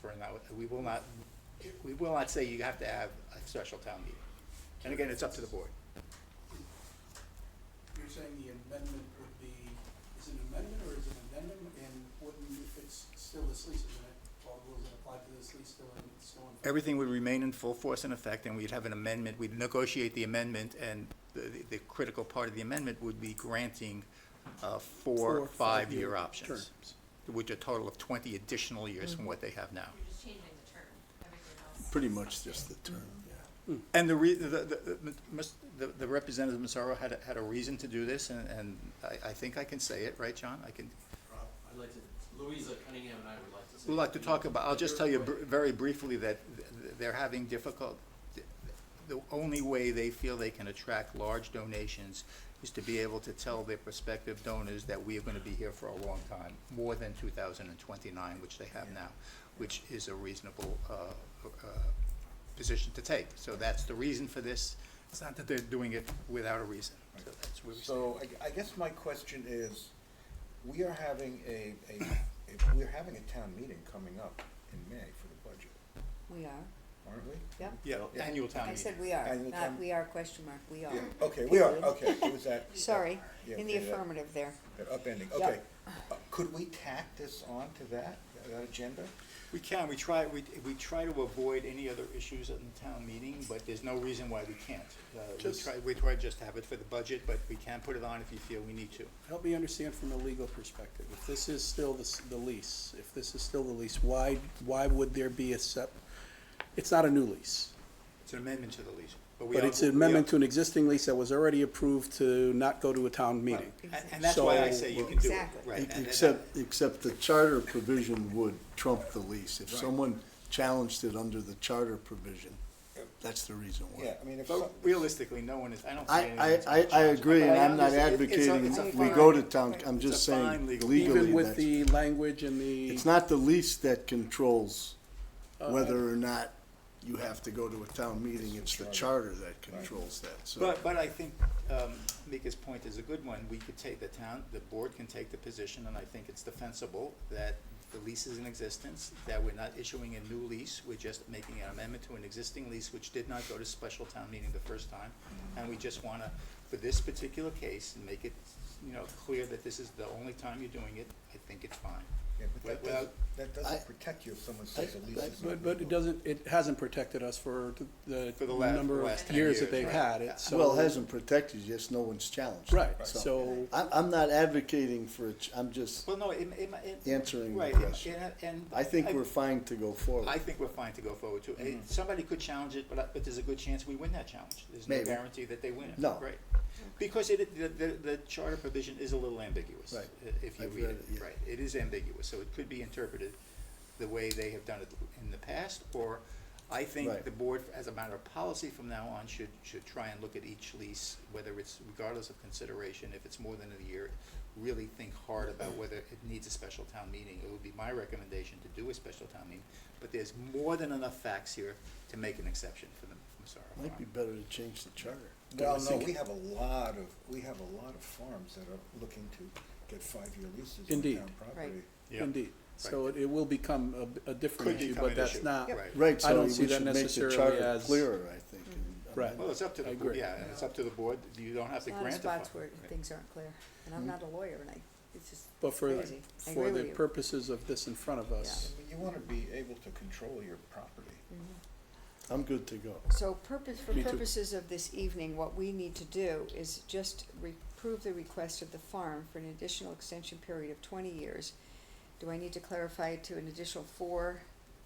for now, we will not say you have to have a special town meeting. And again, it's up to the board. You're saying the amendment would be, is it an amendment or is it an addendum? And wouldn't, if it's still this lease, isn't it, all rules that apply to this lease still in force? Everything would remain in full force and effect, and we'd have an amendment. We'd negotiate the amendment, and the critical part of the amendment would be granting 4 5-year options, terms. which a total of 20 additional years from what they have now. You're just changing the term, everything else. Pretty much just the term, yeah. And the representative of Massaro had a reason to do this, and I think I can say it, right, John? I'd like to, Louisa Cunningham and I would like to say. We'd like to talk about, I'll just tell you very briefly that they're having the only way they feel they can attract large donations is to be able to tell their prospective donors that we are going to be here for a long time, more than 2029, which they have now, which is a reasonable position to take. So that's the reason for this. It's not that they're doing it without a reason. So that's where we stand. So I guess my question is, we are having a town meeting coming up in May for the budget, We are. aren't we? Yep. Yeah, annual town I meeting. said we are, Annual not town- we are question mark, we are. Yeah, okay, we are, Period. okay, it was that. Sorry, Yeah, in the okay, that- affirmative there. That upending, Yep. okay. Could we tack this on to that agenda? We can, we try to avoid any other issues in the town meeting, but there's no reason why we can't. We try just to have it for the budget, but we can put it on if you feel we need to. Help me understand from a legal perspective, if this is still the lease, why would there be it's not a new lease, It's an amendment to the lease. but it's an amendment to an existing lease that was already approved to not go to a town meeting. And that's why I say you can do it. Exactly. Right. And- Except the charter provision would trump the lease. If someone challenged it under the charter provision, that's the reason why. Yeah, I mean, if. But realistically, no one is, I don't think I anyone's gonna challenge it. agree, and But I I'm not understand it's a- advocating it's a we fine- go to town, I'm just it's a fine saying legal- legally, Even with that's, the language and the. it's not the lease that controls whether or not you have to go to a town meeting, it's the charter that controls that, so. But I think Mika's point is a good one. We could take the board can take the position, and I think it's defensible, that the lease is in existence, that we're not issuing a new lease, we're just making an amendment to an existing lease which did not go to special town meeting the first time. And we just wanna, for this particular case, make it, clear that this is the only time you're doing it. I think it's fine. Yeah, but that doesn't protect you if someone says the lease is not. But it hasn't protected us for the For the number last of 10 years that years, they've right. had it, so. Well, it hasn't protected, just no one's challenged. it. Right, so. I'm not advocating for it, I'm just Well, no, answering the right, question. and I think we're fine to go forward. I think we're fine to go forward too. Somebody could challenge it, but there's a good chance we win that challenge. There's no Maybe. guarantee that they win it. No. Right. Because the charter provision is a little ambiguous. Right. If you I've read read it, it, yeah. right. It is ambiguous, so it could be interpreted the way they have done it in the past, or I think Right. the board, as a matter of policy from now on, should try and look at each lease, whether it's regardless of consideration, if it's more than a year, really think hard about whether it needs a special town meeting. It would be my recommendation to do a special town meeting, but there's more than enough facts here to make an exception for the Massaro Might be Farm. better to change the charter. Well, no, we have a lot of farms that are looking to get 5-year leases on Indeed. town property. Yeah. Indeed. So it will become a different Could issue, become but an that's issue. not, Right. Right, I so don't we see that should make the necessarily charter as. clearer, I think. Right. Well, it's up to I the board, agree. yeah, and it's up to the board. You don't have It's to not in grant the spots fund. where things aren't clear, and I'm not a lawyer, and it's just But for, crazy. I for agree the with you. purposes of this in front of us, You wanna be able to control your property. I'm good to go. So for Me too. purposes of this evening, what we need to do is just approve the request of the farm for an additional extension period of 20 years. Do I need to clarify it to an additional 4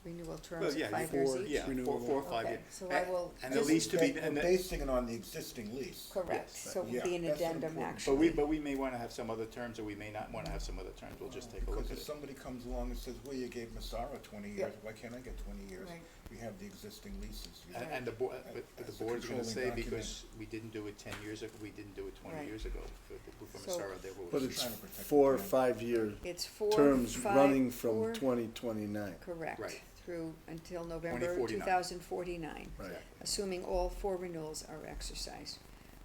renewal terms Well, of yeah, 5 years each? yeah, renewable. 4 or 5 Okay, years. so I will And the just- lease to be, We're and basing it on the existing lease. Correct, Yes. so it will be an Yeah, that's addendum, important. actually. But we may wanna have some other terms, or we may not wanna have some other terms. We'll just take a look Because at if it. somebody comes along and says, well, you gave Massaro 20 Yeah. years, why can't I get 20 years? Right. We have the existing leases. And the board, but the That's a board is gonna controlling say, document. because we didn't do it 10 years ago, we didn't do it 20 Right. years ago for So- Massaro, there was. But it's Trying to protect the 4 or town. 5-year It's 4, terms 5, running 4, from 2029. correct, Right. through until November 2049. 2049. Right. Assuming all 4 renewals are exercised.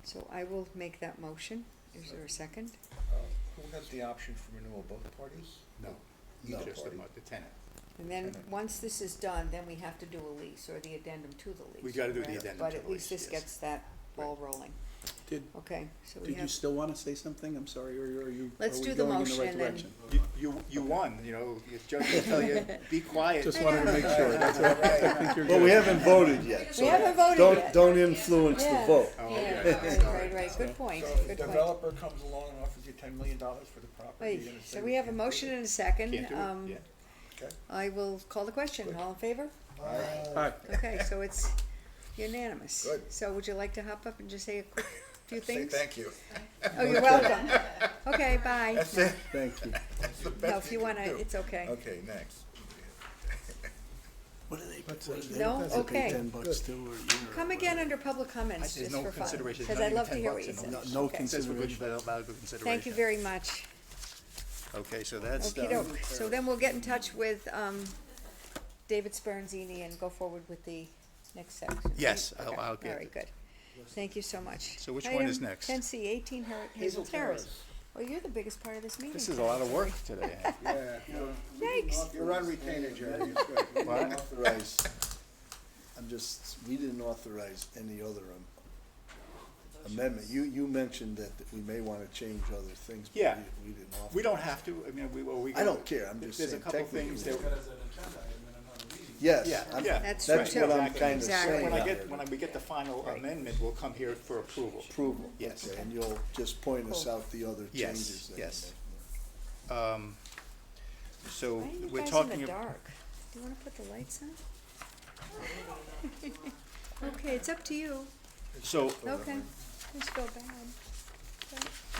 So I will make that motion. Is there a second? Who has the option for renewal, both parties? No, No. just the tenant. And then, Tenant. once this is done, then we have to do a lease, or the addendum to the lease. We gotta do the right? addendum But to at the least lease, this yes. gets that ball rolling. did, Okay, so we did you have, still wanna say something? I'm sorry, or are you, Let's are do we the going in the motion right and then- direction? You won, you know, if judges tell you, be quiet. Just wanted to make sure, that's all, I think you're Well, we good. haven't voted yet, so We haven't voted don't, yet. don't influence the Yeah. vote. Oh, Yeah, okay. right, good point, So if a good point. developer comes along and offers you $10 million for the property, Right, you're gonna say so we have a can't do motion it? and a second. Can't do it, yeah. Okay. I will call the question. All in favor? Hi, Okay, so it's unanimous. Good. So would you like to hop up and just say a quick few Say things? thank you. Oh, you're welcome. Okay, bye. That's it. Thank you. That's the No, best if you can wanna, do. it's okay. Okay, next. What do they No? Okay. $10 too, or a year? Come again under public comments, There's just no for fun. consideration, Because not I'd even love to hear what $10 you in said. the No Okay. It says for good, consideration. valuable consideration. Thank you very much. Okay, so that's Okey done. doke. So then we'll get in touch with, David Speranzini and go forward with the next section. Yes, Okay, I'll get All right, it. good. Thank you so much. So which one is next? 10C, 18 Hazel Terrace. Well, you're the biggest part of this meeting. This is a lot of work today. Yeah, Thanks. you're on retainer, Jerry. We didn't authorize, we didn't authorize any other amendment. You mentioned that we may wanna change other things, but Yeah. we didn't authorize. We don't have to, I mean, we. I don't care, I'm just There's a saying couple technically things we that. do. Yes, Yeah, I'm- yeah. That's that's true, what too. I'm kinda Exactly. saying. When we get the final amendment, we'll come here for approval. Approval, Yes. okay, and you'll just point us Cool. out the other Yes, changes that you yes. make. So Why are you we're guys talking. in the ab- dark? Do you wanna put the lights on? Okay, it's up to you. So, Okay, just go bad.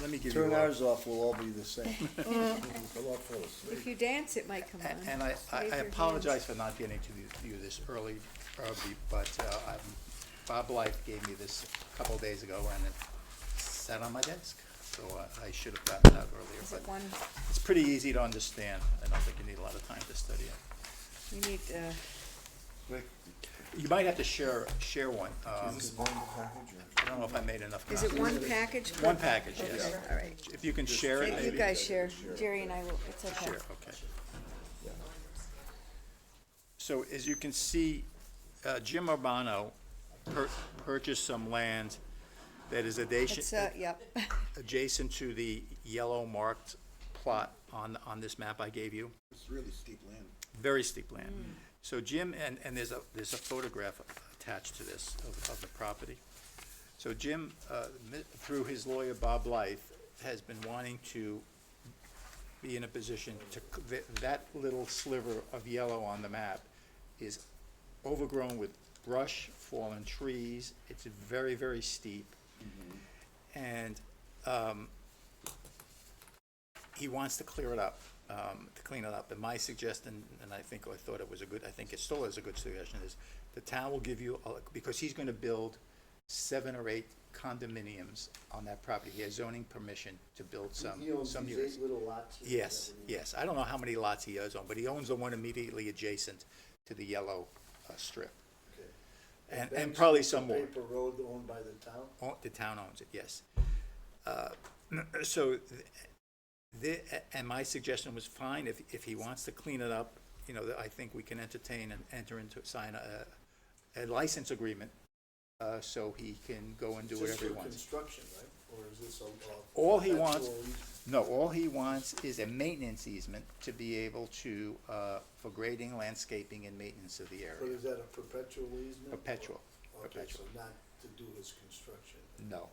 let me give you. Turn a- ours off, we'll all be the same. We'll all fall asleep. If you dance, it might come on. And I Wave your apologize for not getting to you this early, but Bob Blythe gave me this a couple of days ago, and it sat on my desk. So I should have gotten it out earlier, Is but it one, it's pretty easy to understand. I don't think you need a lot of time to study it. you need, You might have to share one. Is this one package or? I don't know if I made enough is copies. it one package? per- One package, yes. Okay, all right. If you can share it, You maybe. guys share, Jerry and I will, it's okay. Share, okay. So as you can see, Jim Urbano purchased some land that is It's, yep. adjacent to the yellow marked plot on this map I gave you. It's really steep land. Very steep land. So Jim, and there's a photograph attached to this of the property. So Jim, through his lawyer Bob Blythe, has been wanting to be in a position to, that little sliver of yellow on the map is overgrown with brush, fallen trees. It's very, very steep. And he wants to clear it up, to clean it up. And my suggestion, and I think, I thought it was a good, I think it still is a good suggestion, is the town will give you, because he's gonna build 7 or 8 condominiums on that property. He has zoning permission to build some He owns these units. 8 little lots here, Yes, is that what he- yes. I don't know how many lots he does own, but he owns the one immediately adjacent to the yellow strip. Okay. And Bank probably Street's a some more. paper road owned by the town? The town owns it, yes. So, and my suggestion was fine, if he wants to clean it up, you know, I think we can entertain and sign a license agreement, so he can go and do whatever he Just for wants. construction, right? Or is this a? All he wants, perpetual lease? no, all he wants is a maintenance easement to be able to, for grading, landscaping, and maintenance of the But area. is that a perpetual easement? Perpetual, Okay, perpetual. so not to do his construction? No.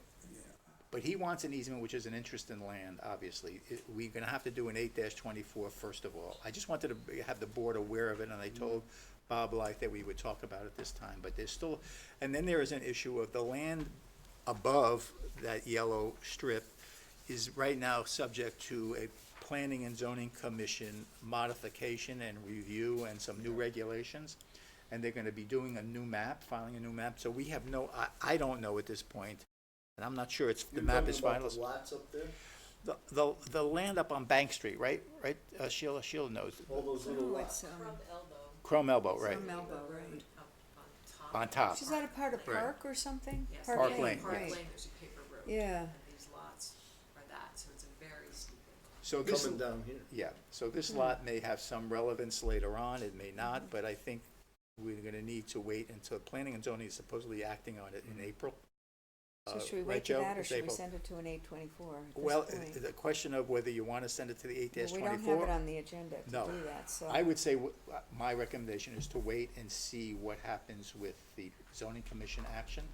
But he wants an easement, which is an interest in land, obviously. We're gonna have to do an 8-24 first of all. I just wanted to have the board aware of it, and I told Bob Light that we would talk about it this time, but there's still, and then there is an issue of the land above that yellow strip is right now subject to a planning and zoning commission modification and review and some new regulations. And they're gonna be doing a new map, filing a new map, so we have I don't know at this point, and I'm not sure the You're map talking is about final. the lots up there? The land up on Bank Street, right, Sheila knows. All those little Oh, lots? it's, Chrome Elbow, right, From Melbow, right. on top. Is that a part of Right. Park or something? Yes. Park Lane, Park right. Lane, there's a paper road. Yeah. And these lots are that, so it's a very steep incline. So this, Coming down here. yeah, so this lot may have some relevance later on, it may not, but I think we're gonna need to wait until planning and zoning is supposedly acting on it in April. So should we Right, wait to Joe? that, or It's should we April. send it to an 8-24 at this Well, point? the question of whether you wanna send it to the Well, 8-24. we don't have it on the agenda to No. do that, so. I would say, my recommendation is to wait and see what happens with the zoning commission action,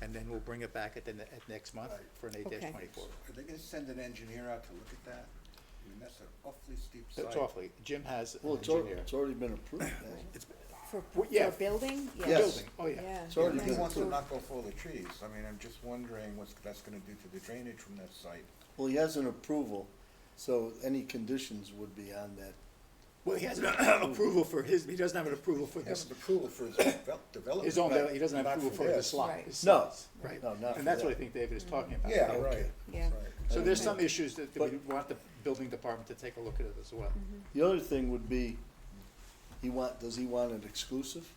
and then we'll bring it back at next month for an 8-24. Are they gonna send an engineer out to look at that? I mean, that's an awfully steep site. It's awfully, Jim has an Well, it's engineer. already been approved, hasn't it? For yeah. building? Yes. Building, oh, yeah. Yeah. It's already He been wants to approved. knock off all the trees. I mean, I'm just wondering what that's gonna do to the drainage from that site. Well, he has an approval, so any conditions would be on that. Well, he has an approval for he doesn't have an approval for He has this, an approval for his development. his own, but he doesn't have not approval for the this. slot. Right. his No. slots, Right, No, not for and that's what I that. think David is talking about. Yeah, Okay. right. Yeah. Right. So there's some issues that we want the building department to take a look at it as well. The other thing would be, does he want it exclusive?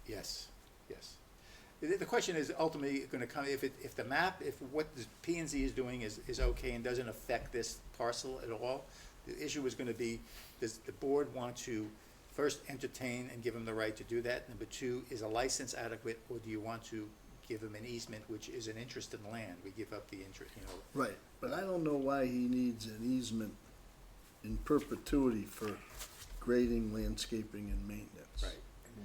Yes, yes. The question is ultimately gonna come, if the map, if what the P and Z is doing is okay and doesn't affect this parcel at all, the issue is gonna be, does the board want to first entertain and give him the right to do that? Number 2, is a license adequate, or do you want to give him an easement, which is an interest in land? We give up the interest, Right, but I don't know why he needs an easement in perpetuity for grading, landscaping, and maintenance. Right.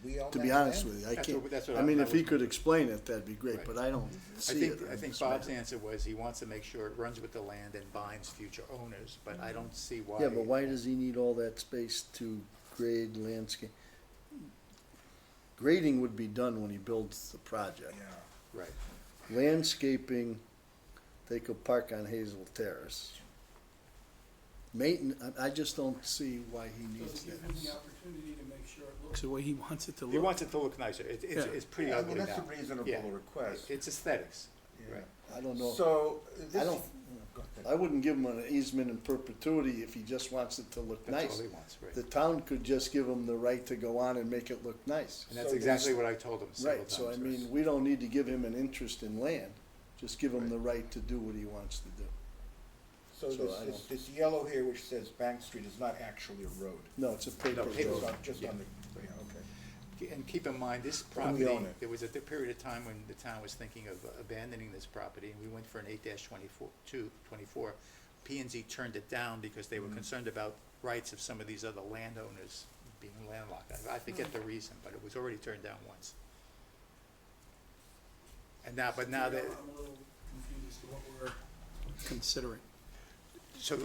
We own To that be honest land? with you, I That's can't, what- that's what I mean, I if he was- could explain it, that'd be great, Right. but I don't see it. I in think this Bob's map. answer was he wants to make sure it runs with the land and binds future owners, but I don't see why. Yeah, but why does he need all that space to grade landscape? Grading would be done when he builds the project. Yeah. Right. Landscaping, they could park on Hazel Terrace. I just don't see why he needs So that. give him the opportunity to make sure it looks the way he wants it to look. He wants it to look nicer. It's pretty Yeah, ugly well, now. that's a reasonable Yeah. request. It's aesthetics. Yeah. Right. I don't know. So, this. I don't, Go ahead. I wouldn't give him an easement in perpetuity if he just wants it to look That's nice. all he wants, right. The town could just give him the right to go on and make it look nice. And that's So exactly what I told him several Right, times. so I mean, we don't need to give him an interest in land, just give him the right to do what he wants to do. So So I this yellow here, which says Bank Street, is not actually a road. No, it's a paper No, paper road. road. Just Yeah. on the, yeah, okay. And keep in mind, this And property, we own it. there was a period of time when the town was thinking of abandoning this property, and we went for an 8-24. P and Z turned it down because they were concerned about rights of some of these other landowners being landlocked. I forget the reason, but it was already turned down once. And now, but now that, I'm a little confused as to what we're considering. so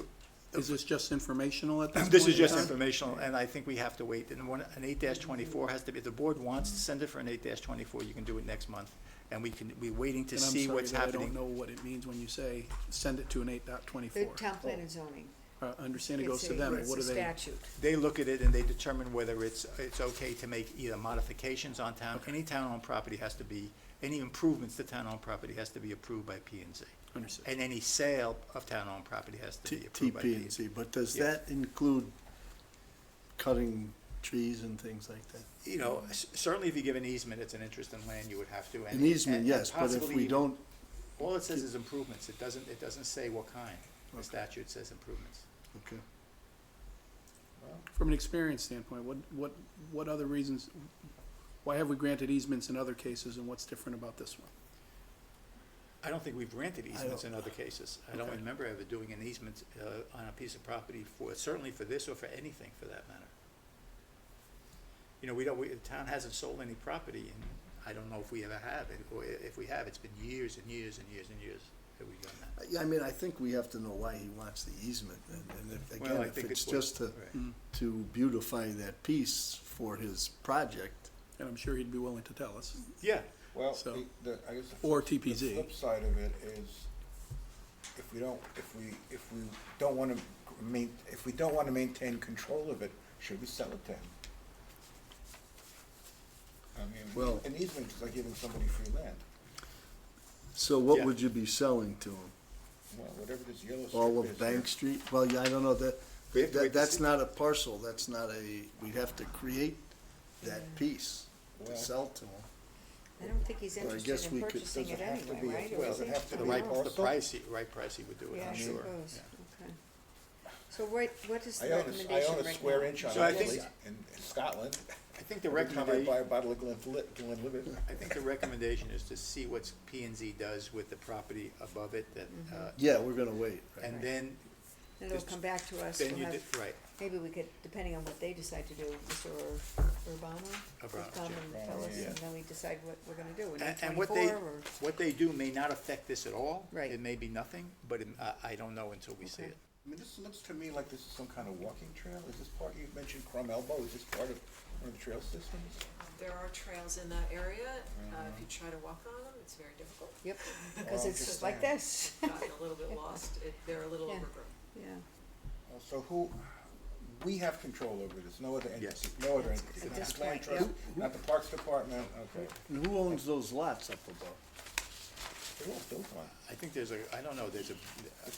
Is this just informational at this point? this is in just time? informational, and I think we have to wait. And an 8-24 has to be, if the board wants to send it for an 8-24, you can do it next month. And we're waiting to And I'm see sorry what's that I happening. don't know what it means when you say, send it to an The 8.24. town plan and zoning. understand it goes to It's a- them, but it's what a do they? statute. They look at it and they determine whether it's okay to make either modifications on town, any town-owned property has to be, any improvements to town-owned property has to be approved by P and Z. Understood. And any sale of town-owned property has to be approved by TP P and and Z, Z. but does Yeah. that include cutting trees and things like that? You know, certainly if you give an easement, it's an interest in land, you would have to. An easement, yes, but if possibly we even- don't, All it says is improvements, it doesn't say what kind. The statute says improvements. okay. From an experience standpoint, what other reasons, why have we granted easements in other cases and what's different about this one? I don't think we've granted easements in don't- other cases. I don't Okay. remember ever doing an easement on a piece of property for, certainly for this or for anything for that matter. You know, the town hasn't sold any property, and I don't know if we ever have, or if we have, it's been years and years and years and years that we've done that. Yeah, I mean, I think we have to know why he wants the easement, and if, Well, again, I if think it's it's just to, right. to beautify that piece for his project. And I'm sure he'd be willing to tell us. Yeah. Well, So- I guess the Or flip- TPZ. The flip side of it is, if we don't wanna maintain control of it, should we sell it to him? I mean, Well- an easement is like giving somebody free land. So what Yeah. would you be selling to him? Well, whatever this yellow strip is. All of Bank Street? Well, yeah, I don't know, We have to wait to that's see. not a parcel, that's not we'd have to create that piece to Well- sell to him. I don't think he's Well, I interested guess in we could- purchasing does it it have to anyway, be a- right? Or well, is does it he? have to The be a right, the parcel? right price he would do it, Yeah, I'm I sure. suppose, Yeah. okay. So what is the I own recommendation a right square now? inch on So I it think- in Scotland. I think the Every time I recommendation, buy a bottle of Glenlivet. I think the recommendation is to see what P and Z does with the property above it, that, Yeah, we're gonna wait, right? and then, Then it'll come back to us, then we'll you have, did, right, maybe we could, depending on what they decide to do, Mr. Urbano would Urbano, come yeah. and tell us, Yeah. and then we decide what we're gonna do, in And what they, 24 or? what they do may not affect this at all. Right. It may be nothing, but I don't know until we see Okay. it. I mean, this looks to me like this is some kind of walking trail. Is this part, you mentioned Crum Elbow, is this part of one of the trail systems? There are trails in that area, if you try to walk on them, it's very difficult. Yep, because Well, it's just like saying. this. Gotten a little bit lost, they're a little Yeah. overgrown. Yeah, So we have control over this, no other Yes. entity, no other entity. At Not this the Land point, Trust, not the Parks Department, okay. And who owns those lots up above? They're all built on. I think there's I don't know, I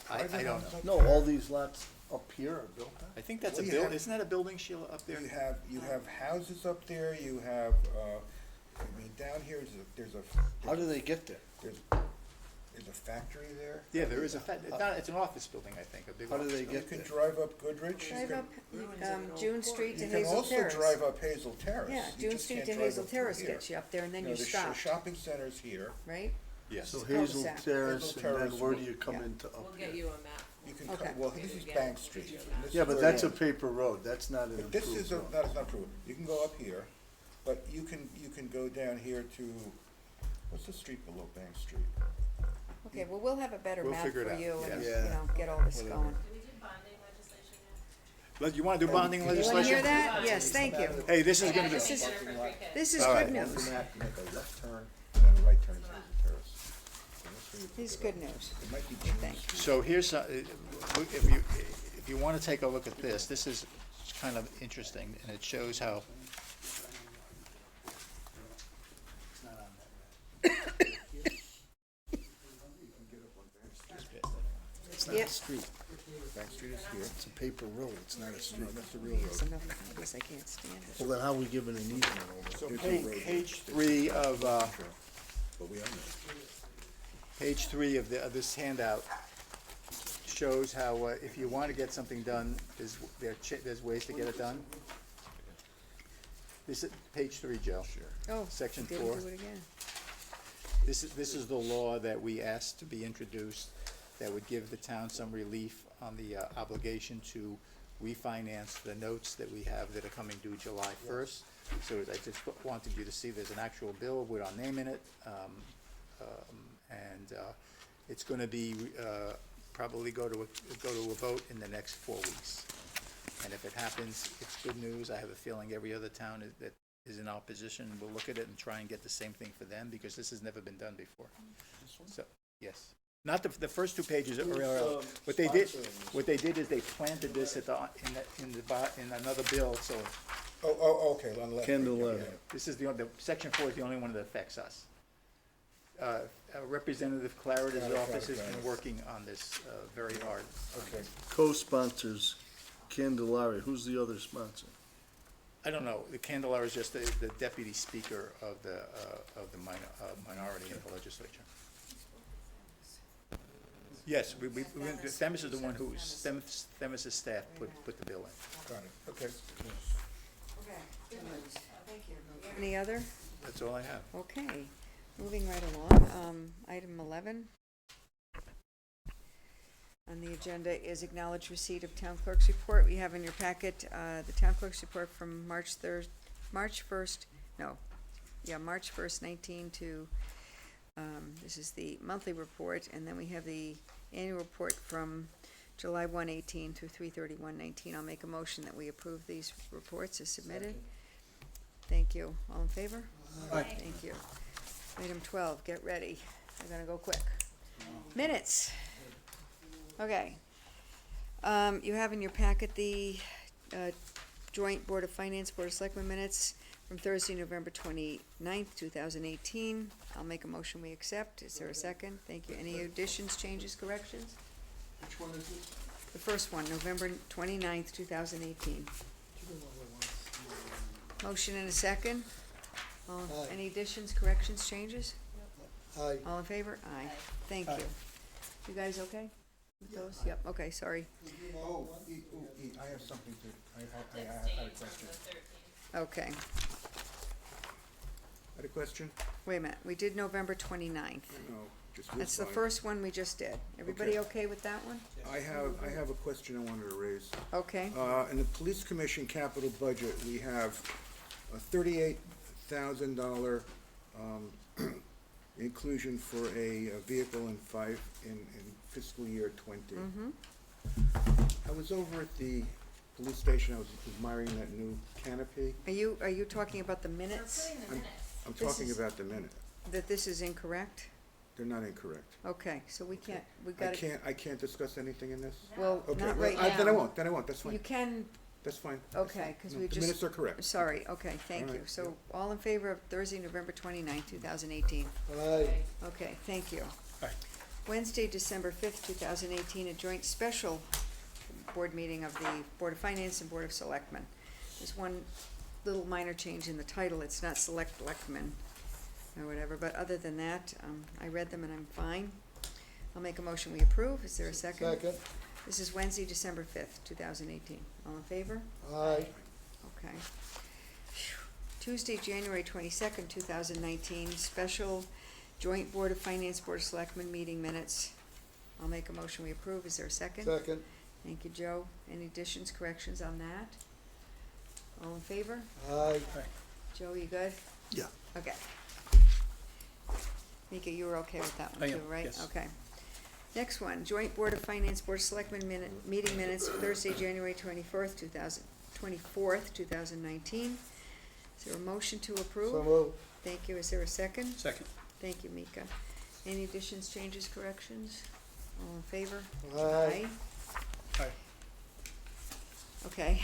Private don't homes know. up No, there. all these lots up here are built on? I think that's Well, a you building, have- isn't that a building, Sheila, up there? You have houses up there, you have, I mean, down here, there's a. How do they get there? There's a factory there. Yeah, there is it's an office building, I think, a big How do office they building. You get can there? drive up Goodrich. you drive can- up, June Street to You can Hazel also Terrace. drive up Hazel Terrace. Yeah, You June just Street can't to drive Hazel up through Terrace here. gets you up there, and then you the stop, shopping center's here. right? Yes. So It's Hazel cul-de-sac. Terrace, Hazel and then Terrace where will- do you come yeah. into We'll up get here? you a map. You can Okay. come, well, this is Bank Street. and this Yeah, is but where that's you- a paper road, that's not an But this is improved a, road. that's not true. You can go up here, but you can go down here to, what's the street below Bank Street? Okay, well, we'll have a better We'll map figure it for out, you and, yeah. you know, get all this Whatever. going. Did we do bonding legislation yet? But you wanna do bonding You legislation? wanna hear that? Yes, thank you. Hey, this is gonna be, This is, Parking lot. this is All good right. news. Make a left turn, and then a right turn to Hazel Terrace. So that's where you This is pick it good up. news. It might be June Thank Street. so here's, if you wanna take a look at this is kind of interesting, and it shows how, It's not Yep. a street, Bank Street is here. it's a paper road, it's not a street. That's the real road. It's enough of this, I can't stand it. Well, then how are we giving an easement over? so Here's page, the road. page 3 of, But we own it. page 3 of this handout shows how, if you wanna get something done, there's ways to get it done. This is, page 3, Joe. Oh, Section didn't 4. do it again. This is the law that we asked to be introduced that would give the town some relief on the obligation to refinance the notes that we have that are coming due July 1st. So I just wanted you to see there's an actual bill with our name in it. And it's gonna be, probably go to a vote in the next 4 weeks. And if it happens, it's good news. I have a feeling every other town that is in our position will look at it and try and get the same thing for them, because this has never been done before. So, yes. Not the first two pages are, Who's, what they did, sponsoring what they did is they planted this at in another bill, so. Okay, on the left. Candelaria. This is section 4 is the only one that affects us. Representative Clarity's office has been working on this, very hard. Okay. Co-sponsors, Candelaria, who's the other sponsor? I don't know, the Candelar is just the deputy speaker of the minority in the legislature. Yes, Themis is the one who, Themis' staff put the bill in. Got it, okay. Okay, good news. Thank you. Do you have any other? That's all I have. Okay, moving right along, item 11 on the agenda is acknowledge receipt of town clerk's report. We have in your packet, the town clerk's report from March 1st, 19 to, this is the monthly report, and then we have the annual report from July 1/18 through 3/31/19. I'll make a motion that we approve these reports as submitted. Thank you. All in favor? Aye. Thank you. Item 12, get ready. We're gonna go quick. Minutes. Okay. You have in your packet the joint Board of Finance, Board of Selectmen minutes from Thursday, November 29th, 2018. I'll make a motion we accept. Is there a second? Thank you. Any additions, changes, corrections? Which one is this? The first one, November 29th, 2018. Motion and a second. Aye. Any additions, corrections, changes? Aye. All in favor? Aye. Thank you. You guys okay with those? Yep, okay, sorry. Oh, I have something I had a question. Okay, I had a question? wait a minute. We did November 29th. No, just. That's the first one we just did. Everybody okay with that one? I have a question I wanted to raise. Okay. In the police commission capital budget, we have a $38,000 inclusion for a vehicle in fiscal year 20. I was over at the police station, I was admiring that new canopy. Are you talking about the minutes? I'm This talking is- about the minute. That this is incorrect? They're not incorrect. Okay, so we can't, we I gotta, can't discuss anything in this? well, Okay, not well, right now. Then I won't, that's fine. You can, That's fine. okay, because we The just. minutes are correct. Sorry, okay, thank All you. right, So, all in favor of Thursday, November 29th, 2018? Aye. Okay, thank you. Aye. Wednesday, December 5th, 2018, a joint special board meeting of the Board of Finance and Board of Selectmen. There's one little minor change in the title. It's not Selectmen or whatever, but other than that, I read them and I'm fine. I'll make a motion we approve. Is there a second? Second. This is Wednesday, December 5th, 2018. All in favor? Aye. Okay. Tuesday, January 22nd, 2019, special joint Board of Finance, Board of Selectmen meeting minutes. I'll make a motion we approve. Is there a second? Second. Thank you, Joe. Any additions, corrections on that? All in favor? Aye. Joe, you good? Yeah. Okay. Mika, you were okay with that I one am, too, right? yes. Okay. Next one, joint Board of Finance, Board of Selectmen meeting minutes, Thursday, January 24th, 2019. Is there a motion to approve? So moved. Thank you. Is there a second? Second. Thank you, Mika. Any additions, changes, corrections? All in favor? Aye. Aye. Okay.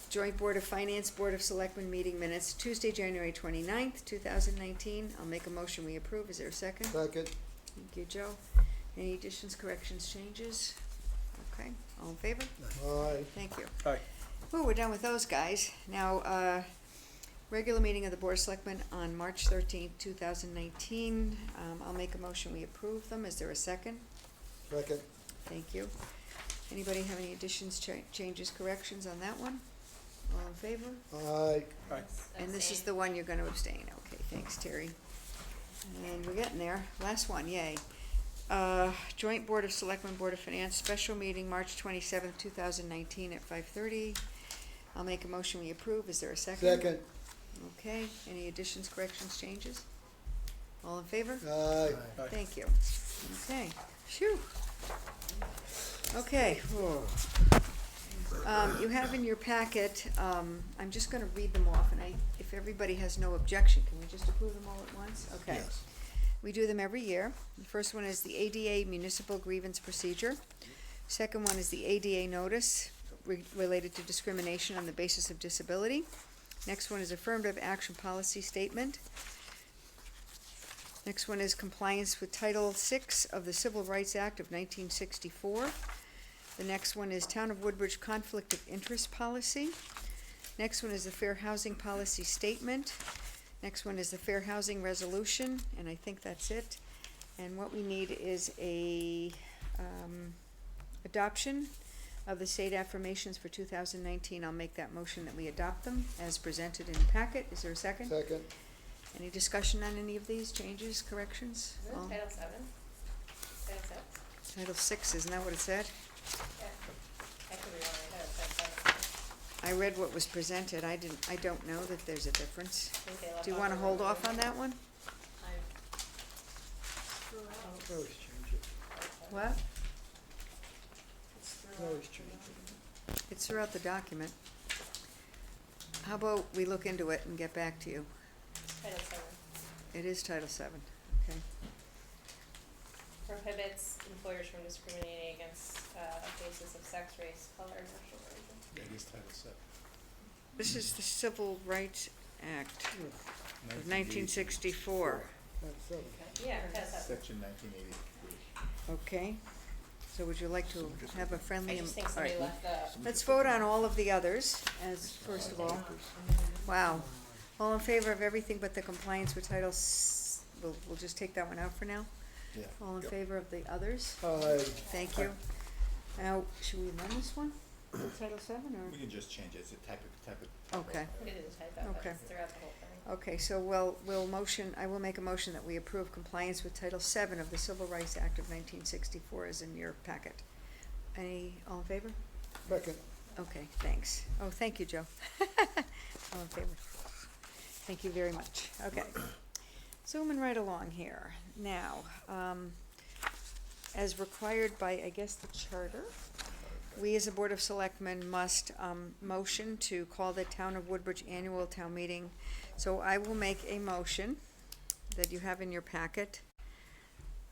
Joint Board of Finance, Board of Selectmen meeting minutes, Tuesday, January 29th, 2019. I'll make a motion we approve. Is there a second? Second. Thank you, Joe. Any additions, corrections, changes? Okay, all in favor? Aye. Thank you. Aye. Oh, we're done with those guys. Now, regular meeting of the Board of Selectmen on March 13th, 2019. I'll make a motion we approve them. Is there a second? Second. Thank you. Anybody have any additions, changes, corrections on that one? All in favor? Aye. Aye. And this is the one you're gonna abstain. Okay, thanks, Terry. And we're getting there. Last one, yay. Joint Board of Selectmen, Board of Finance, special meeting, March 27th, 2019 at 5:30. I'll make a motion we approve. Is there a second? Second. Okay, any additions, corrections, changes? All in favor? Aye. Aye. Thank you. Okay, phew. Okay. Whoa. You have in your packet, I'm just gonna read them off, and if everybody has no objection, can we just approve them all at once? Okay. Yes. We do them every year. The first one is the ADA Municipal Grievance Procedure. Second one is the ADA Notice related to discrimination on the basis of disability. Next one is Affirmative Action Policy Statement. Next one is Compliance with Title VI of the Civil Rights Act of 1964. The next one is Town of Woodbridge Conflict of Interest Policy. Next one is the Fair Housing Policy Statement. Next one is the Fair Housing Resolution, and I think that's it. And what we need is a adoption of the state affirmations for 2019. I'll make that motion that we adopt them as presented in the packet. Is there a second? Second. Any discussion on any of these changes, corrections? All- Title 7? Title 6? Title 6, isn't that what it said? Yeah. I could be wrong, I know it said Title 7. I read what was presented. I don't know that there's a difference. think they left Do you off wanna the hold word off on that one? Always change it. What? Always change it. It's throughout the document. How about we look into it and get back to you? Title 7 It is Title 7, okay. prohibits employers from discriminating against basis of sex, race, color, national origin. That is Title 7. This is the Civil Rights Act of 1964. Yeah, it has that. Section 1983. Okay, so would you like to have a friendly? I just think all somebody right. left the. Let's vote on all of the others as, first of all. Wow. All in favor of everything but the compliance with we'll just take that one out for now? Yeah. All in favor of the others? Aye. Thank you. Now, should we amend this one? Title 7 or? We can just change it, it's a type of. Okay. It is type of, but Okay. it's throughout the whole thing. Okay, so I will make a motion that we approve compliance with Title 7 of the Civil Rights Act of 1964 as in your packet. All in favor? Second. Okay, thanks. Oh, thank you, Joe. All in favor? Thank you very much. Okay. Zooming right along here. Now, as required by, I guess, the charter, we as a Board of Selectmen must motion to call the Town of Woodbridge Annual Town Meeting. So I will make a motion that you have in your packet,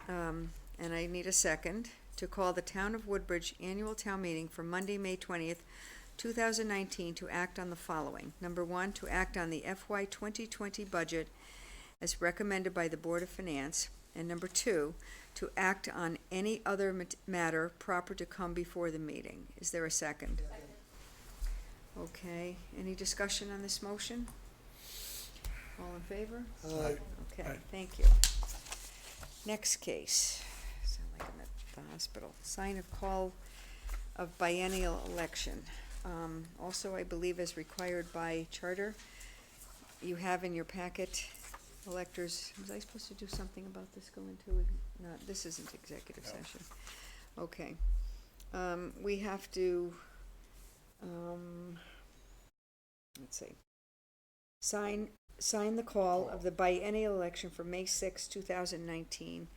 and I need a second, to call the Town of Woodbridge Annual Town Meeting for Monday, May 20th, 2019, to act on the following. Number 1, to act on the FY 2020 budget as recommended by the Board of Finance. And number 2, to act on any other matter proper to come before the meeting. Is there a second? Okay, any discussion on this motion? All in favor? Aye. Okay, thank you. Next case, sound like I'm at the hospital. Sign of call of biennial election. Also, I believe as required by charter, you have in your packet electors, was I supposed to do something about this going to, no, this isn't executive session. Okay. We have to, let's see. Sign the call of the biennial election for May 6, 2019.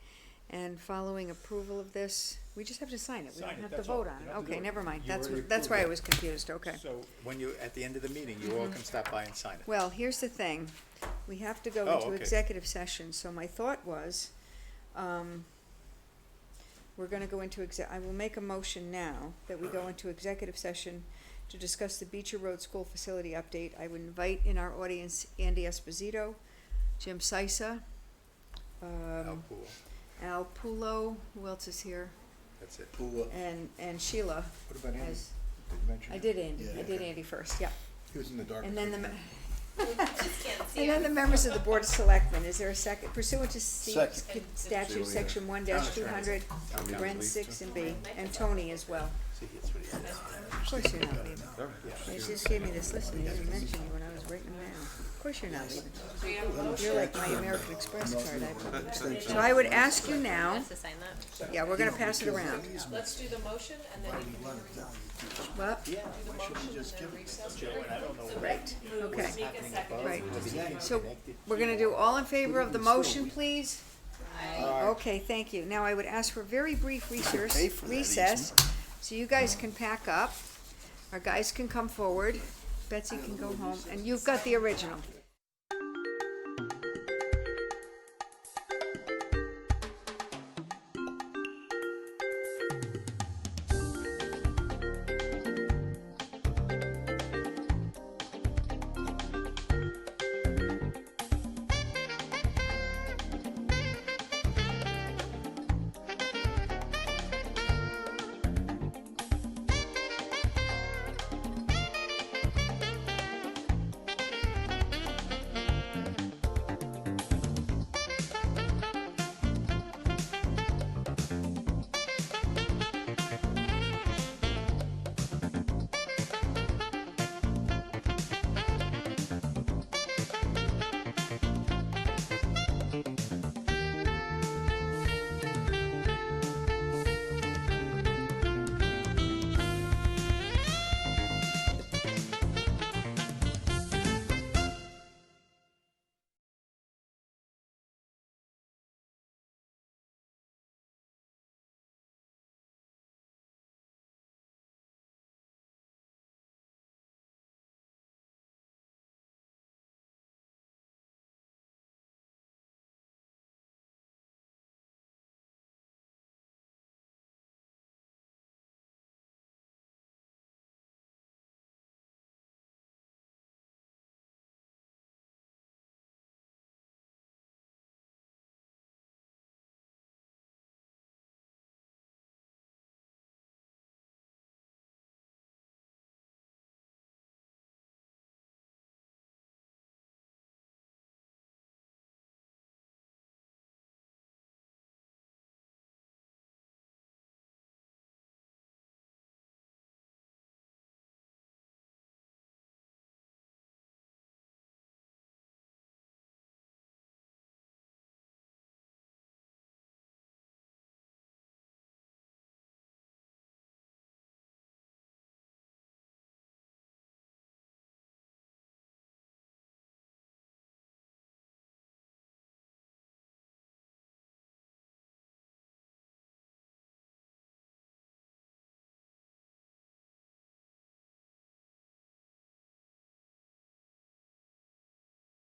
And following approval of this, we just have to sign it. We Sign don't it, have to that's all. vote on You it. don't have to Okay, do it. never mind. You That's already that's why I approved was confused. Okay. So when you, at the end of the meeting, you all can stop by and sign it. Well, here's the thing. We have to go Oh, into okay. executive session, so my thought was, we're gonna go into I will make a motion now that we go into executive session to discuss the Beecher Road School facility update. I would invite in our audience Andy Esposito, Jim Sisa, Al Pulo, who else is here? That's it. And Sheila. What about Andy? as- Did you mention I him? did Andy, Yeah, I did okay. Andy first, yeah. He was in the dark. And then the members of the Board of Selectmen, is there a second, pursuant to Second. statute section 1-200, Bren 6 and B, and Tony as well. Of course you're not leaving. They just gave me this list, and they didn't mention you when I was writing them down. Of course you're not leaving. You're like my American Express card. So I would ask you now, To sign that. yeah, we're gonna pass it around. Let's do the motion and then you can What? do the motion and then recess. Right, okay, Sneak a second. right. So we're gonna do all in favor of the motion, please? Okay, thank you. Now I would ask for a very brief recess, so you guys can pack up. Our guys can come forward. Betsy can go home, and you've got the original.